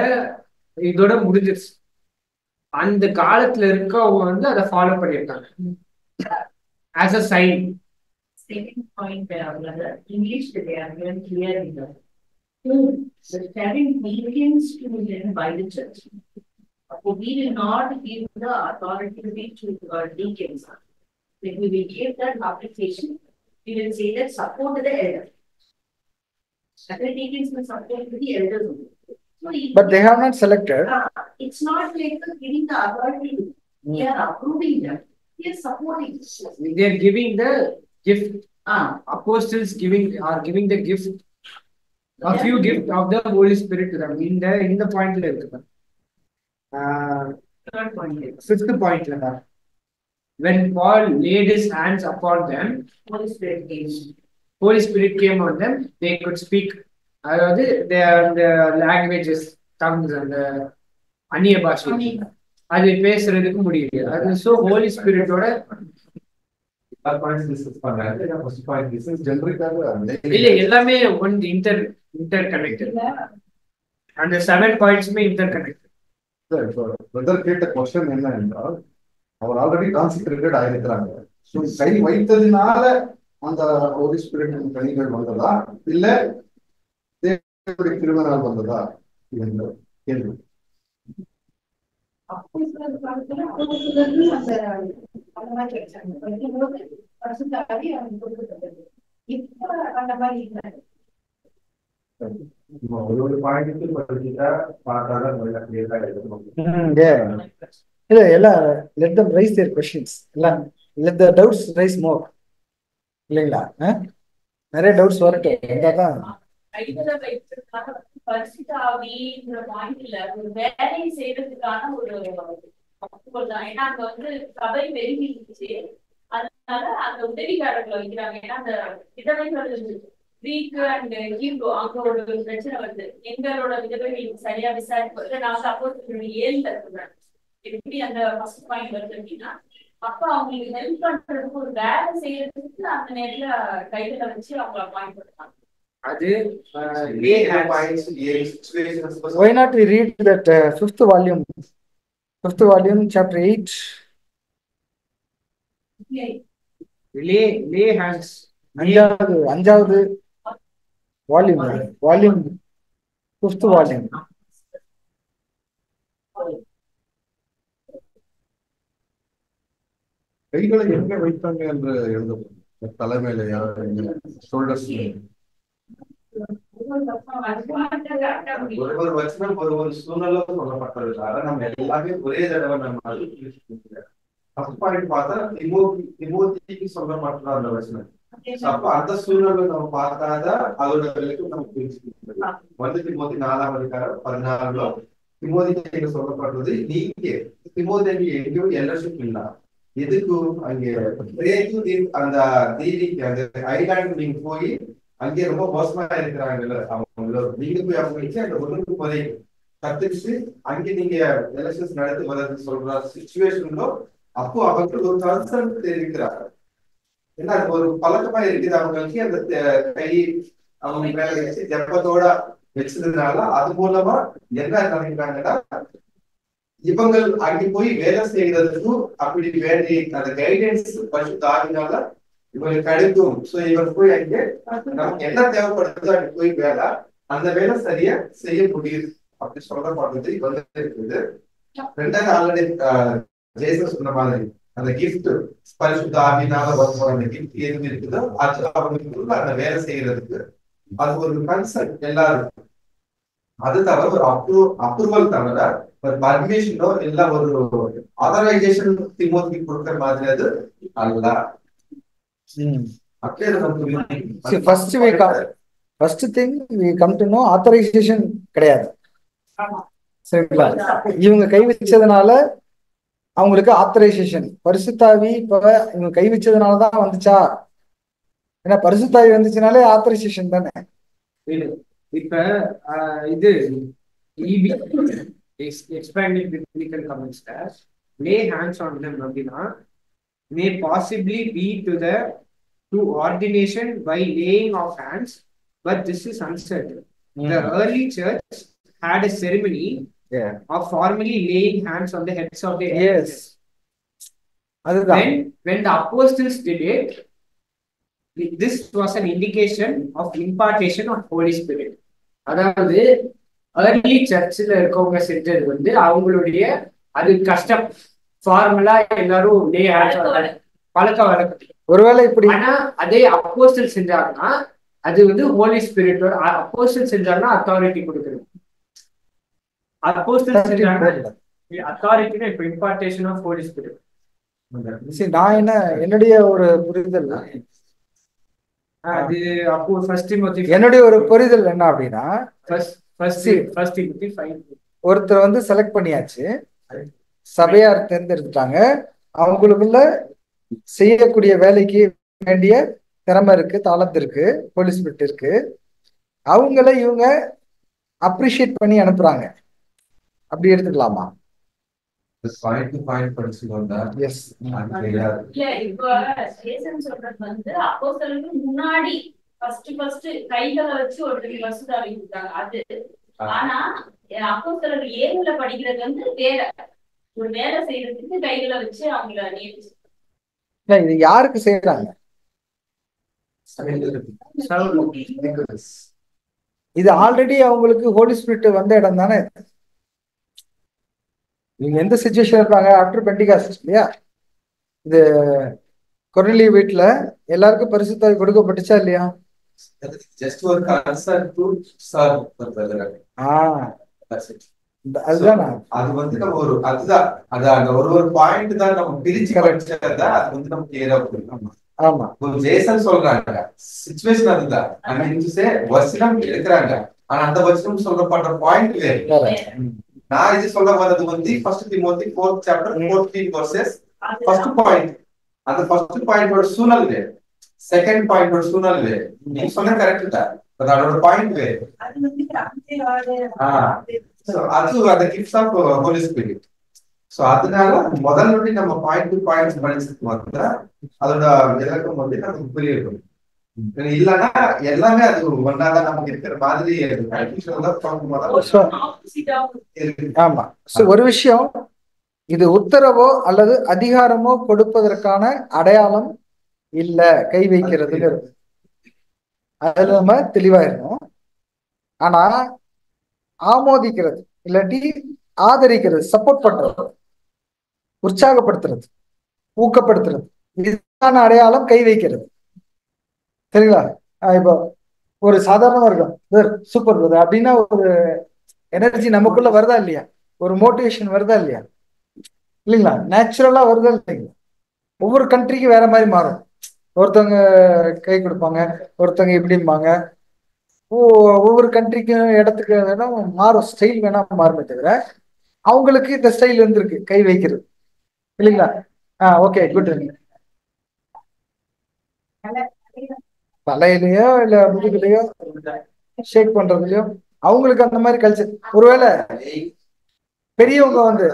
இதோட முடிஞ்சிருச்சு. அந்த காலத்துல இருக்கவங்க வந்து அதை ஃபாலோ பண்ணியிருக்காங்க as a sign. Second point, English, they are very clear in the seven deacons to be led by the church. We will not give the authority to deacons. When we will give that application, we will say that support the elder. Other deacons will support the elders. So But they have not selected. It's not like giving the authority. We are approving them. We are supporting. They are giving the gift. Apostles are giving the gift, a few gift of the Holy Spirit to them. In the point la irukku. Third point. Fifth point la. When Paul laid his hands upon them, Holy Spirit came. Holy Spirit came on them. They could speak. The languages, tongues and அந்நிய பாஷை அது பேசுறதுக்கு முடியுது. அது ஸோ ஹோலி ஸ்பிரிட்டோட இல்ல எல்லாமே ஒன் இன்டர் கனெக்டட். அந்த 7 பாயிண்ட்ஸ்மே இன்டர் கனெக்டட். பிரதர் கேட்ட क्वेश्चन என்ன என்றால், அவர் ஆல்ரெடி கான்சென்ட்ரேட்டட் ஆயிருக்கிறாங்க. ஸோ கை வைத்ததினால அந்த ஹோலி ஸ்பிரிட் கனிகள் வந்ததா இல்ல தேவனுடைய கிருபையால் வந்ததா என்ற கேள்வி. ஒரு பாயிண்ட்க்கு படிச்சுட்டா பார்த்தாதான் நல்லா கிளியரா இருக்கும். இல்ல எல்லாம் let them raise their questions. எல்லாம் let the doubts raise more. இல்லைங்களா? நிறைய டவுட்ஸ் வரட்டும். இருந்தாதான் பரிசுத்தாவின்ற பாயிண்ட்ல ஒரு வேலையை செய்யறதுக்கான ஒரு ஏன்னா அங்க வந்து சபை பெருகிடுச்சு. அதனால அந்த உதவிக்காரர்களை வைக்கிறாங்க. ஏன்னா அந்த விதவைகள் கிரீக் அண்ட் ஹீப்ரு அங்க ஒரு பிரச்சனை வருது. எங்களோட விதவைகள் சரியா விசாரிப்பு நான் சப்போஸ் 7ல இருக்கிறேன். எப்படி அந்த ஃபர்ஸ்ட் பாயிண்ட் வருது அப்படின்னா, அப்ப அவங்களுக்கு ஹெல்ப் பண்றதுக்கு ஒரு வேலை செய்யறதுக்கு அந்த நேரத்துல கையில வச்சு அவங்க அப்பாயிண்ட் பண்ணுறாங்க. அது why not we read that fifth volume chapter 8 lay hands அஞ்சாவது வால்யூம் fifth volume. கைகளை எங்க வைத்தாங்க என்று எழுதப்படும். தலைமையில ஷோல்டர்ஸ் ஒரு வசனம் ஒரு சூழ்நிலை சொல்லப்பட்டதுனால நம்ம எல்லாமே ஒரே தடவை நம்ம ஃபர்ஸ்ட் பாயிண்ட் பார்த்தா திமோத்திக்கு சொல்லப்பட்டதா அந்த வசனம். அப்ப அந்த சூழ்நிலை நம்ம பார்த்தாதான் அதோட விலைக்கு நம்ம புரிஞ்சுக்கலாம். வந்து திமோத்தி 4ஆம் அதிகாரம் 14 திமோத்திக்கு சொல்லப்பட்டது, நீங்க திமோத்தி எங்கேயும் எல்லர்ஷிப் இல்ல எதுக்கும் அங்கே அந்த தீதிக்கு அந்த ஐலாண்டு நீங்க போய் அங்கே ரொம்ப மோசமா இருக்கிறாங்கல்ல அவங்க, நீங்க போய் அவங்களுக்கு அந்த ஒழுங்கு முறை கத்துக்கிட்டு அங்கே நீங்க எலெக்ஷன்ஸ் நடத்தி வர்றது சொல்ற சிச்சுவேஷன்ல அப்போ அவங்களுக்கு ஒரு கன்சர்ன் இருக்கிறாங்க. ஏன்னா அது ஒரு பழக்கமா இருக்குது அவங்களுக்கு. அந்த கை அவங்க மேல வச்சு ஜப்பத்தோட வச்சதுனால அது மூலமா என்ன நினைக்கிறாங்கன்னா, இவங்க அங்கே போய் வேலை செய்யறதுக்கும் அப்படி வேண்டி அந்த கைடன்ஸ் பரிசுத்த ஆவினால இவங்களுக்கு கிடைக்கும். சோ இவங்க போய் அங்கே நமக்கு என்ன தேவைப்படுதோ அங்கே போய் வேலை அந்த வேலை சரியா செய்ய முடியுது அப்படி சொல்லப்படுறது வந்து இருக்குது. 2வது ஆல்ரெடி ஜெயசன் சொன்ன மாதிரி அந்த கிஃப்ட் பரிசுத்த ஆவினால வரும் அந்த கிஃப்ட் எதுவும் இருக்குதோ அது அவங்களுக்குள்ள அந்த வேலை செய்யறதுக்கு அது ஒரு கன்சர்ன் எல்லாரும். அது தவிர ஒரு அப்ரூவல் தவிர ஒரு பர்மிஷனோ இல்ல ஒரு ஆதரைசேஷன் திமோத்தி கொடுக்கிற மாதிரி அது அல்ல. first thing we come to know authorization கிடையாது. சரிங்களா? இவங்க கை வச்சதுனால அவங்களுக்கு ஆத்தரைசேஷன் பரிசுத்தாவி இப்ப இவங்க கை வச்சதுனாலதான் வந்துச்சா? ஏன்னா பரிசுத்தாவி வந்துச்சுனாலே ஆத்தரைசேஷன் தானே. இப்ப இது expanded biblical comments as lay hands on them அப்படின்னா may possibly be to ordination by laying of hands, but this is uncertain. The early church had a ceremony of formally laying hands on the heads of the elders. When the apostles did it, this was an indication of impartation of Holy Spirit. அதாவது early சர்ச்சில் இருக்கவங்க செஞ்சது வந்து அவங்களுடைய அது கஷ்டம் ஃபார்முலா எல்லாரும் பழக்க வழக்கம். ஒருவேளை இப்படி ஆனா அதே அப்போஸ்டல் செஞ்சாங்கன்னா அது வந்து ஹோலி ஸ்பிரிட்டோட அப்போஸ்டல் செஞ்சாங்கன்னா அத்தாரிட்டி கொடுக்குறது. அப்போஸ்டல் செஞ்சாங்கன்னா அத்தாரிட்டினா இப்ப இம்பார்ட்டேஷன் ஆஃப் ஹோலி ஸ்பிரிட். நான் என்னுடைய ஒரு புரிதல் அது அப்போ என்னுடைய ஒரு புரிதல் என்ன அப்படின்னா ஒருத்தர் வந்து செலக்ட் பண்ணியாச்சு, சபையார் தேர்ந்தெடுத்துட்டாங்க, அவங்களுக்குள்ள செய்யக்கூடிய வேலைக்கு வேண்டிய திறமை இருக்கு, தாளத்து இருக்கு, ஹோலி ஸ்பிரிட் இருக்கு, அவங்கள இவங்க அப்ரிஷியேட் பண்ணி அனுப்புறாங்க. அப்படி எடுத்துக்கலாமா? முன்னாடி கைகளை வச்சு அது ஆனா அப்போஸ்தலர் ஏழுல படிக்கிறது வந்து வேற ஒரு வேலை செய்யறதுக்கு கைகளை வச்சு அவங்கள நியமிச்சு. இது யாருக்கு செய்யறாங்க? இது ஆல்ரெடி அவங்களுக்கு ஹோலி ஸ்பிரிட் வந்த இடம் தானே. நீங்க எந்த சிச்சுவேஷன் இருப்பாங்க ஆஃப்டர் பெண்டிகாஸ்ட் இல்லையா? இது கொர்நேலியு வீட்டுல எல்லாருக்கும் பரிசுத்தாவி கொடுக்கப்பட்டுச்சா இல்லையா? just for answer to serve the brother. That's it. அதுதான் அது வந்து நம்ம ஒரு அதுதான் அந்த ஒரு பாயிண்ட் தான் நம்ம பிரிச்சு படிச்சதா அது வந்து நம்ம கிளியரா புரியும். ஆமா, ஜேசன் சொல்றாங்க சிச்சுவேஷன் அதுதான். ஐ மீன் டு சே வசனம் எடுக்கறாங்க, ஆனா அந்த வசனம் சொல்லப்படுற பாயிண்ட் வேற. நான் இது சொல்ல வர்றது வந்து 1 Timothy 4th chapter 14 verses first point. அந்த first point ஒரு சூழல் வேற, செகண்ட் பாயிண்ட் ஒரு சூழல் வேற. நீங்க சொன்ன கரெக்ட் தான், பட் அதோட பாயிண்ட் வேற. அது அந்த gifts of holy spirit. So அதனால முதல்ல நம்ம பாயிண்ட் டு பாயிண்ட் படிச்சுட்டு வந்தா அதோட விளக்கம் வந்து நமக்கு புரியும். இல்லன்னா எல்லாமே அது ஒன்னாதான் நமக்கு இருக்கிற மாதிரி. ஆமா, ஒரு விஷயம், இது உத்தரவோ அல்லது அதிகாரமோ கொடுப்பதற்கான அடையாளம் இல்ல, கை வைக்கிறதுன்னு அதுல நம்ம தெளிவாயிருந்தோம். ஆனா ஆமோதிக்கிறது இல்லாட்டி ஆதரிக்கிறது, சப்போர்ட் பண்றது, உற்சாகப்படுத்துறது, ஊக்கப்படுத்துறது, இதுக்கான அடையாளம் கை வைக்கிறது. சரிங்களா? இப்போ ஒரு சாதாரண வர்க்கம் சூப்பர் பிரதர் அப்படின்னா ஒரு எனர்ஜி நமக்குள்ள வருதா இல்லையா? ஒரு மோட்டிவேஷன் வருதா இல்லையா? இல்லைங்களா? நேச்சுரலா வருதா இல்லைங்களா? ஒவ்வொரு கண்ட்ரிக்கும் வேற மாதிரி மாறும். ஒருத்தவங்க கை கொடுப்பாங்க, ஒருத்தவங்க இப்படிம்பாங்க. ஒவ்வொரு கண்ட்ரிக்கும் இடத்துக்கு வேணா மாறும், ஸ்டைல் வேணா மாறுமே தவிர அவங்களுக்கு இந்த ஸ்டைல் இருந்திருக்கு கை வைக்கிறது. இல்லைங்களா? Okay, good. தலையிலயோ இல்ல முதுகுலையோ ஷேக் பண்றதுலயோ அவங்களுக்கு அந்த மாதிரி கல்ச்சர். ஒருவேளை பெரியவங்க வந்து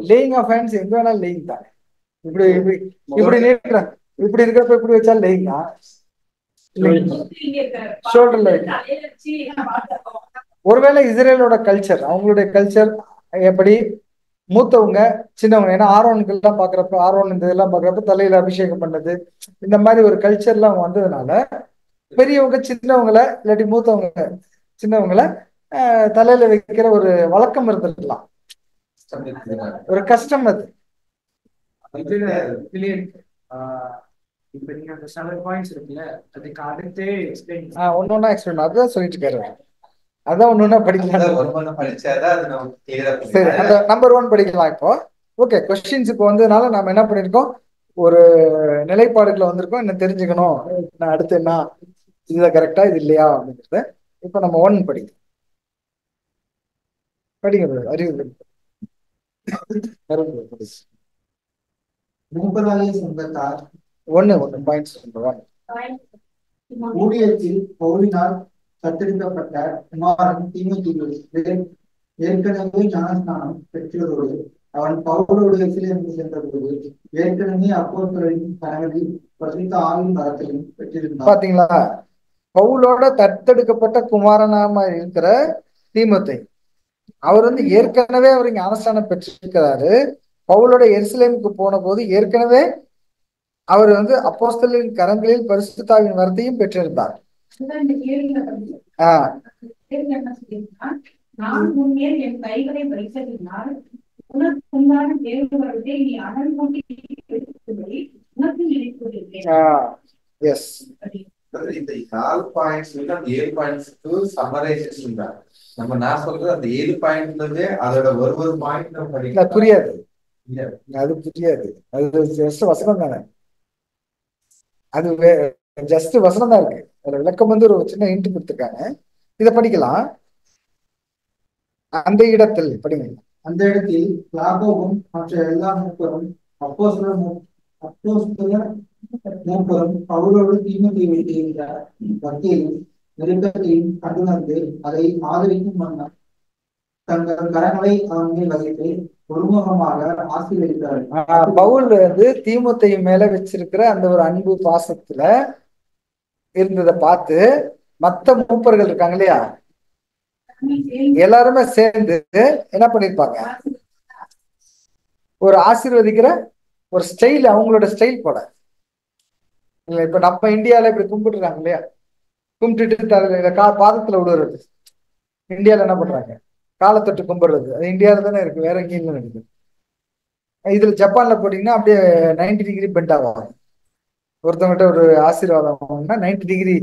லேயிங் ஆஃப் ஹேண்ட்ஸ் எங்க வேணாலும் லேயிங் தான். இப்படி இப்படி இப்படி நீட்டுறாங்க, இப்படி இருக்கிறப்ப இப்படி வச்சா லேயிங் தான். ஷோல்டர்ல ஒருவேளை இஸ்ரேலோட கல்ச்சர், அவங்களுடைய கல்ச்சர் எப்படி மூத்தவங்க சின்னவங்க, ஏன்னா ஆரோனுக்கு எல்லாம் பாக்குறப்ப, ஆரோன் இந்த இதெல்லாம் பாக்குறப்ப தலையில அபிஷேகம் பண்ணது, இந்த மாதிரி ஒரு கல்ச்சர் எல்லாம் வந்ததுனால பெரியவங்க சின்னவங்களை இல்லாட்டி மூத்தவங்க சின்னவங்களை தலையில வைக்கிற ஒரு வழக்கம் இருந்திருக்கலாம், ஒரு கஷ்டம் அது. ஒன்னொன்னா எக்ஸ்பிளைன் அதான் சொல்லிட்டு இருக்காரு. அதான் ஒன்னொன்னா படிக்கலாம். சரி, அந்த நம்பர் 1 படிக்கலாம் இப்போ. ஓகே, கொஸ்டின்ஸ் இப்போ வந்ததுனால நம்ம என்ன பண்ணிருக்கோம், ஒரு நிலைப்பாடுகளை வந்திருக்கோம், என்ன தெரிஞ்சுக்கணும், நான் அடுத்து என்ன, இதுல கரெக்டா இது இல்லையா அப்படிங்கிறத இப்போ நம்ம 1 படிக்கலாம். படிங்க அறிவு. 1 பாயிண்ட்ஸ். ஊழியத்தில் பவுலினால் தத்தெடுக்கப்பட்ட குமாரன் தீமோத்தேயு ஏற்கனவே ஞானஸ்நானம் பெற்றதோடு அவன் பவுலோடு எருசலேமுக்கு சென்றபோது ஏற்கனவே அப்போஸ்தலரின் கனவில் பரிசுத்த ஆவியின் வரத்தையும் பெற்றிருந்தான். பாத்தீங்களா, பவுலோட தத்தெடுக்கப்பட்ட குமாரனாம இருக்கிற தீமோத்தேயு அவர் வந்து ஏற்கனவே அவர் ஞானஸ்நானம் பெற்றிருக்கிறாரு. பவுலோட எருசலேமுக்கு போன போது ஏற்கனவே அவர் வந்து அப்போஸ்தலரின் கரங்களில் பரிசுத்தாவின் வரத்தையும் பெற்றிருந்தார். ஆஹ் நான் முன்னே என் கைகளை வைத்ததினால் உனக்கு உண்டான தேவவரத்தை நீ அனல் மூட்டி உனக்கு நினைத்துள்ளேன். எஸ், இந்த 4 பாயிண்ட்ஸ் வந்து அந்த 7 பாயிண்ட்ஸ்க்கு சம்மரைசேஷன் தான். நான் சொல்றது அந்த 7 பாயிண்ட்ல இருந்தே அதோட ஒரு பாயிண்ட் நம்ம படிக்கலாம். புரியாது, அது புரியாது. அது ஜஸ்ட் வசனம் தானே, அது ஜஸ்ட் வசனம் தான் இருக்கு. அதோட விளக்கம் வந்து ஒரு சின்ன ஹிண்ட் கொடுத்துருக்காங்க. இதை படிக்கலாம். அந்த இடத்தில் படிங்க. அந்த இடத்தில் யாக்கோபும் மற்ற எல்லா மூப்பரும் அப்போஸ்தலர் மூப்பரும் பவுலோடு தீமோத்தேயுவை செய்கிற பக்தியையும் நெருக்கத்தையும் கண்டுணர்ந்து அதை ஆதரிக்கும் வண்ணம் தங்கள் கரங்களை அவன் மேல் வகித்து ஒருமுகமாக ஆசீர்வதித்தார்கள். பவுல் வந்து தீமோத்தேயு மேல வச்சிருக்கிற அந்த ஒரு அன்பு பாசத்துல இருந்ததை பார்த்து மத்த மூப்பர்கள் இருக்காங்க இல்லையா, எல்லாருமே சேர்ந்து என்ன பண்ணிருப்பாங்க, ஒரு ஆசீர்வதிக்கிற ஒரு ஸ்டைல், அவங்களோட ஸ்டைல் போல. இப்ப நம்ம இந்தியால இப்படி கும்பிட்டுறாங்க இல்லையா, கும்பிட்டுட்டு பாதத்துல விடுறது. இந்தியால என்ன பண்றாங்க, காலை தொட்டு கும்பிடுறது. அது இந்தியாவில தானே இருக்கு, வேற எங்கேயும் இருக்கு. இதுல ஜப்பான்ல போட்டீங்கன்னா அப்படியே 90 டிகிரி பெண்ட் ஆகும். ஒருத்தவங்கிட்ட ஒரு ஆசீர்வாதம் 90 டிகிரி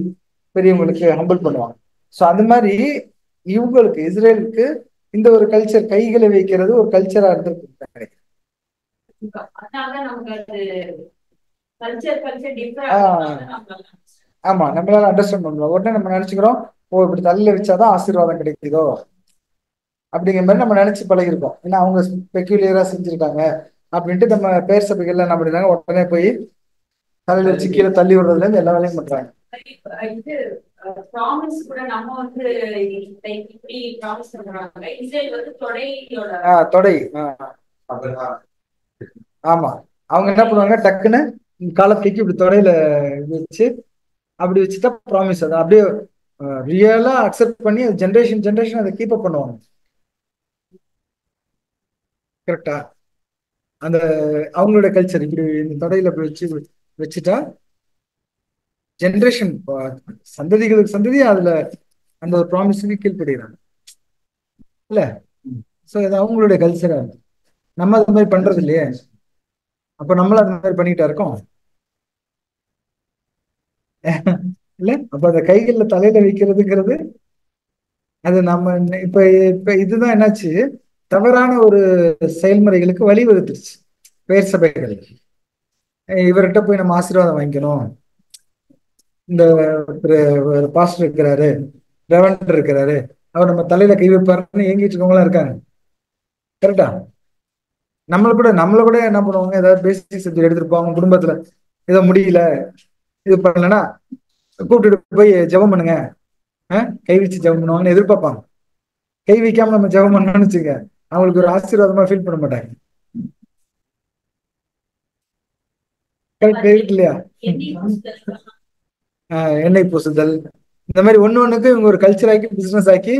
பெரியவங்களுக்கு ஹம்பிள் பண்ணுவாங்க. ஸோ அந்த மாதிரி இவங்களுக்கு இஸ்ரேலுக்கு இந்த ஒரு கல்ச்சர், கைகளை வைக்கிறது ஒரு கல்ச்சரா இருந்திருக்கு. ஆமா, நம்மளால அண்டர்ஸ்டாண்ட் பண்ணலாம். உடனே நம்ம நினைச்சுக்கிறோம், ஓ இப்படி தலையில வச்சாதான் ஆசீர்வாதம் கிடைக்குதோ அப்படிங்கிற மாதிரி நம்ம நினைச்சு பழகிருக்கோம். ஏன்னா அவங்க பெக்யூலியரா செஞ்சிருக்காங்க அப்படின்ட்டு நம்ம பேர் சபைகள்ல என்ன பண்ணிருந்தாங்க, உடனே போய் தலையில வச்சு கீழே தள்ளி விடுறதுல இருந்து எல்லா வேலையும் பண்றாங்க. தொடை. ஆமா, அவங்க என்ன பண்ணுவாங்க, டக்குன்னு காலத்துக்கு இப்படி தொடையில வச்சு அப்படி வச்சுட்டா ப்ராமிஸ். அதை அப்படியே ரியலா அக்செப்ட் பண்ணி ஜென்ரேஷன் அதை கீப் அப் பண்ணுவாங்க. கரெக்டா, அந்த அவங்களோட கல்ச்சர் இப்படி இந்த தொடையில வச்சுட்டா ஜென்ரேஷன் சந்ததிகளுக்கு சந்ததி அதுல அந்த ஒரு ப்ராமிஸுக்கு கீழ்படுகிறாங்க இல்ல. சோ இது அவங்களுடைய கல்ச்சரா இருக்கு. நம்ம அது மாதிரி பண்றது இல்லையே, அப்ப நம்மளும் அந்த மாதிரி பண்ணிட்டா இருக்கோம் இல்ல. அப்ப அந்த கைகள்ல தலையில வைக்கிறதுங்கிறது அது நம்ம இப்ப இப்ப இதுதான் என்னாச்சு, தவறான ஒரு செயல்முறைகளுக்கு வழிவகுத்துருச்சு. பேர் சபைகளுக்கு இவர்கிட்ட போய் நம்ம ஆசீர்வாதம் வாங்கிக்கணும், இந்த பாஸ்டர் இருக்கிறாரு, ரெவரண்ட் இருக்கிறாரு, அவர் நம்ம தலையில கை வைப்பாருன்னு ஏங்கிட்டு இருக்கவங்களாம் இருக்காங்க. கரெக்டா, நம்மள கூட என்ன பண்ணுவாங்க, ஏதாவது பேசிக் சப்ஜெக்ட் எடுத்துருப்பாங்க, குடும்பத்துல ஏதோ முடியல இது பண்ணலன்னா கூப்பிட்டுட்டு போய் ஜெபம் பண்ணுங்க, கை வச்சு ஜெபம் பண்ணுவாங்கன்னு எதிர்பார்ப்பாங்க. கை வைக்காம நம்ம ஜெபம் பண்ணணும்னு வச்சுக்க, அவங்களுக்கு ஒரு ஆசீர்வாதமா ஃபீல் பண்ண மாட்டாங்க. கரெக்ட் இல்லையா? எண்ணெய் பூசுதல் இந்த மாதிரி ஒண்ணுக்கு இவங்க ஒரு கல்ச்சர் ஆக்கி பிசினஸ் ஆக்கி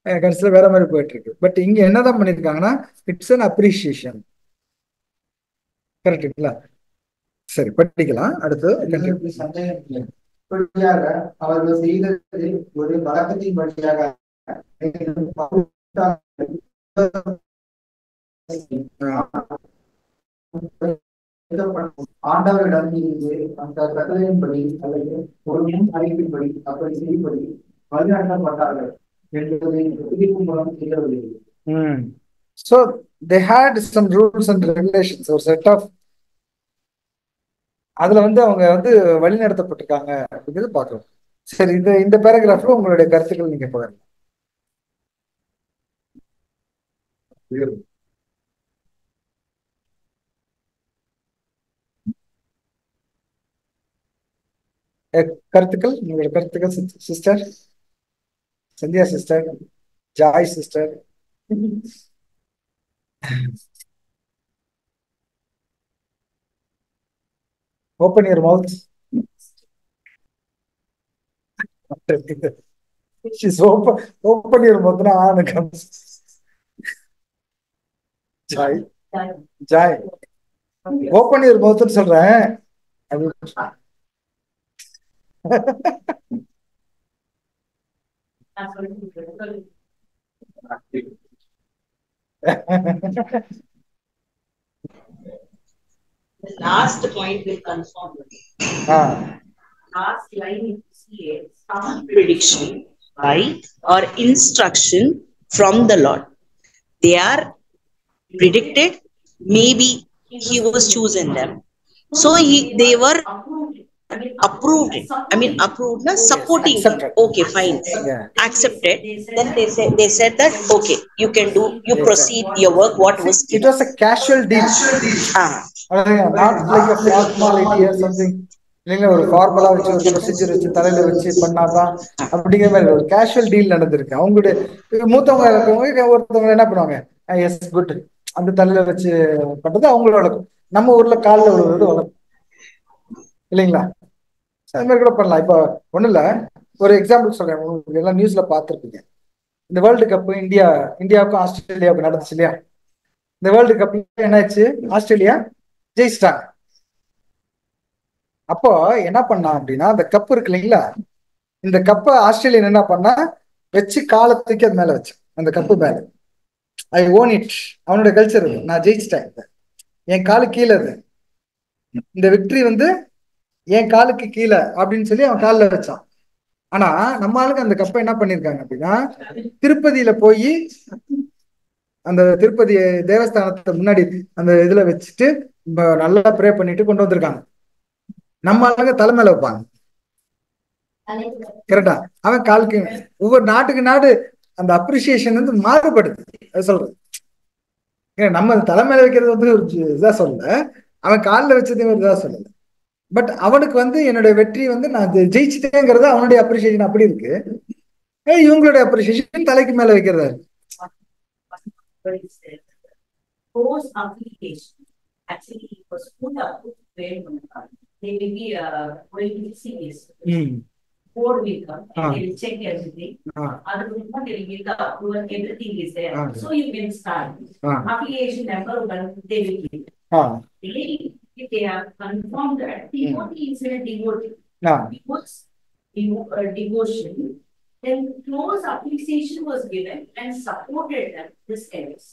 கடைசியில் வேற மாதிரி போயிட்டு இருக்கு. பட் இங்க என்னதான் பண்ணிருக்காங்கன்னா, இட்ஸ் அன் அப்ரிசியேஷன். கரெக்டுங்களா? சரி, படிக்கலாம் அடுத்து. அவர்கள் செய்தது ஒரு வழக்கத்தின் வழியாக ஆண்டவரிடம் இருந்து அந்த கட்டளையின்படி அல்லது ஒரு முன் அறிவின்படி அப்படி செய்யும்படி வழிநடத்தப்பட்டார்கள் என்பதை அறிவிக்கும் மூலம் தெரியவில்லை. So they had some rules and regulations, ஒரு செட் ஆஃப், அதுல வந்து அவங்க வந்து வழி நடத்தப்பட்டிருக்காங்க அப்படிங்கிறது பார்க்கலாம். சரி, இந்த பேராகிராஃப்ல உங்களுடைய கருத்துக்கள் நீங்க பகிரலாம். கருத்துக்கள், உங்களுடைய கருத்துக்கள் sister. Sandhya sister, Joy sister. Open your mouth. She's open your mouth na on comes. Jai. Open your mouth ன்னு சொல்றேன். The last point will confirm. Last line you see it, some prediction by or instruction from the Lord. They are predicted, maybe he was chosen them. So they were approved. Approved, supporting. Okay, fine. Accepted. Then they said that okay, you can do, you proceed your work. What was it was a casual deal. Not like a formality or something. இல்லைங்க ஒரு ஃபார்முலா வச்சு ஒரு ப்ரொசீஜர் வச்சு தலையில வச்சு பண்ணாதான் அப்படிங்கிற மாதிரி ஒரு கேஷுவல் டீல் நடந்திருக்கு. அவங்களுடைய மூத்தவங்க இருக்கவங்க ஒருத்தவங்க என்ன பண்ணுவாங்க, எஸ் குட், அந்த தலையில வச்சு பண்றது அவங்களோட வழக்கம். நம்ம ஊர்ல காலில் விழுவது வழக்கம் இல்லைங்களா? அது மாதிரி கூட பண்ணலாம். இப்போ ஒன்றும் இல்லை, ஒரு எக்ஸாம்பிள் சொல்றேன். உங்களுக்கு எல்லாம் நியூஸ்ல பார்த்துருப்பீங்க. இந்த வேர்ல்டு கப் இந்தியாவுக்கும் ஆஸ்திரேலியாவுக்கும் நடந்துச்சு இல்லையா? இந்த வேர்ல்டு கப் என்னாச்சு, ஆஸ்திரேலியா ஜெயிச்சிட்டாங்க. அப்போ என்ன பண்ணா அப்படின்னா, அந்த கப்பு இருக்கு இல்லைங்களா, இந்த கப்பை ஆஸ்திரேலியன் என்ன பண்ணா வச்சு காலத்துக்கு அது மேல வச்சு, அந்த கப்பு மேல ஐ ஓன் இட், அவனோட கல்ச்சர், நான் ஜெயிச்சிட்டேன், என் காலு கீழே அது, இந்த விக்டரி என் காலுக்கு கீழே அப்படின்னு சொல்லி அவன் காலில் வச்சான். ஆனா நம்ம ஆளுக்கு அந்த கப்பை என்ன பண்ணிருக்காங்க அப்படின்னா, திருப்பதியில போய் அந்த திருப்பதி தேவஸ்தானத்தை முன்னாடி அந்த இதுல வச்சுட்டு நல்லா ப்ரே பண்ணிட்டு கொண்டு வந்திருக்காங்க. நம்ம ஆளுங்க தலைமையில வைப்பாங்க. கரெக்டா? அவன் காலுக்கு, ஒவ்வொரு நாட்டுக்கு நாடு அந்த அப்ரிசியேஷன் மாறுபடுது. அது சொல்றது நம்ம தலைமையில வைக்கிறது ஒரு இதா சொல்லல, அவன் காலில் வச்சதே ஒரு இதா சொல்லல. பட் அவனுக்கு என்னுடைய வெற்றி நான் ஜெயிச்சிட்டேங்கிறது அவனுடைய அப்ரிசியேஷன் அப்படி இருக்கு. இவங்களுடைய அப்ரிசியேஷன் தலைக்கு மேல வைக்கிறதா இருக்கு. They will be going to serious. Board will come and they will check everything. Other than that, they will give the approval, everything is there. So you can start. Application number one, they will give. If they have confirmed that devotee is a devotee, devotion, then close application was given and supported them, this case.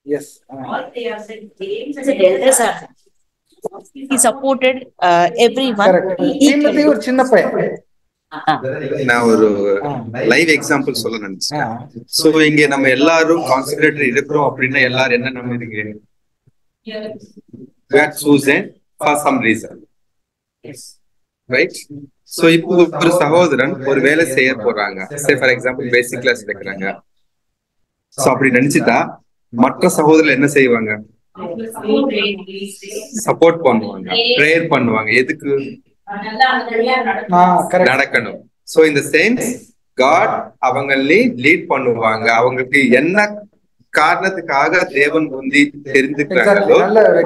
Yes. All they are said, James and he supported everyone. ஒரு சின்ன பையன். நான் ஒரு லைவ் எக்ஸாம்பிள் சொல்ல நினைச்சேன். சோ இங்க நம்ம எல்லாரும் கான்சென்ட்ரேட் இருக்கிறோம் அப்படின்னா எல்லாரும் என்ன நம்புறீங்க? God chosen for some reason. Right? So இப்போ ஒரு சகோதரன் ஒரு வேலை செய்ய போறாங்க. Say for example basic class எடுக்கிறாங்க. சோ அப்படி நினைச்சிட்டா மற்ற சகோதரர்கள் என்ன செய்வாங்க? சப்போர்ட் பண்ணுவாங்க, பிரேயர் பண்ணுவாங்க. எதுக்கு? நடக்கணும். சோ இந்த சென்ஸ் காட் அவங்களே லீட் பண்ணுவாங்க. அவங்களுக்கு என்ன காரணத்துக்காக தேவன் தெரிஞ்சுக்கிறாங்களோ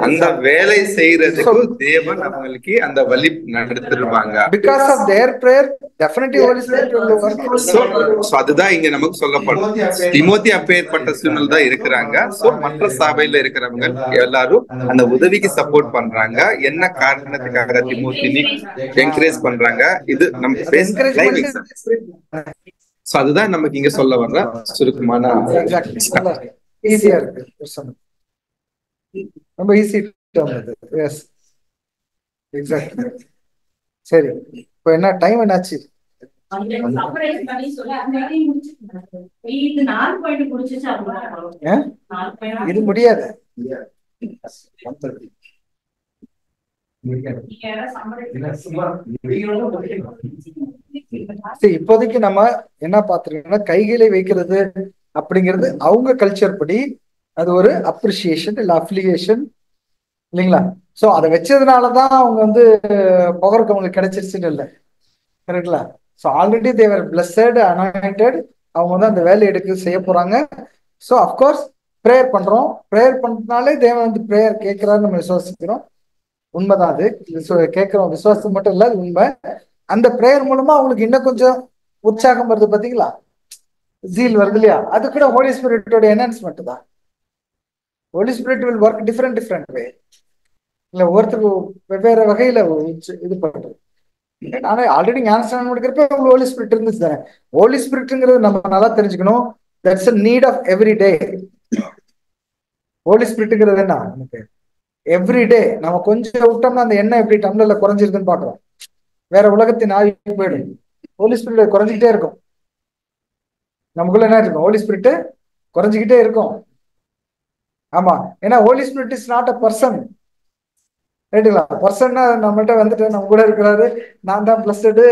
அந்த வேலை செய்யறதுக்கு தேவன் அவங்களுக்கு அந்த வழி நடத்திடுவாங்க. Because of their prayer, definitely Holy Spirit will work. So அதுதான் இங்க நமக்கு சொல்லப்படும். திமோத்தி அப்பேற்பட்ட சூழ்நிலை தான் இருக்கிறாங்க. சோ மற்ற சபையில இருக்கிறவங்க எல்லாரும் அந்த உதவிக்கு சப்போர்ட் பண்றாங்க. என்ன காரணத்துக்காக திமோத்தினி என்கரேஜ் பண்றாங்க? இது நம்ம சோ அதுதான் நமக்கு இங்க சொல்ல வர்ற சுருக்கமான. ஈஸியா இருக்கு, ரொம்ப ஈஸி. S, exactly. சரி, இப்போ என்ன டைம் என்னாச்சு? இது முடியாது. இப்போதைக்கு நம்ம என்ன பாத்துருக்கோம்னா, கைகளை வைக்கிறது அப்படிங்கிறது அவங்க கல்ச்சர் படி அது ஒரு அப்ரிசியேஷன் இல்ல அப்ளிகேஷன் இல்லைங்களா? சோ அதை வச்சதுனாலதான் அவங்க புகருக்கு அவங்களுக்கு கிடைச்சிருச்சுன்னு இல்லை. கரெக்டுங்களா? சோ ஆல்ரெடி தேவர் பிளஸட், அனாயிண்டட் அவங்க வந்து அந்த வேலையை எடுக்க செய்ய போறாங்க. ஸோ அஃப்கோர்ஸ் ப்ரேயர் பண்றோம். ப்ரேயர் பண்ணனாலே தேவன் வந்து ப்ரேயர் கேட்கிறாரு நம்ம விசுவாசிக்கிறோம். உண்மைதான் அது. கேட்கிறோம், விசுவாசம் மட்டும் இல்ல, அது உண்மை. அந்த ப்ரேயர் மூலமா அவங்களுக்கு இன்னும் கொஞ்சம் உற்சாகம் வருது பாத்தீங்களா, ஜீல் வருது இல்லையா? அது கூட ஹோலி ஸ்பிரிட்டோட என்ஹான்ஸ்மெண்ட் தான். Holy spirit will work different way. இல்ல ஒவ்வொருத்தருக்கு வெவ்வேறு வகையில இது பண்றது. ஆனா ஆல்ரெடி ஞானஸ்நானம் எடுக்கிறப்ப உங்களுக்கு ஹோலி ஸ்பிரிட் இருந்துச்சு தானே. ஹோலி ஸ்பிரிட்ங்கிறது நம்ம நல்லா தெரிஞ்சுக்கணும். That's a need of every day. Holy ஸ்பிரிட்ங்கிறது என்ன, நமக்கு எவ்ரி டே நம்ம கொஞ்சம் விட்டோம்னா அந்த எண்ணெய் எப்படி டம்ளர்ல குறைஞ்சிருக்குன்னு பாக்குறோம். வேற உலகத்தின் ஆவி போயிடும். ஹோலி ஸ்பிரிட் குறைஞ்சிக்கிட்டே இருக்கும். நமக்குள்ள என்ன இருக்கும், ஹோலி ஸ்பிரிட் குறைஞ்சிக்கிட்டே இருக்கும். ஆமா, ஏன்னா holy spirit is not a person. ரைட்டுங்களா? பர்சன்னா நம்மகிட்ட வந்துட்டு நம்ம கூட இருக்கிறாரு, நான் தான் பிளஸ்டு,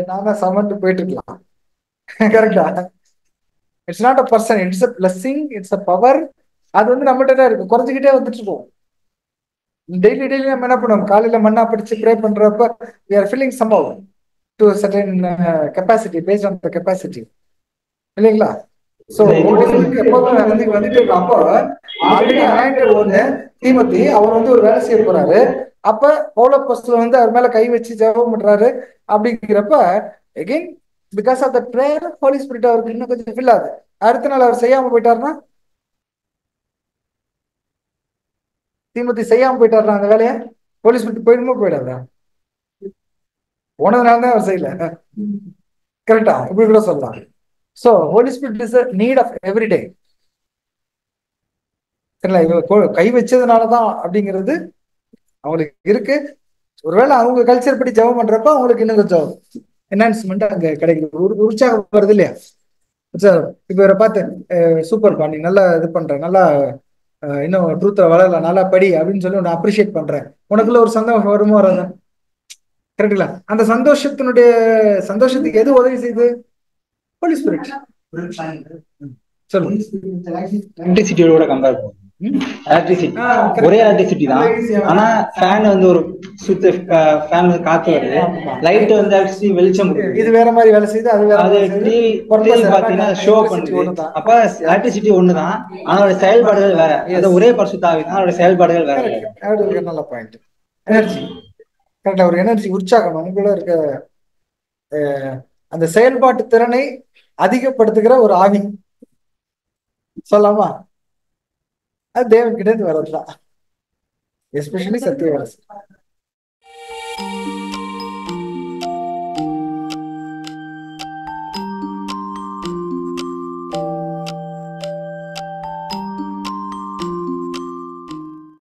நான் தான் சமன்ட்டு போயிட்டு இருக்கலாம். கரெக்டா? It's not a person, it's a blessing, it's a power. அது வந்து நம்மகிட்ட தான் இருக்கு, குறைஞ்சிக்கிட்டே வந்துட்டு இருக்கோம். டெய்லி நம்ம என்ன பண்ணுவோம், காலையில மண்ணா படிச்சு ப்ரே பண்றப்ப we are filling somehow to a certain capacity based on the capacity, இல்லைங்களா? சோ எப்போதும் வந்துட்டு இருக்கும். அப்போ ஆல்ரெடி அனாயிண்டட் ஒண்ணு தீமோத்தி, அவர் வந்து ஒரு வேலை செய்ய போறாரு. அப்ப பவுலப்போஸ்தலன் வந்து அவர் மேல கை வச்சு ஜெபம் பண்றாரு. அப்படிங்கிறப்ப again because of the prayer holy spirit அவருக்கு இன்னும் கொஞ்சம் ஃபில் ஆகுது. அடுத்த நாள் அவர் செய்யாம போயிட்டாருன்னா, தீமோத்தி செய்யாம போயிட்டாருன்னா அந்த வேலையை ஹோலி ஸ்பிரிட் போயிடுமோ போயிடாதா? போனதுனால தான் அவர் செய்யல. கரெக்டா? இப்படி கூட சொல்லலாம். So holy spirit is a need of every day. கை வச்சதுனாலதான் அப்படிங்கிறது அவங்களுக்கு இருக்கு. ஒருவேளை அவங்க கல்ச்சர் படி ஜெபம் பண்றப்ப அவங்களுக்கு இன்னும் கொஞ்சம் என்ஹான்ஸ்மெண்ட் அங்க கிடைக்குது, ஒரு உற்சாகம் வருது இல்லையா? இப்ப இவரை பார்த்து சூப்பர் பா, நீ நல்லா இது பண்ற, நல்லா இன்னும் ட்ரூத்தை வளரலாம், நல்லா படி அப்படின்னு சொல்லி உன்னை அப்ரிஷியேட் பண்றேன். உனக்குள்ள ஒரு சந்தோஷம் வருமோ வராது? கரெக்டுங்களா? அந்த சந்தோஷத்துக்கு எது உதவி செய்யுது? ஹோலி ஸ்பிரிட். எலக்ட்ரிசிட்டியோட கம்பேர் பண்ணுவோம். எலக்ட்ரிசிட்டி ஒரே எலக்ட்ரிசிட்டி தான், ஆனா ஃபேன் வந்து ஒரு சுத்த ஃபேன் காத்து வருது, லைட் வந்து ஆக்சுவலி வெளிச்சம் கொடுக்குது. இது வேற மாதிரி வேலை செய்யுது, அது வேற. டிவி பாத்தீங்கன்னா ஷோ பண்ணுது. அப்ப எலக்ட்ரிசிட்டி ஒண்ணுதான், ஆனா அதோட செயல்பாடுகள் வேற. அது ஒரே பரிசுத்த ஆவி தான், அதோட செயல்பாடுகள் வேற. நல்ல பாயிண்ட். எனர்ஜி கரெக்டா, ஒரு எனர்ஜி, உற்சாகம் நமக்குள்ள இருக்க அந்த செயல்பாட்டு திறனை அதிகப்படுத்துகிற ஒரு ஆவி சொல்லலாமா? அது தேவன் கிட்ட இருந்து வர்றதுதான், எஸ்பெஷலி சத்திய வரசு.